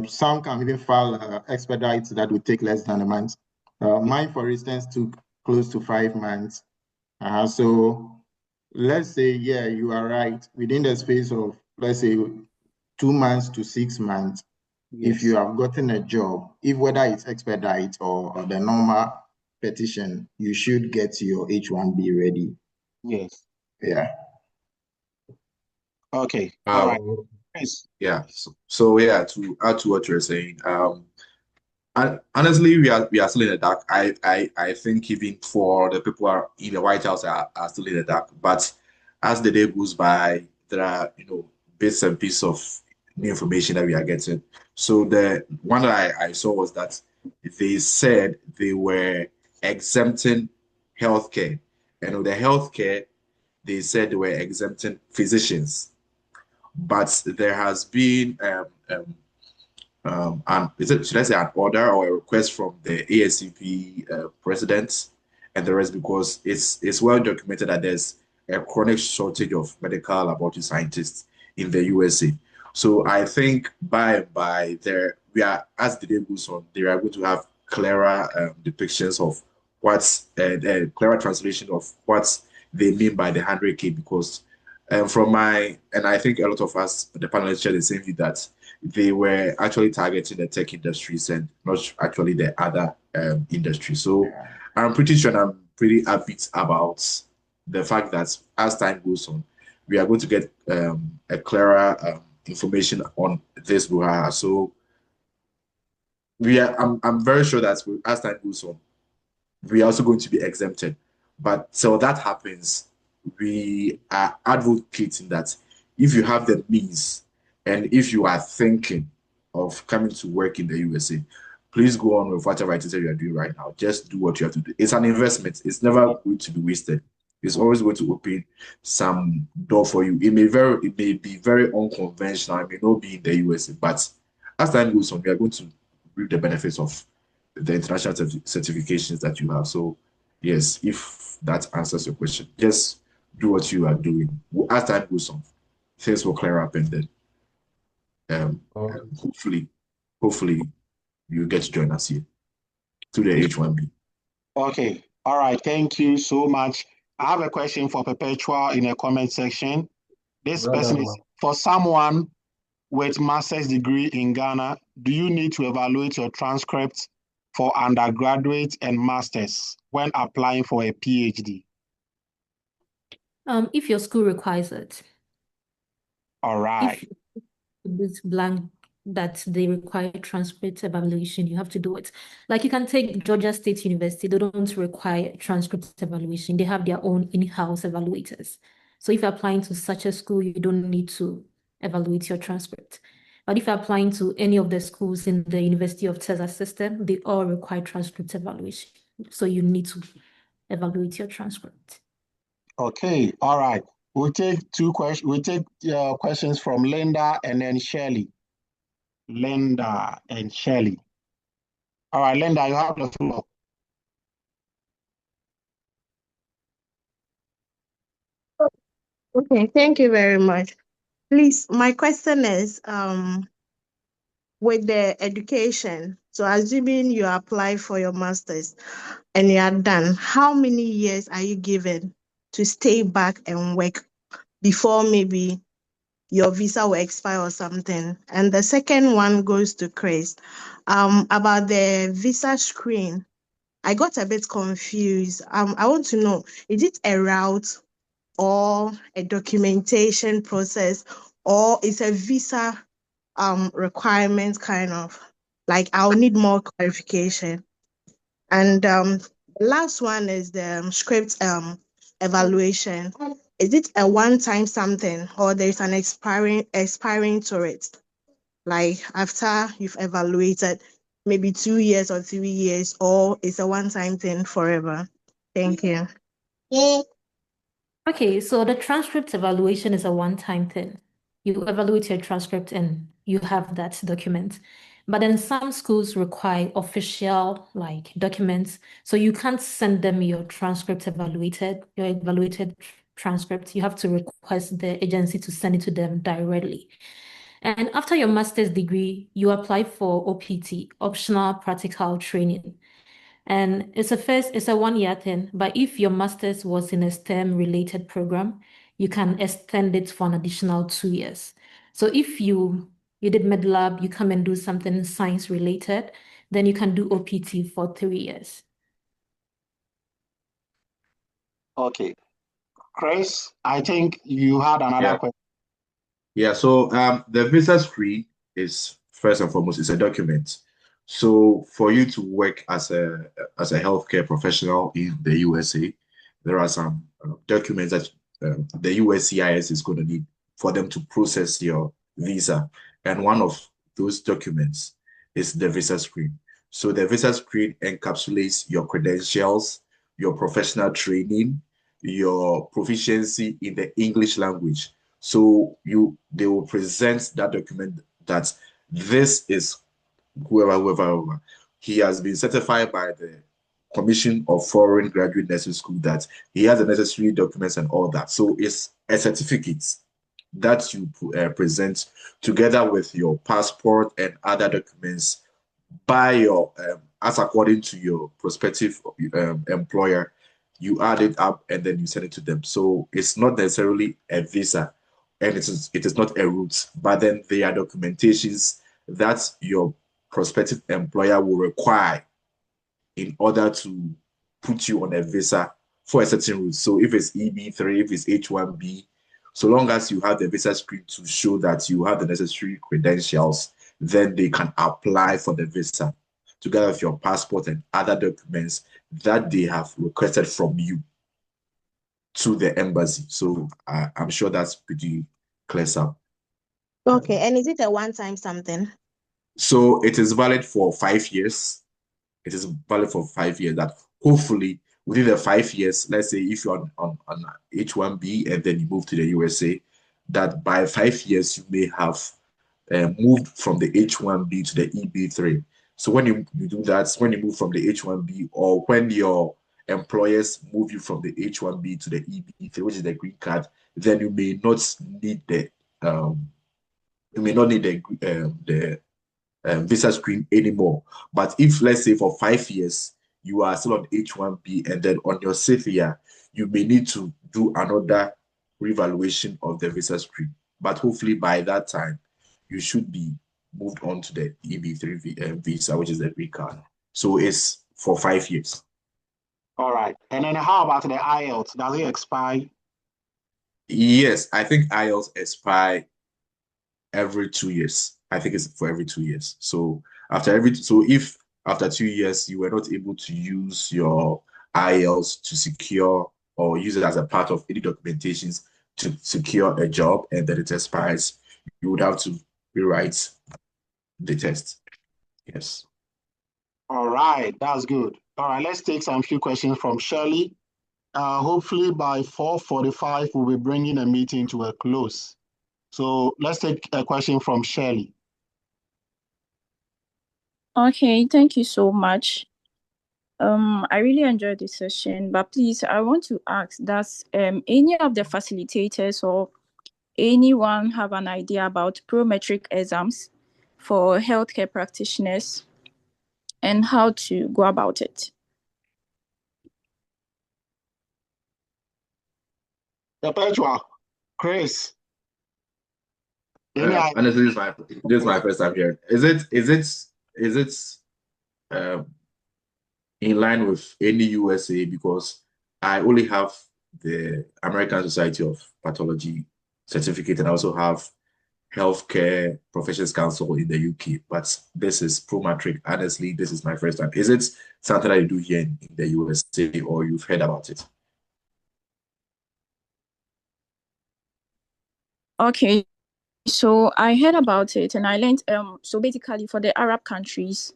Some can even file expedites that would take less than a month. Mine, for instance, took close to 5 months. So let's say, yeah, you are right. Within the space of, let's say, 2 months to 6 months, if you have gotten a job, if whether it's expedite or the normal petition, you should get your H-1B ready. Yes. Yeah. Okay. All right. Yes. Yeah. So yeah, to add to what you're saying, honestly, we are still in the dark. I think even for the people who are in the White House are still in the dark. But as the day goes by, there are bits and pieces of new information that we are getting. So the one that I saw was that they said they were exempting healthcare, and with the healthcare, they said they were exempting physicians. But there has been should I say an order or a request from the ASCP president and the rest, because it's well documented that there's a chronic shortage of medical laboratory scientists in the USA. So I think by and by we are, as the day goes on, they are going to have clearer depictions of what's clearer translation of what they mean by the 100K, because and I think a lot of us, the panelists, share the same view that they were actually targeting the tech industries and not actually the other industries. So I'm pretty sure, and I'm pretty upbeat about the fact that as time goes on, we are going to get a clearer information on this brouhaha. So I'm very sure that as time goes on, we are also going to be exempted. But till that happens, we are advocating that if you have the means and if you are thinking of coming to work in the USA, please go on with whatever it is that you are doing right now. Just do what you have to do. It's an investment. It's never going to be wasted. It's always going to open some door for you. It may be very unconventional. It may not be in the USA, but as time goes on, we are going to reap the benefits of the international certifications that you have. So yes, if that answers your question, just do what you are doing. As time goes on, things will clear up, and then hopefully you get to join us here to the H-1B. Okay. All right. Thank you so much. I have a question for Perpetua in the comment section. This person is for someone with master's degree in Ghana. Do you need to evaluate your transcripts for undergraduate and masters when applying for a PhD? If your school requires it. All right. If it's blank that they require transcript evaluation, you have to do it. Like you can take Georgia State University, they don't require transcript evaluation. They have their own in-house evaluators. So if you're applying to such a school, you don't need to evaluate your transcript. But if you're applying to any of the schools in the University of Texas system, they all require transcript evaluation. So you need to evaluate your transcript. Okay. All right. We'll take two questions. We'll take questions from Linda and then Shirley. Linda and Shirley. All right, Linda, you have the floor. Okay, thank you very much. Please, my question is, with the education, so assuming you apply for your master's and you are done, how many years are you given to stay back and work before maybe your visa will expire or something? And the second one goes to Chris, about the visa screen. I got a bit confused. I want to know, is it a route or a documentation process, or it's a visa requirement kind of? Like, I'll need more clarification. And the last one is the script evaluation. Is it a one-time something, or there's an expiring to it? Like after you've evaluated maybe 2 years or 3 years, or it's a one-time thing forever? Thank you. Okay, so the transcript evaluation is a one-time thing. You evaluate your transcript and you have that document. But then some schools require official like documents. So you can't send them your evaluated transcript. You have to request the agency to send it to them directly. And after your master's degree, you apply for OPT, optional practical training. And it's a 1-year thing, but if your master's was in a STEM related program, you can extend it for an additional 2 years. So if you did MedLab, you come and do something science related, then you can do OPT for 3 years. Okay. Chris, I think you had another question. Yeah, so the visa screen is first and foremost is a document. So for you to work as a healthcare professional in the USA, there are some documents that the USCIS is going to need for them to process your visa. And one of those documents is the visa screen. So the visa screen encapsulates your credentials, your professional training, your proficiency in the English language. So they will present that document that this is whoever. He has been certified by the Commission of Foreign Graduate Nursing School that he has the necessary documents and all that. So it's a certificate that you present together with your passport and other documents by your as according to your prospective employer. You add it up and then you send it to them. So it's not necessarily a visa and it is not a route, but then there are documentations that your prospective employer will require in order to put you on a visa for a certain route. So if it's EB3, if it's H1B, so long as you have the visa screen to show that you have the necessary credentials, then they can apply for the visa together with your passport and other documents that they have requested from you to the embassy. So I'm sure that's pretty clear, sir. Okay, and is it a one-time something? So it is valid for 5 years. It is valid for 5 years. That hopefully within the 5 years, let's say if you're on H1B and then you move to the USA, that by 5 years you may have moved from the H1B to the EB3. So when you do that, when you move from the H1B or when your employers move you from the H1B to the EB3, which is the green card, then you may not need the visa screen anymore. But if, let's say, for 5 years, you are still on H1B and then on your 6th year, you may need to do another revaluation of the visa screen. But hopefully by that time, you should be moved on to the EB3 visa, which is the green card. So it's for 5 years. All right. And then how about the IELTS? Does it expire? Yes, I think IELTS expire every 2 years. I think it's for every 2 years. So if after 2 years you were not able to use your IELTS to secure or use it as a part of any documentations to secure a job and then it expires, you would have to rewrite the test. Yes. All right, that's good. All right, let's take some few questions from Shirley. Hopefully by 4:45, we'll be bringing a meeting to a close. So let's take a question from Shirley. Okay, thank you so much. I really enjoyed this session, but please, I want to ask, does any of the facilitators or anyone have an idea about prometric exams for healthcare practitioners and how to go about it? Perpetua, Chris. Honestly, this is my first time here. Is it in line with any USA? Because I only have the American Society of Pathology certificate and I also have Healthcare Professions Council in the UK, but this is Promatric. Honestly, this is my first time. Is it something that you do here in the USA or you've heard about it? Okay, so I heard about it and I learned, so basically for the Arab countries,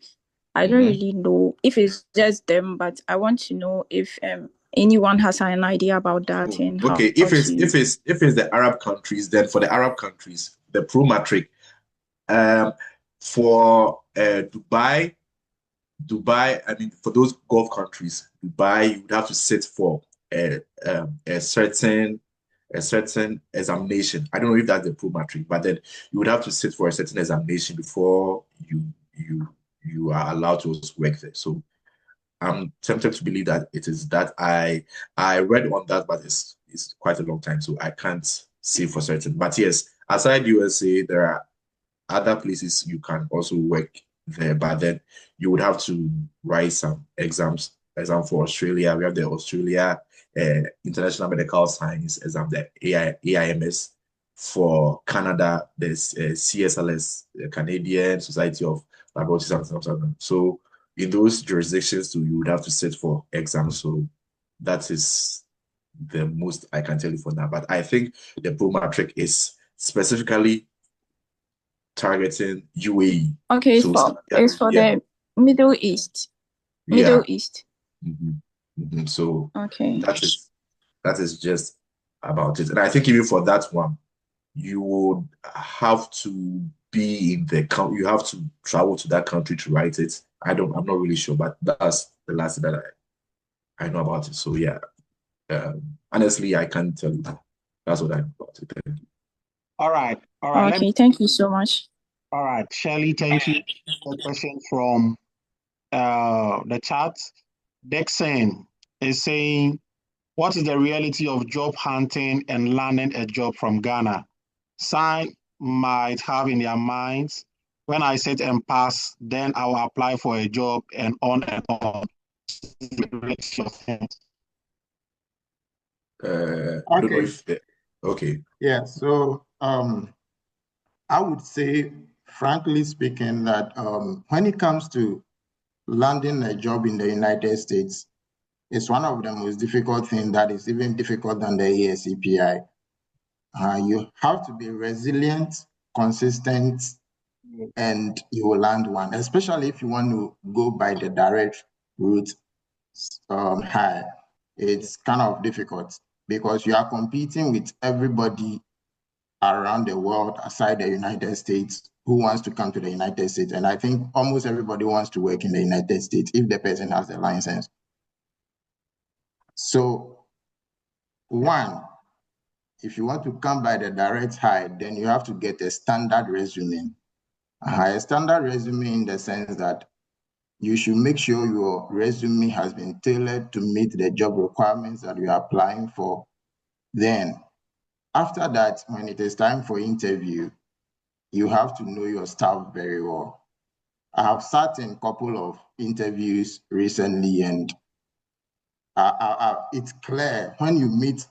I don't really know if it's just them, but I want to know if anyone has an idea about that and how. Okay, if it's the Arab countries, then for the Arab countries, the Promatric, for Dubai, I mean, for those Gulf countries, Dubai, you would have to sit for a certain examination. I don't know if that's the promatric, but then you would have to sit for a certain examination before you are allowed to work there. So I'm tempted to believe that it is that. I read on that, but it's quite a long time, so I can't say for certain. But yes, aside USA, there are other places you can also work there, but then you would have to write some exams. Exam for Australia, we have the Australia International Medical Science exam, the AIMS. For Canada, there's CSLS, the Canadian Society of Laboratory Science. So in those jurisdictions too, you would have to sit for exams. So that is the most I can tell you for now. But I think the promatric is specifically targeting UAE. Okay, it's for the Middle East. Middle East. So okay, that is just about it. And I think even for that one, you would have to be in the country. You have to travel to that country to write it. I'm not really sure, but that's the last thing that I know about it. So yeah, honestly, I can't tell you. That's what I know about it. Thank you. All right. Okay, thank you so much. All right, Shirley, thank you. A question from the chat. Dixon is saying, what is the reality of job hunting and landing a job from Ghana? Some might have in their minds, when I sit and pass, then I will apply for a job and on and on. I don't know if okay. Yeah, so I would say, frankly speaking, that when it comes to landing a job in the United States, it's one of the most difficult things that is even difficult than the ASCPI. You have to be resilient, consistent, and you will land one, especially if you want to go by the direct route high. It's kind of difficult because you are competing with everybody around the world aside the United States who wants to come to the United States. And I think almost everybody wants to work in the United States if the person has the license. So one, if you want to come by the direct hire, then you have to get a standard resume. A standard resume in the sense that you should make sure your resume has been tailored to meet the job requirements that you are applying for. Then after that, when it is time for interview, you have to know your staff very well. I have sat in a couple of interviews recently, and it's clear when you meet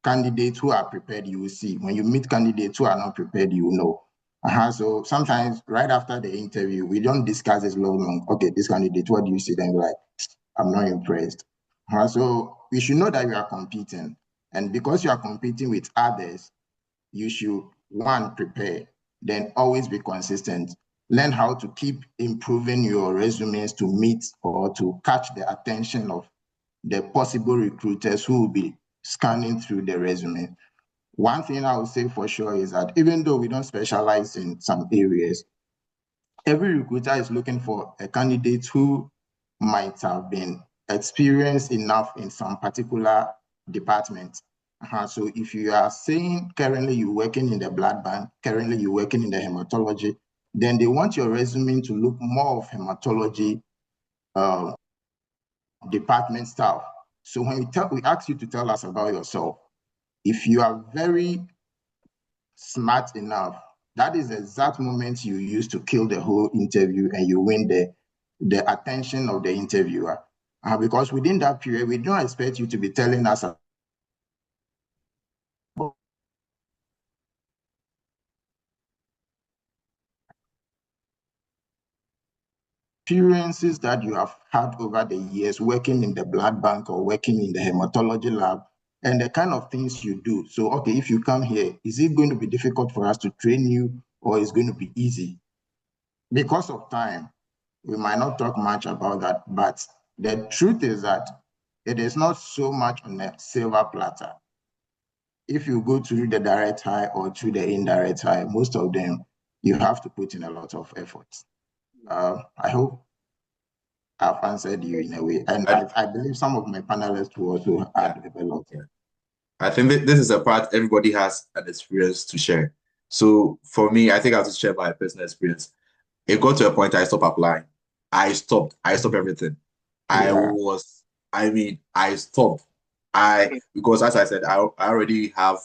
candidates who are prepared, you will see. When you meet candidates who are not prepared, you will know. So sometimes right after the interview, we don't discuss this long. Okay, this candidate, what do you see? Then you're like, I'm not impressed. So you should know that you are competing. And because you are competing with others, you should, one, prepare, then always be consistent. Learn how to keep improving your resumes to meet or to catch the attention of the possible recruiters who will be scanning through the resume. One thing I would say for sure is that even though we don't specialize in some areas, every recruiter is looking for a candidate who might have been experienced enough in some particular department. So if you are saying currently you're working in the blood bank, currently you're working in the hematology, then they want your resume to look more of hematology department staff. So when we ask you to tell us about yourself, if you are very smart enough, that is the exact moment you use to kill the whole interview and you win the attention of the interviewer. Because within that period, we don't expect you to be telling us experiences that you have had over the years working in the blood bank or working in the hematology lab and the kind of things you do. So, okay, if you come here, is it going to be difficult for us to train you or is it going to be easy? Because of time, we might not talk much about that, but the truth is that it is not so much on a silver platter. If you go through the direct hire or through the indirect hire, most of them, you have to put in a lot of effort. I hope I've answered you in a way. And I believe some of my panelists will also add a lot. Yeah. I think this is a part everybody has an experience to share. So for me, I think I have to share my personal experience. It got to a point I stopped applying. I stopped everything. I stopped. Because as I said, I already have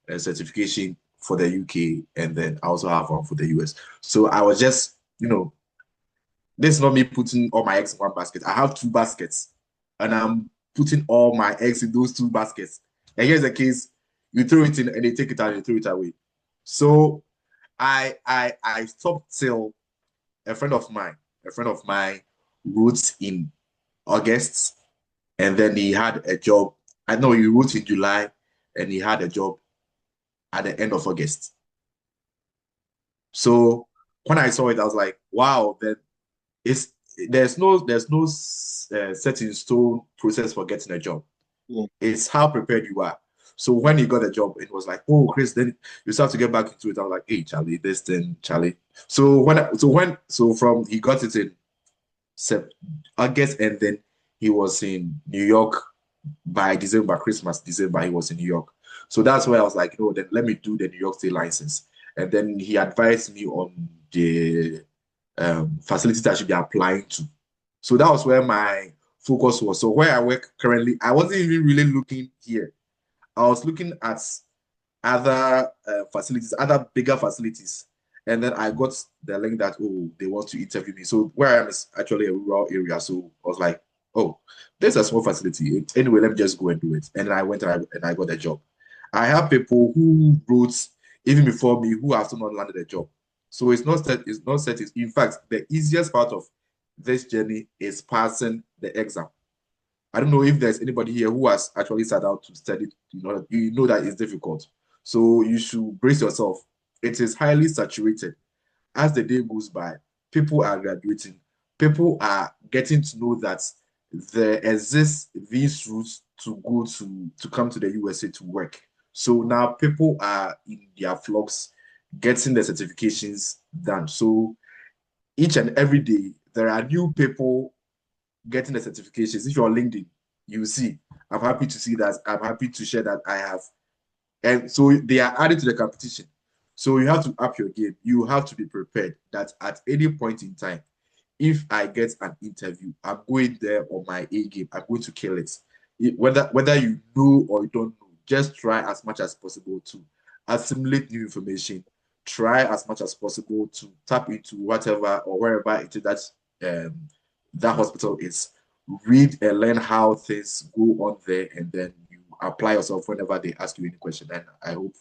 a certification for the UK, and then I also have one for the US. So I was just, this is not me putting all my eggs in one basket. I have two baskets, and I'm putting all my eggs in those two baskets. And here's the case: you throw it in, and they take it out, and you throw it away. So I stopped till a friend of mine wrote in August, and then he had a job. I know he wrote in July, and he had a job at the end of August. So when I saw it, I was like, wow, then there's no set in stone process for getting a job. Yeah. It's how prepared you are. So when he got a job, it was like, oh, Chris, then you start to get back into it. I was like, hey, Charlie, this thing, Charlie. So from he got it in August, and then he was in New York by Christmas, December, he was in New York. So that's where I was like, then let me do the New York State license. And then he advised me on the facilities I should be applying to. So that was where my focus was. So where I work currently, I wasn't even really looking here. I was looking at other facilities, other bigger facilities. And then I got the link that, they want to interview me. So where I am is actually a rural area. So I was like, oh, there's a small facility. Anyway, let me just go and do it. And then I went and I got a job. I have people who wrote even before me who have still not landed a job. So it's not set. In fact, the easiest part of this journey is passing the exam. I don't know if there's anybody here who has actually sat out to study. You know that it's difficult. So you should brace yourself. It is highly saturated. As the day goes by, people are graduating. People are getting to know that there exists these routes to go to come to the USA to work. So now people are in their flocks getting the certifications done. So each and every day, there are new people getting the certifications. If you're on LinkedIn, you see, I'm happy to see that. I'm happy to share that I have. And so they are added to the competition. So you have to up your game. You have to be prepared that at any point in time, if I get an interview, I'm going there on my A game. I'm going to kill it. Whether you know or you don't know, just try as much as possible to assimilate new information. Try as much as possible to tap into whatever or wherever it is that hospital is. Read and learn how things go on there, and then you apply yourself whenever they ask you any question. And I hope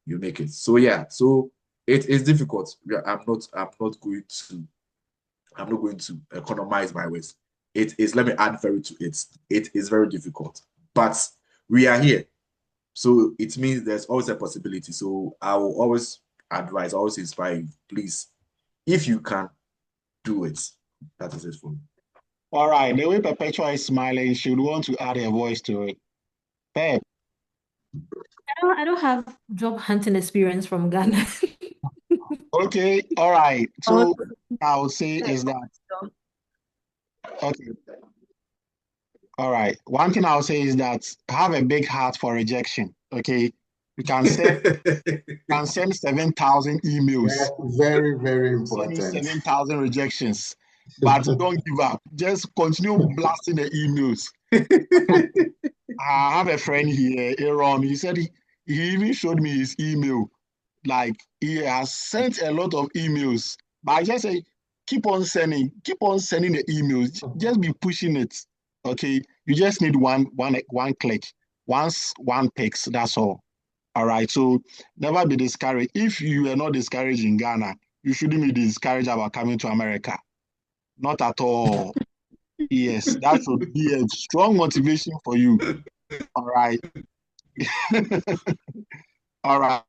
you make it. So yeah, so it is difficult. I'm not going to economize my words. It is, let me add very to it. It is very difficult, but we are here. So it means there's always a possibility. So I will always advise, always inspire you, please, if you can, do it. That is it for me. All right. The way Perpetua is smiling, she would want to add a voice to it. Pep. I don't have job hunting experience from Ghana. Okay. All right. So I would say is that okay. All right. One thing I'll say is that have a big heart for rejection. Okay. You can send 7,000 emails. Very, very important. 7,000 rejections. But don't give up. Just continue blasting the emails. I have a friend here, Aaron. He said he even showed me his email. Like he has sent a lot of emails. But I just say, keep on sending the emails. Just be pushing it. Okay. You just need one click. Once one picks, that's all. All right. So never be discouraged. If you are not discouraged in Ghana, you shouldn't be discouraged about coming to America. Not at all. Yes, that should be a strong motivation for you. All right. All right.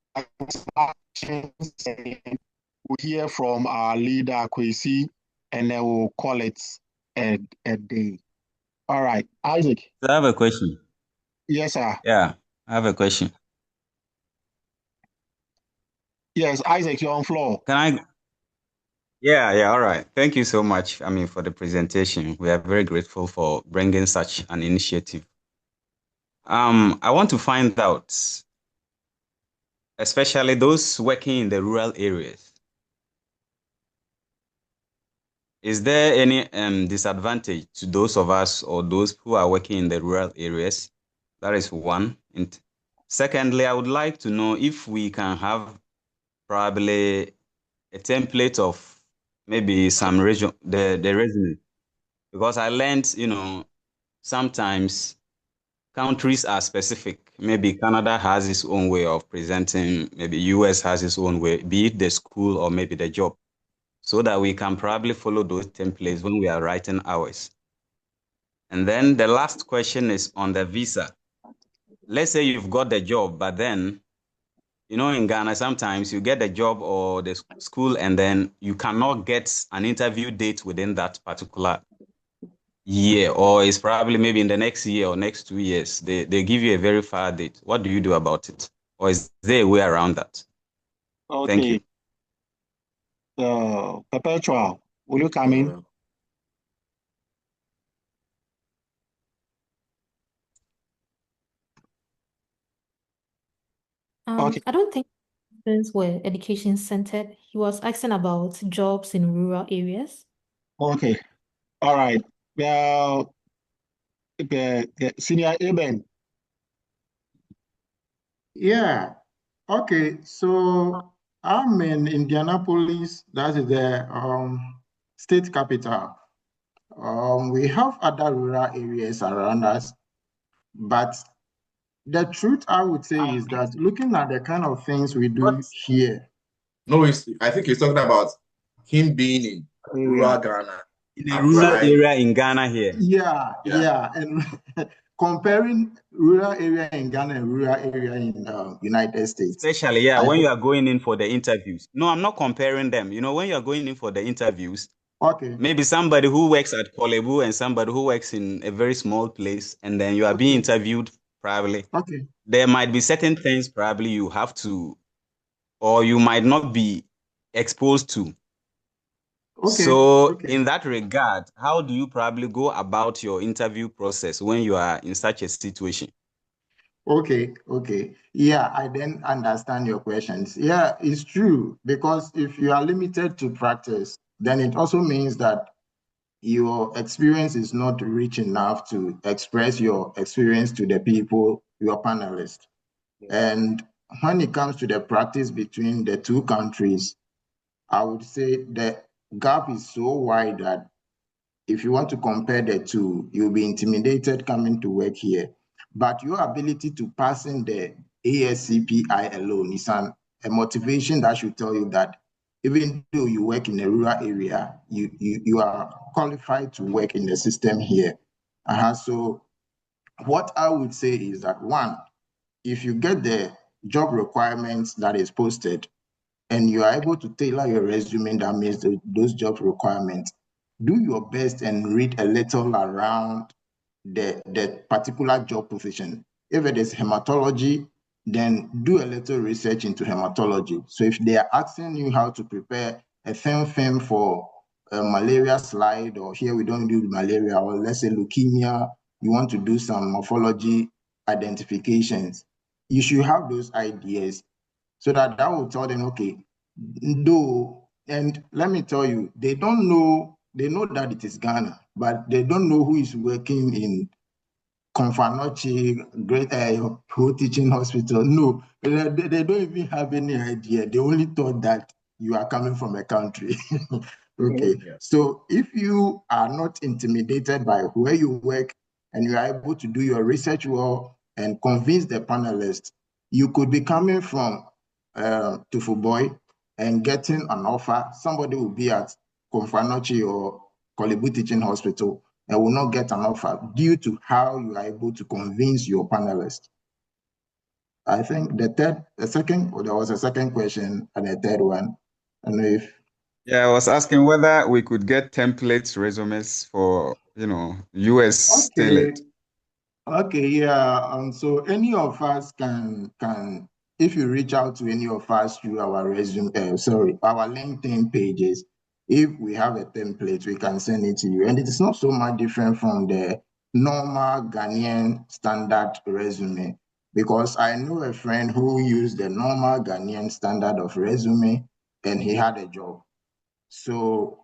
We'll hear from our leader, Kwesi, and then we'll call it a day. All right. Isaac. I have a question. Yes, sir. Yeah, I have a question. Yes, Isaac, you're on floor. Can Yeah, all right. Thank you so much, for the presentation. We are very grateful for bringing such an initiative. I want to find out, especially those working in the rural areas, is there any disadvantage to those of us or those who are working in the rural areas? That is one. And secondly, I would like to know if we can have probably a template of maybe some region, the resume, because I learned, sometimes countries are specific. Maybe Canada has its own way of presenting, maybe US has its own way, be it the school or maybe the job, so that we can probably follow those templates when we are writing ours. And then the last question is on the visa. Let's say you've got the job, but then, in Ghana, sometimes you get the job or the school, and then you cannot get an interview date within that particular year, or it's probably maybe in the next year or next 2 years. They give you a very far date. What do you do about it? Or is there a way around that? Thank you. Okay. Perpetual, will you come in? Okay. I don't think students were education centered. He was asking about jobs in rural areas. Okay. All right. Well, Senior Eben. Yeah. Okay. So I'm in Indianapolis. That is the state capital. We have other rural areas around us, but the truth I would say is that looking at the kind of things we do here. No, I think he's talking about him being in rural Ghana. In a rural area in Ghana here. Yeah. And comparing rural area in Ghana and rural area in United States. Especially, when you are going in for the interviews. No, I'm not comparing them. When you are going in for the interviews, okay, maybe somebody who works at Kolebu and somebody who works in a very small place, and then you are being interviewed probably. Okay. There might be certain things probably you have to, or you might not be exposed to. Okay. So in that regard, how do you probably go about your interview process when you are in such a situation? Okay. Yeah, I then understand your questions. Yeah, it's true, because if you are limited to practice, then it also means that your experience is not rich enough to express your experience to the people, your panelists. And when it comes to the practice between the two countries, I would say the gap is so wide that if you want to compare the two, you'll be intimidated coming to work here. But your ability to pass in the ASCPI alone is a motivation that should tell you that even though you work in a rural area, you are qualified to work in the system here. So what I would say is that, one, if you get the job requirements that is posted, and you are able to tailor your resume that meets those job requirements, do your best and read a little around the particular job position. If it is hematology, then do a little research into hematology. So if they are asking you how to prepare a thin film for a malaria slide, or here we don't do malaria, or let's say leukemia, you want to do some morphology identifications, you should have those ideas, so that will tell them, okay, and let me tell you, they know that it is Ghana, but they don't know who is working in Konfanochi Great Whole Teaching Hospital. No, they don't even have any idea. They only thought that you are coming from a country. Okay, so if you are not intimidated by where you work and you are able to do your research well and convince the panelists, you could be coming from Tufuboy and getting an offer. Somebody will be at Konfanochi or Kolebu Teaching Hospital and will not get an offer due to how you are able to convince your panelists. I think there was a second question and a third one. I don't know if. Yeah, I was asking whether we could get templates resumes for, US tailored. Okay, yeah. So any of us can, if you reach out to any of us through our our LinkedIn pages, If we have a template, we can send it to you. And it is not so much different from the normal Ghanaian standard resume, because I know a friend who used the normal Ghanaian standard of resume and he had a job. So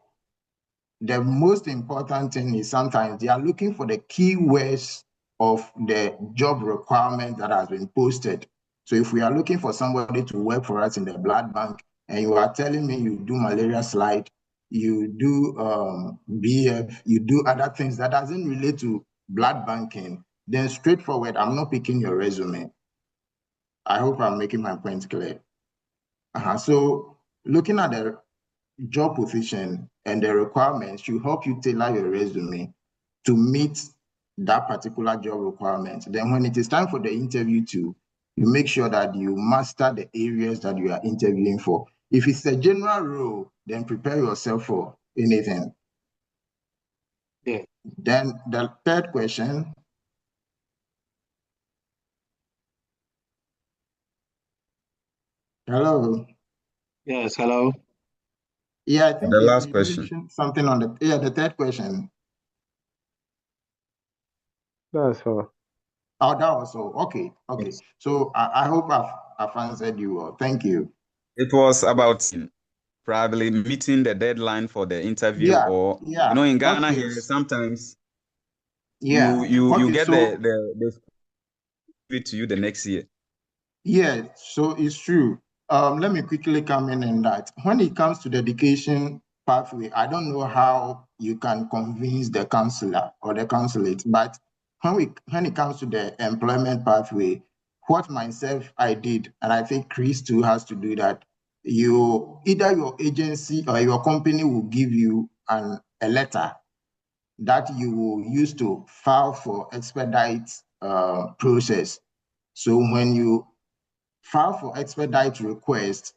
the most important thing is sometimes they are looking for the keywords of the job requirement that has been posted. So if we are looking for somebody to work for us in the blood bank, and you are telling me you do malaria slide, you do BF, you do other things that doesn't relate to blood banking, then straightforward, I'm not picking your resume. I hope I'm making my point clear. So looking at the job position and the requirements should help you tailor your resume to meet that particular job requirement. Then when it is time for the interview you make sure that you master the areas that you are interviewing for. If it's a general role, then prepare yourself for anything. Yeah. Then the third question. Hello. Yes, hello. Yeah, I think The you last question. mentioned something on the third question. That's all. Oh, that was all. Okay. Yes. So I hope I've answered you well. Thank you. It was about probably meeting the deadline for the interview, Yeah, or yeah. in Ghana Okay. here sometimes Yeah. you Okay, get so the give it to you the next year. yeah, so it's true. Let me quickly come in that. When it comes to the education pathway, I don't know how you can convince the counselor or the consulate, but when it comes to the employment pathway, what myself I did, and I think Chris too has to do that, either your agency or your company will give you a letter that you will use to file for expedite process. So when you file for expedite request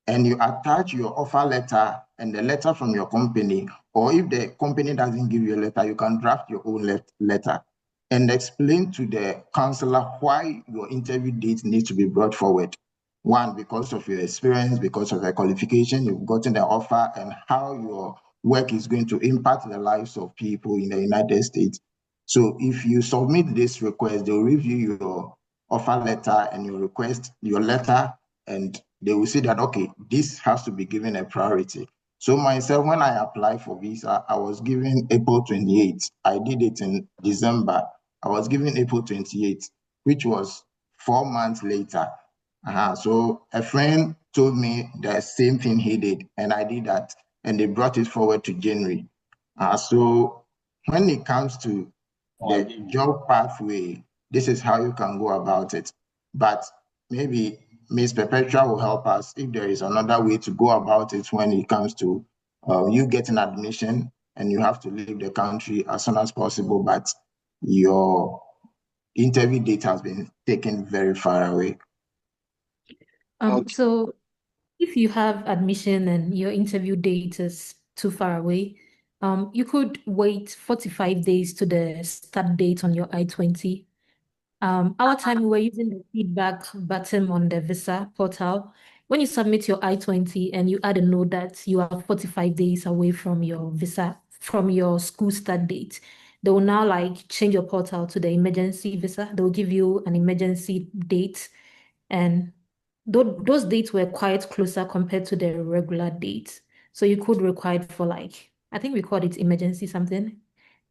and you attach your offer letter and the letter from your company, or if the company doesn't give you a letter, you can draft your own letter and explain to the counselor why your interview date needs to be brought forward. One, because of your experience, because of the qualification, you've gotten the offer, and how your work is going to impact the lives of people in the United States. So if you submit this request, they'll review your offer letter and your request, your letter, and they will say that, okay, this has to be given a priority. So myself, when I applied for visa, I was given April 28th. I did it in December. I was given April 28th, which was 4 months later. So a friend told me the same thing he did, and I did that, and they brought it forward to January. So when it comes to the job pathway, this is how you can go about it. But maybe Ms. Perpetua will help us if there is another way to go about it when it comes to you getting admission and you have to leave the country as soon as possible, but your interview date has been taken very far away. Okay. So if you have admission and your interview date is too far away, you could wait 45 days to the start date on your I-20. Our time we were using the feedback button on the visa portal. When you submit your I-20 and you add a note that you are 45 days away from your visa, from your school start date, they will now like change your portal to the emergency visa. They will give you an emergency date, and those dates were quite closer compared to the regular dates. So you could require it for like, I think we called it emergency something,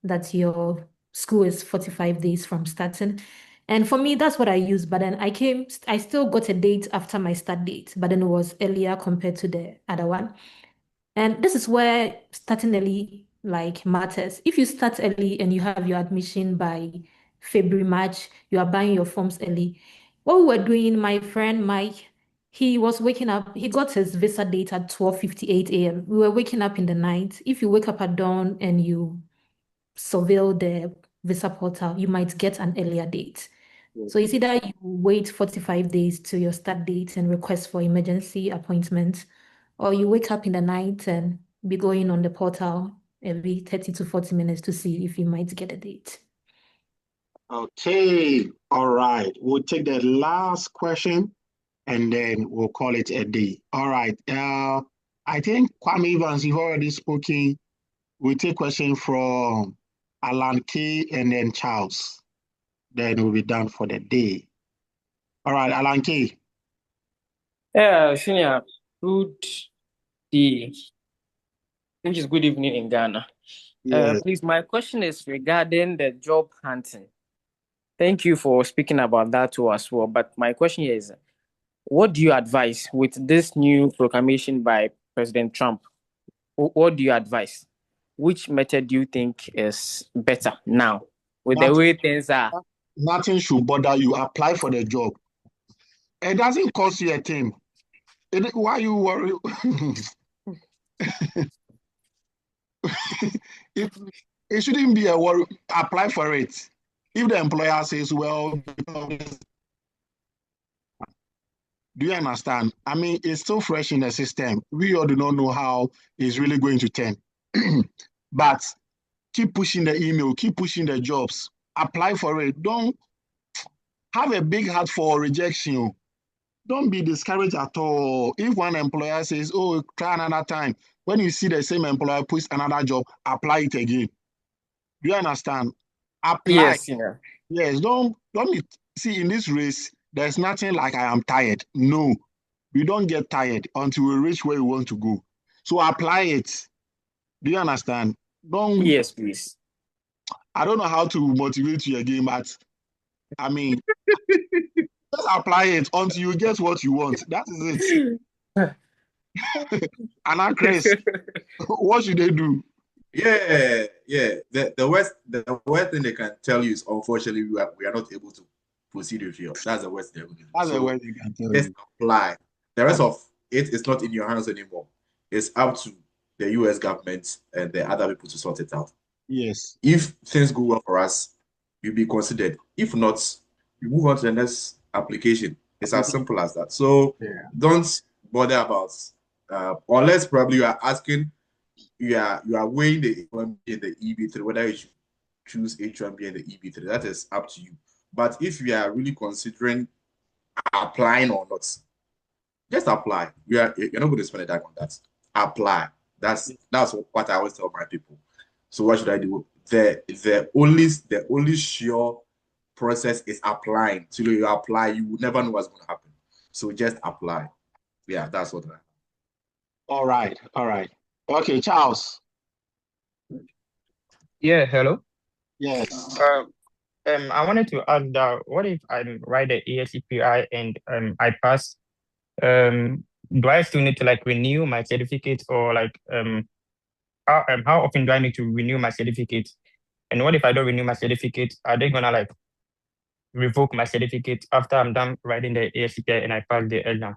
that your school is 45 days from starting. And for me, that's what I used. But then I still got a date after my start date, but then it was earlier compared to the other one. And this is where starting early like matters. If you start early and you have your admission by February, March, you are buying your forms early. What we were doing, my friend Mike, he was waking up, he got his visa date at 12:58 a.m. We were waking up in the night. If you wake up at dawn and you surveil the visa portal, you might get an earlier date. So it's either you wait 45 days to your start date and request for emergency appointment, or you wake up in the night and be going on the portal every 30 to 40 minutes to see if you might get a date. Okay. All right. We'll take the last question and then we'll call it a day. All right. I think Kwame Evans, you've already spoken. We'll take question from Alan K and then Charles. Then we'll be done for the day. All right, Alan K. Yeah, Senior, good day. Which is good evening in Ghana. Yes. Please, my question is regarding the job hunting. Thank you for speaking about that too as well. But my question is, what do you advise with this new proclamation by President Trump? What do you advise? Which method do you think is better now with the way things are? Nothing should bother you. Apply for the job. It doesn't cost you a thing. Why you worry? It shouldn't be a worry. Apply for it. If the employer says, well, do you understand? I mean, it's still fresh in the system. We all do not know how it's really going to turn. But keep pushing the email, keep pushing the jobs, apply for it. Don't have a big heart for rejection. Don't be discouraged at all. If one employer says, oh, try another time, when you see the same employer push another job, apply it again. Do you understand? Apply. Yes, yeah. Yes, don't see in this race, there's nothing like I am tired. No, we don't get tired until we reach where we want to go. So apply it. Do you understand? Don't. Yes, please. I don't know how to motivate you again, but I mean, just apply it until you get what you want. That is it. And now, Chris, what should they do? Yeah. The worst thing they can tell you is, unfortunately, we are not able to proceed with you. That's the worst thing. That's the worst they can tell you. Just apply. The rest of it is not in your hands anymore. It's up to the US government and the other people to sort it out. Yes. If things go well for us, you'll be considered. If not, you move on to the next application. It's as simple as that. So don't bother about unless probably you are asking, you are weighing the H1B and the EB3, whether you should choose H1B and the EB3. That is up to you. But if you are really considering applying or not, just apply. You're not going to spend a time on that. Apply. That's what I always tell my people. So what should I do? The only sure process is applying. Till you apply, you will never know what's going to happen. So just apply. Yeah, that's what I. All right. Okay, Charles. Yeah, hello. Yes. I wanted to ask that what if I write the ASCPI and I pass? Do I still need to like renew my certificate, or like how often do I need to renew my certificate? And what if I don't renew my certificate? Are they gonna like revoke my certificate after I'm done writing the ASCPI and I pass the exam?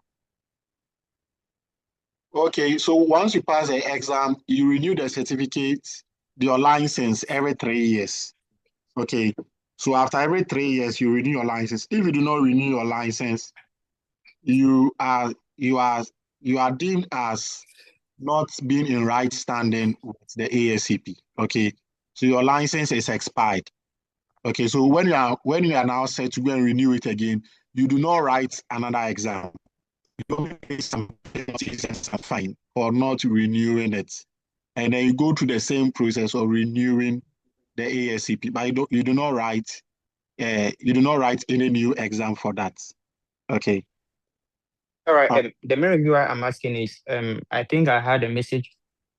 Okay, so once you pass the exam, you renew the certificate, your license every 3 years. Okay, so after every 3 years, you renew your license. If you do not renew your license, you are deemed as not being in right standing with the ASCP. Okay, so your license is expired. Okay, so when you are now set to go and renew it again, you do not write another exam. You don't pay some penalties and some fine for not renewing it, and then you go through the same process of renewing the ASCP, but you do not write any new exam for that. Okay. All right. The main review I'm asking is I think I had a message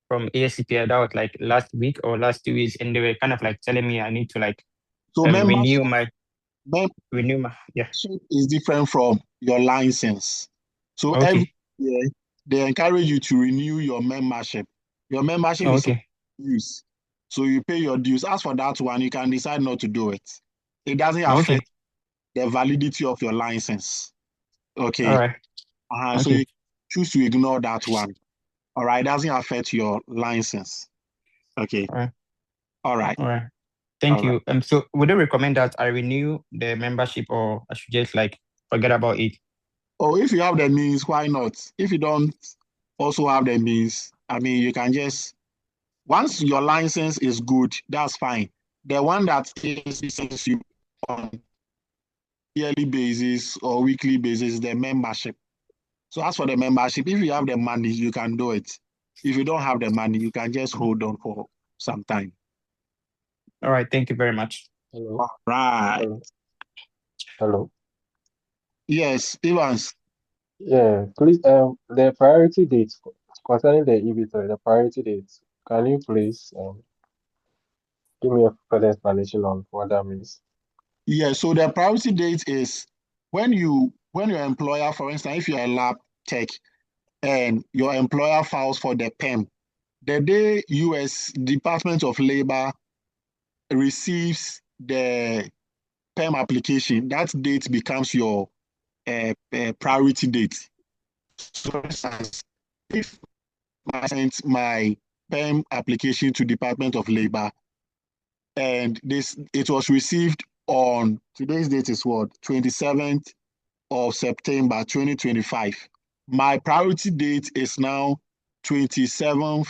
from ASCP that was like last week or last 2 weeks, and they were kind of like telling me I need to like renew my is different from your license. So every year they encourage you to renew your membership. Your membership is dues. So you pay your dues. As for that one, you can decide not to do it. It doesn't affect the validity of your license. Okay. All right. So you choose to ignore that one. All right. It doesn't affect your license. Okay. All right. Thank you. So would you recommend that I renew the membership, or I should just like forget about it? Oh, if you have the means, why not? If you don't also have the means, I mean, you can just, once your license is good, that's fine. The one that is you on yearly basis or weekly basis, the membership. So as for the membership, if you have the money, you can do it. If you don't have the money, you can just hold on for some time. All right. Thank you very much. Hello. All right. Hello. Hello. Yes, Evans. Yeah, please, the priority dates concerning the EB3, the priority dates, can you please give me a further explanation on what that means? Yeah, so the priority date is when your employer, for instance, if you're a lab tech and your employer files for the PEM, the day US Department of Labor receives the PEM application, that date becomes your priority date. So, for instance, if I sent my PEM application to Department of Labor and it was received on today's date is what 27th of September 2025. My priority date is now 27th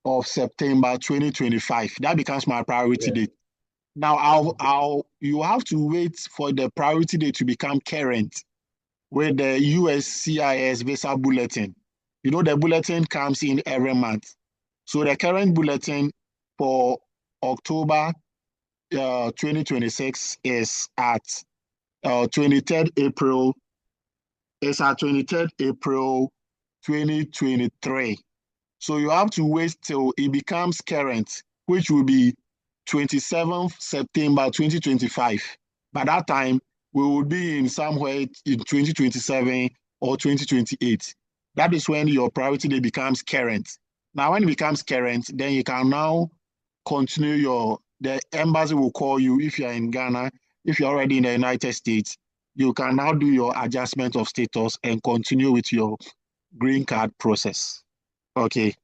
of September 2025. That becomes my priority Yeah. date. Now you have to wait for the priority date to become current with the USCIS visa bulletin. You know, the bulletin comes in every month. So the current bulletin for October 2026 is at 23rd April. It's at 23rd April 2023. So you have to wait till it becomes current, which will be 27th September 2025. By that time, we will be in somewhere in 2027 or 2028. That is when your priority date becomes current. Now, when it becomes current, then you can now continue the embassy will call you if you're in Ghana, if you're already in the United States, you can now do your adjustment of status and continue with your green card process. Okay.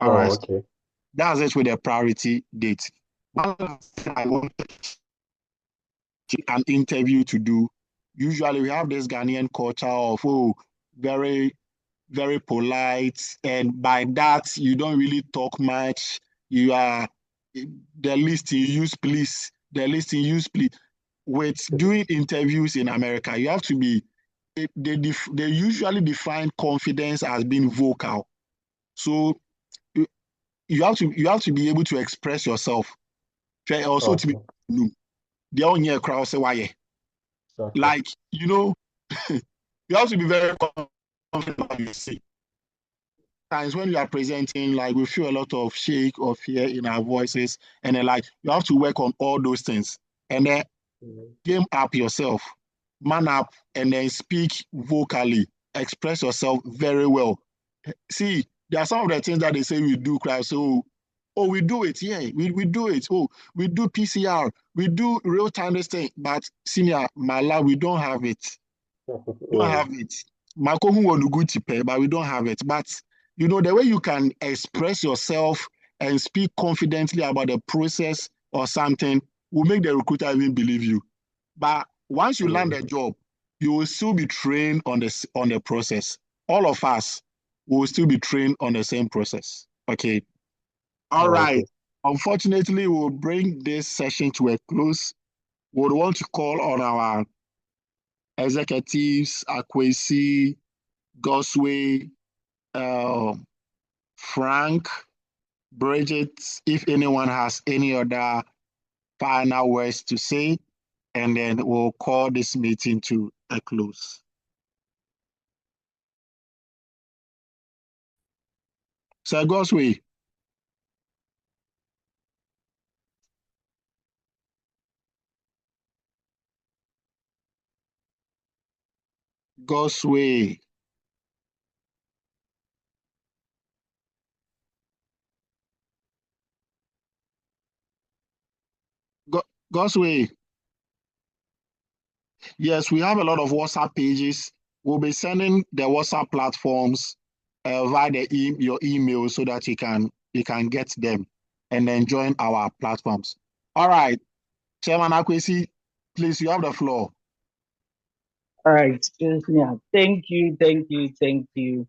All Oh, right. okay. That's it with the priority date. One thing I want an interview to do. Usually we have this Ghanaian culture of very, very polite, and by that you don't really talk much. You are the least you use please, the least you use please. With doing interviews in America, you have to be they usually define confidence as being vocal. So you have to be able to express yourself. Also to be Okay. the only crowd say why. Okay. Like, you know, you have to be very confident about what you say. Times when you are presenting, like we feel a lot of shake or fear in our voices, and then like you have to work on all those things. And then game up yourself, man up, and then speak vocally, express yourself very well. See, there are some of the things that they say we do, cry. So, oh, we do it. Yeah, we do it. Oh, we do PCR. We do real time this thing. But senior, my love, we don't have it. We don't have it. Makohu want good to pay, but we don't have it. But you know, the way you can express yourself and speak confidently about the process or something will make the recruiter even believe you. But once you land a job, you will still be trained on the process. All of us will still be trained on the same process. Okay. All right. Okay. Unfortunately, we'll bring this session to a close. We would want to call on our executives, Akwesi, Gosway, Frank, Bridget, if anyone has any other final words to say, and then we'll call this meeting to a close. Sir Gosway. Gosway. Gosway. Yes, we have a lot of WhatsApp pages. We'll be sending the WhatsApp platforms via your email so that you can get them and then join our platforms. All right, Chairman Akwesi, please, you have the floor. All right, yeah. Thank you, thank you, thank you.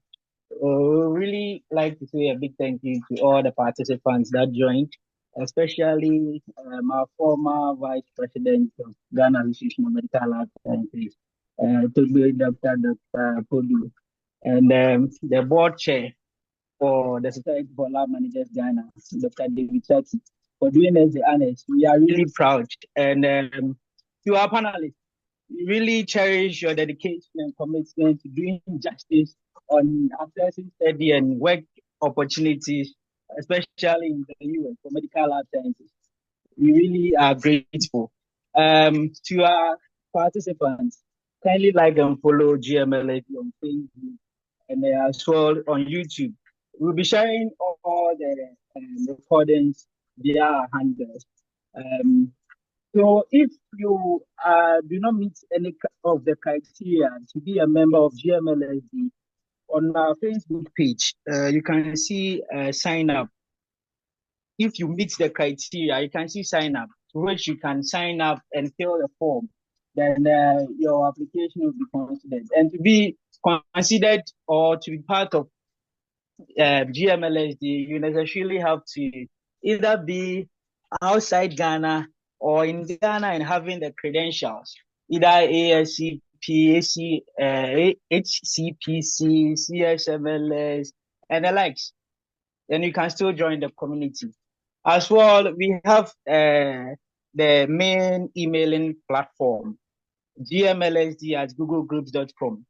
Really like to say a big thank you to all the participants that joined, especially our former Vice President of Ghana Association of Medical Lab Scientists, to be Dr. Podu, and the board chair for the Society for Lab Managers Ghana, Dr. David Chati, for doing us the honors. We are really proud. And to our panelists, we really cherish your dedication and commitment to doing justice on accessing study and work opportunities, especially in the US for medical lab sciences. We really are grateful. To our participants, kindly like and follow GMLSD on Facebook and as well on YouTube. We'll be sharing all the recordings via our handles. So if you do not meet any of the criteria to be a member of GMLSD, on our Facebook page, you can see sign up. If you meet the criteria, you can see sign up, to which you can sign up and fill the form. Then your application will be considered. And to be considered or to be part of GMLSD, you necessarily have to either be outside Ghana or in Ghana and having the credentials, either ASCP, HCPC, CSMLS, and the likes. Then you can still join the community. As well, we have the main emailing platform, gmlsd@googlegroups.com.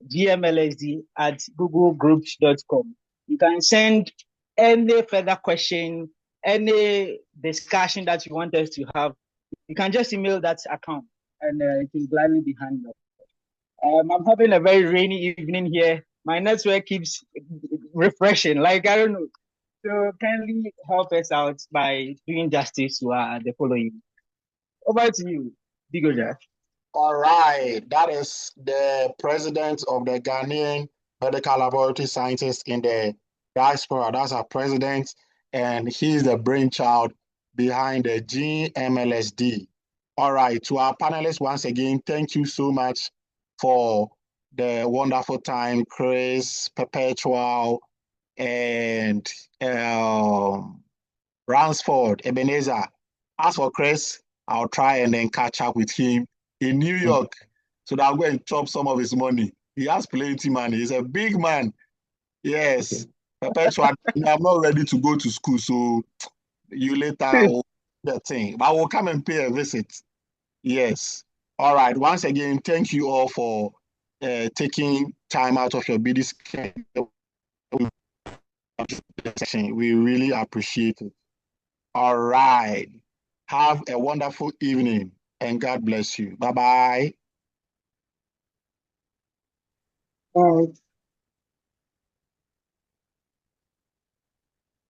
gmlsd@googlegroups.com. You can send any further question, any discussion that you want us to have. You can just email that account and it will gladly be handled. I'm having a very rainy evening here. My network keeps refreshing, like I don't know. So kindly help us out by doing justice to the following. Over to you, Bigoja. All right, that is the president of the Ghanaian Medical Laboratory Scientists in the diaspora. That's our president, and he's the brainchild behind the GMLSD. All right, to our panelists, once again, thank you so much for the wonderful time, Chris, Perpetual, and Ransford, Ebenezer. As for Chris, I'll try and then catch up with him in New York so that I'll go and chop some of his money. He has plenty money. He's a big man. Yes. Perpetual, I'm not ready to go to school, so you later will the thing. But I will come and pay a visit. Yes. All right. Once again, thank you all for taking time out of your busy schedule. We really appreciate it. All right. Have a wonderful evening and God bless you. Bye-bye. Bye.